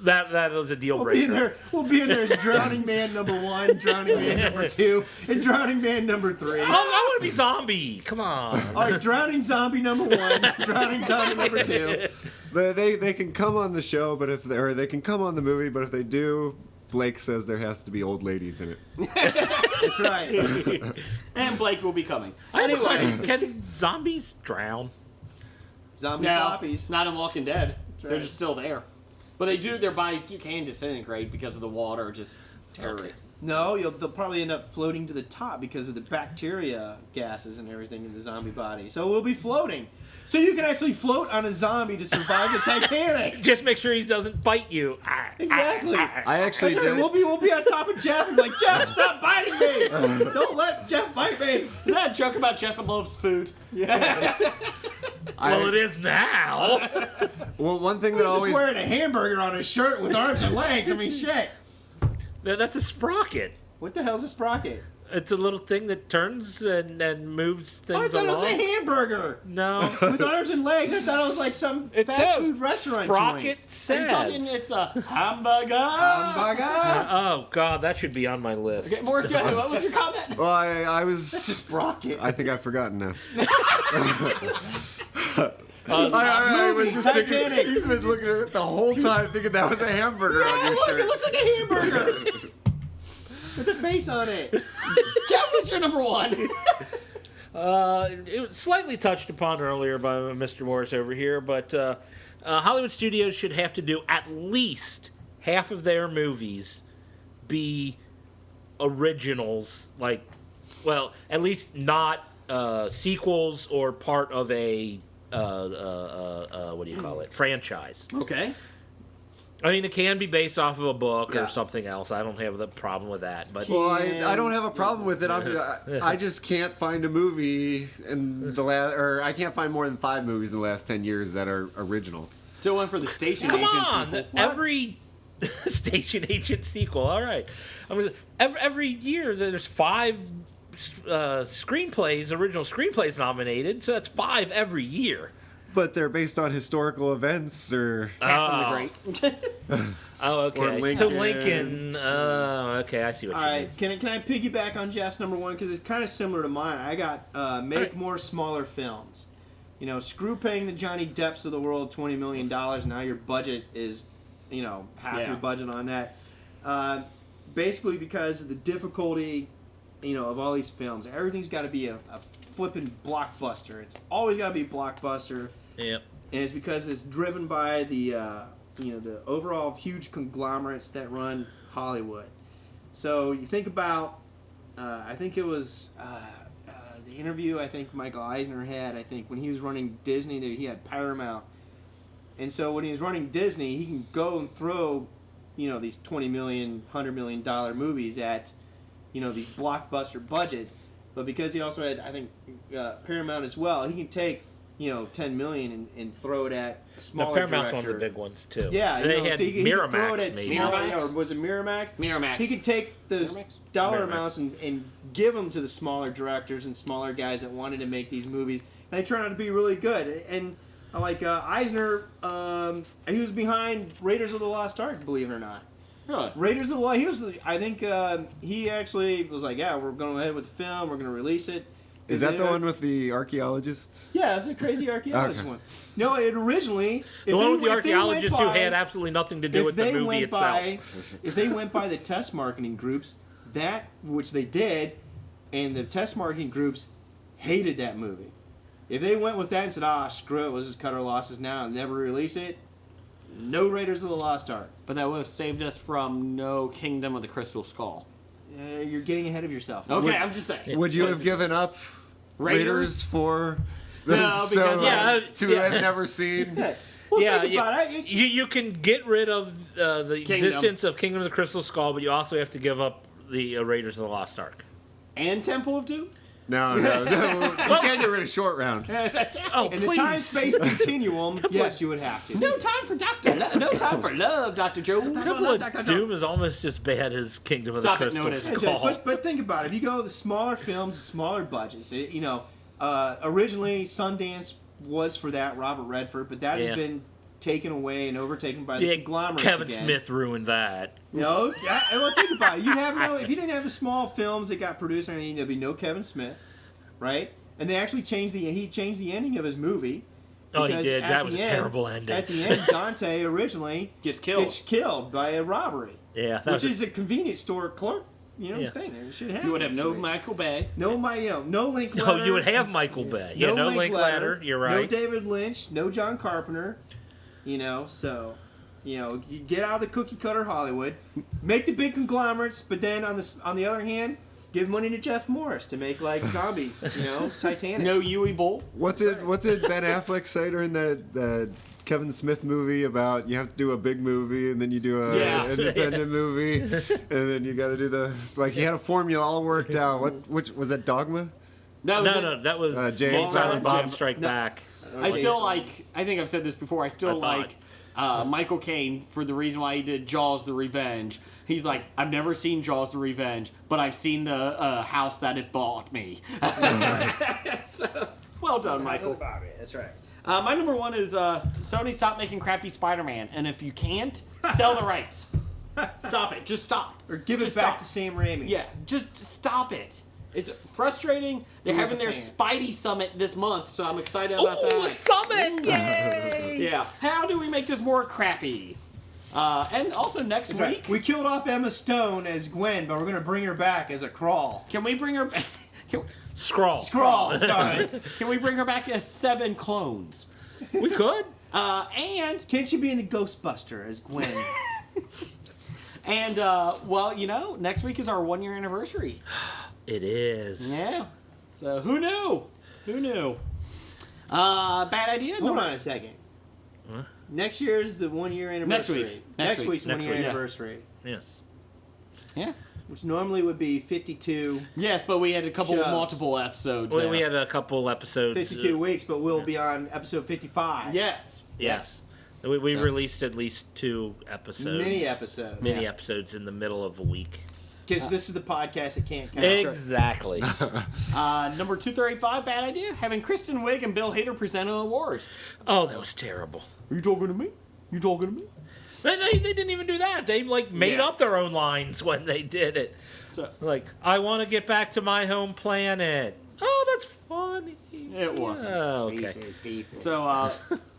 that is a deal breaker. We'll be in there as Drowning Man number 1, Drowning Man number 2, and Drowning Man number 3. I want to be zombie. Come on. All right, Drowning Zombie number 1, Drowning Zombie number 2. They can come on the show, but they can come on the movie, but if they do, Blake says there has to be old ladies in it. That's right. And Blake will be coming. I have a Anyway, question. Can zombies drown? Zombie no, floppies. not in Walking Dead. They're right. just still there. But their bodies can disintegrate because of the water just tearing. No, they'll probably end up floating to the top because of the bacteria gases and everything in the zombie body. So we'll be floating. So you can actually float on a zombie to survive the Titanic. Just make sure he doesn't bite you. Exactly. I actually That's right. did. We'll be on top of Jeff and be like, Jeff, stop biting me! Don't let Jeff bite me! Is that a joke about Jeff and loves food? Well, it is now. Well, one thing He's that just always wearing a hamburger on his shirt with arms and legs. I mean, shit. That's a sprocket. What the hell's a sprocket? It's a little thing that turns and moves things I thought along. it was a hamburger No. with arms and legs. I thought it was like some It fast says food restaurant Sprocket Are you talking says. it's a hamburger? Oh, God, that should be on my list. Okay, Morris, what was your comment? well, I was It's a sprocket. I think I've forgotten now. I was just thinking, Titanic. he's been looking at it the whole time thinking that was a hamburger on Yeah, your look, shirt. it looks like a hamburger with a face on it. Jeff, what's your number 1? It was slightly touched upon earlier by Mr. Morris over here, but Hollywood studios should have to do at least half of their movies be originals, at least not sequels or part of a what do you call it? Franchise. Okay. I mean, it can be based off of a book Yeah. or something else. I don't have the problem with that. But Well, I don't have a problem with it. I just can't find a movie in the or I can't find more than 5 movies in the last 10 years that are original. Still went for the station come agent on, sequel. every station agent sequel. All right, I mean, every year there's 5 screenplays, original screenplays nominated. So that's 5 every year. But they're based on historical events or... Catherine the Great. Oh, okay. Or Lincoln. So Lincoln. Okay, I see what All you right, mean. can I piggyback on Jeff's number one because it's kind of similar to mine. I got make more smaller films. You know, screw paying the Johnny Depps of the world $20 million. Now your budget is, half your budget on that. Basically because of the difficulty, of all these films. Everything's got to be a flipping blockbuster. It's always got to be a blockbuster. Yep. And it's because it's driven by the the overall huge conglomerates that run Hollywood. So you think about, I think it was the interview I think Michael Eisner had. I think when he was running Disney, he had Paramount, and so when he was running Disney, he can go and throw, these $20 million, $100 million movies at, these blockbuster budgets. But because he also had, I think, Paramount as well, he can take, $10 million and throw it at a smaller Paramount's director. one of the big ones too. Yeah, they so had he can throw it Miramax at maybe. smaller, Miramax? or was it Miramax? Miramax. He could take those Miramax? dollar Miramax. amounts and give them to the smaller directors and smaller guys that wanted to make these movies, and they turn out to be really good. And like Eisner, he was behind Raiders of the Lost Ark, believe it or not. Really? Raiders of the Lost. He was. I think he actually was like, yeah, we're going ahead with the film. We're going to release it. Is that the one with the archeologists? Yeah, it's a crazy archaeologist Okay. one. No, it originally... The one with the archaeologists who had absolutely nothing to do with the movie itself. If they went by the test marketing groups, which they did, and the test marketing groups hated that movie. If they went with that and said, screw it, let's just cut our losses now and never release it, no Raiders of the Lost Ark. But that would have saved us from no Kingdom of the Crystal Skull. You're getting ahead of yourself. Okay, I'm just saying. Would you have given up Raiders for... No, because to have never seen... Well, Yeah, think about it. you can get rid of the Kingdom. existence of Kingdom of the Crystal Skull, but you also have to give up the Raiders of the Lost Ark. And Temple of Doom? No. You can't get rid of Short Round. That's right. Oh, In the please. time-space continuum, yes, you would have to. No time for no time for love, Dr. Jones. Temple of Doom is almost as bad as Kingdom of Stop the it, no, Crystal it isn't. Skull. But think about it. If you go with the smaller films, smaller budgets, originally Sundance was for that, Robert Redford, but that has been taken away and overtaken by the Yeah, conglomerates Kevin again. Smith ruined that. No, well, think about it. If you didn't have the small films that got produced, there'd be no Kevin Smith, right? And they actually changed the ending of his movie. Oh, he because did. at That was the a end- terrible ending. At the end, Dante originally Gets killed. by a robbery, Yeah, that which was is a convenience store clerk, Yeah. thing. It should happen. You would have no So, Michael Bay. no link No, letter. you would have Michael Bay. Yeah, no Linklater. You're No right. David Lynch. No John Carpenter. You get out of the cookie cutter Hollywood, make the big conglomerates, but then on the other hand, give money to Jeff Morris to make like zombies. Titanic. No Yui Bowl. What did Ben Affleck say during that Kevin Smith movie about you have to do a big movie and then you do a Yeah. independent movie and then you got to do he had a formula all worked out. Which was that Dogma? No, That was James Silent Bond. Bob Strike Back. I still like. I think I've said this before. I still I like Michael Caine for the reason why he did Jaws: The Revenge. He's like, I've never seen Jaws: The Revenge, but I've seen the house that it bought me. So, well done, Michael. That's right. My number one is Sony, stop making crappy Spider-Man, and if you can't, sell the rights. Stop it. Just stop. Or give it Just back stop. to Sam Raimi. Yeah, just stop it. It's frustrating. They're Who is having a their fan? Spidey Summit this month, so I'm excited about that. Summit! Yay! Yeah. How do we make this more crappy? And also next That's week, right. We killed off Emma Stone as Gwen, but we're gonna bring her back as a Crawl. can we bring her back? Scrawl. Sorry. Can we bring her back as 7 clones? We could. And Can't she be in the Ghostbuster as Gwen? well, next week is our 1-year anniversary. It is. Yeah. So who knew? Who knew? Bad idea? Hold on a second. Huh? Next year is the 1 year anniversary. Next week's 1 year week, yeah. anniversary. Yes. Yeah. Which normally would be 52. Yes, but we had a couple of Shows. multiple episodes. We had a couple episodes. 52 weeks, but we'll be on episode 55. Yes. Yes. We So- released at least 2 episodes. Mini episodes. Mini episodes in the middle of a week. Because this is the podcast that can't count. Exactly. Number 235, bad idea. Having Kristen Wiig and Bill Hader present an award. Oh, that was terrible. Are you talking to me? You talking to me? They didn't even do that. They made up their own lines when they did it. So, I want to get back to my home planet. Oh, that's funny. it wasn't. Oh, okay. Pieces. So,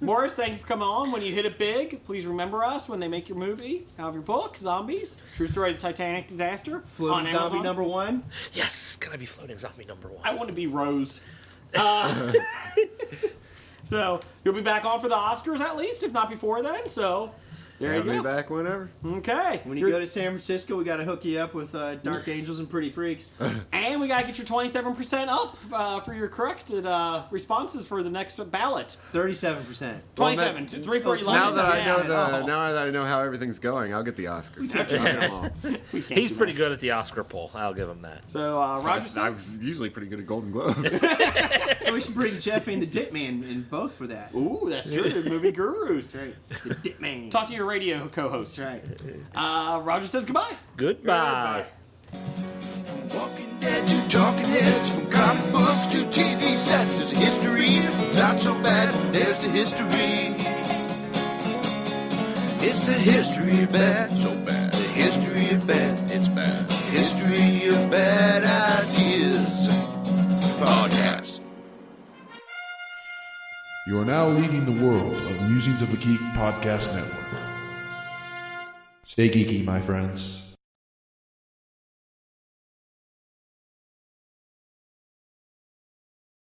Morris, thank you for coming on. When you hit it big, please remember us when they make your movie. Have your book, Zombies. True story of the Titanic disaster. Floating on Zombie Amazon. #1. Yes, gonna be floating zombie #1. I want to be Rose. So, you'll be back on for the Oscars at least, if not before then. So, there Have you me go. back whenever. Okay. When you go to San Francisco, we got to hook you up with Dark Angels and Pretty Freaks. And we got to get your 27% up for your corrected responses for the next ballot. 37%. 27. 3 Now that I know how everything's going, I'll get the Oscars. I'll get them all. He's pretty good at the Oscar poll. I'll give him that. So, Roger said, I'm usually pretty good at Golden Globes. So we should bring Jeff and the Dip Man in both for that. ooh, that's true. Movie gurus. That's right. The Dip Man. Talk to your radio co-host. That's right. Roger says goodbye. Goodbye. From Walking Dead to Talking Heads, from comic books to TV sets, there's a history of not so bad. There's the history. It's the history of bad, so bad. The history of bad, it's bad. The history of bad ideas. Podcast. You are now leading the world of Musings of a Geek podcast network. Stay geeky, my friends.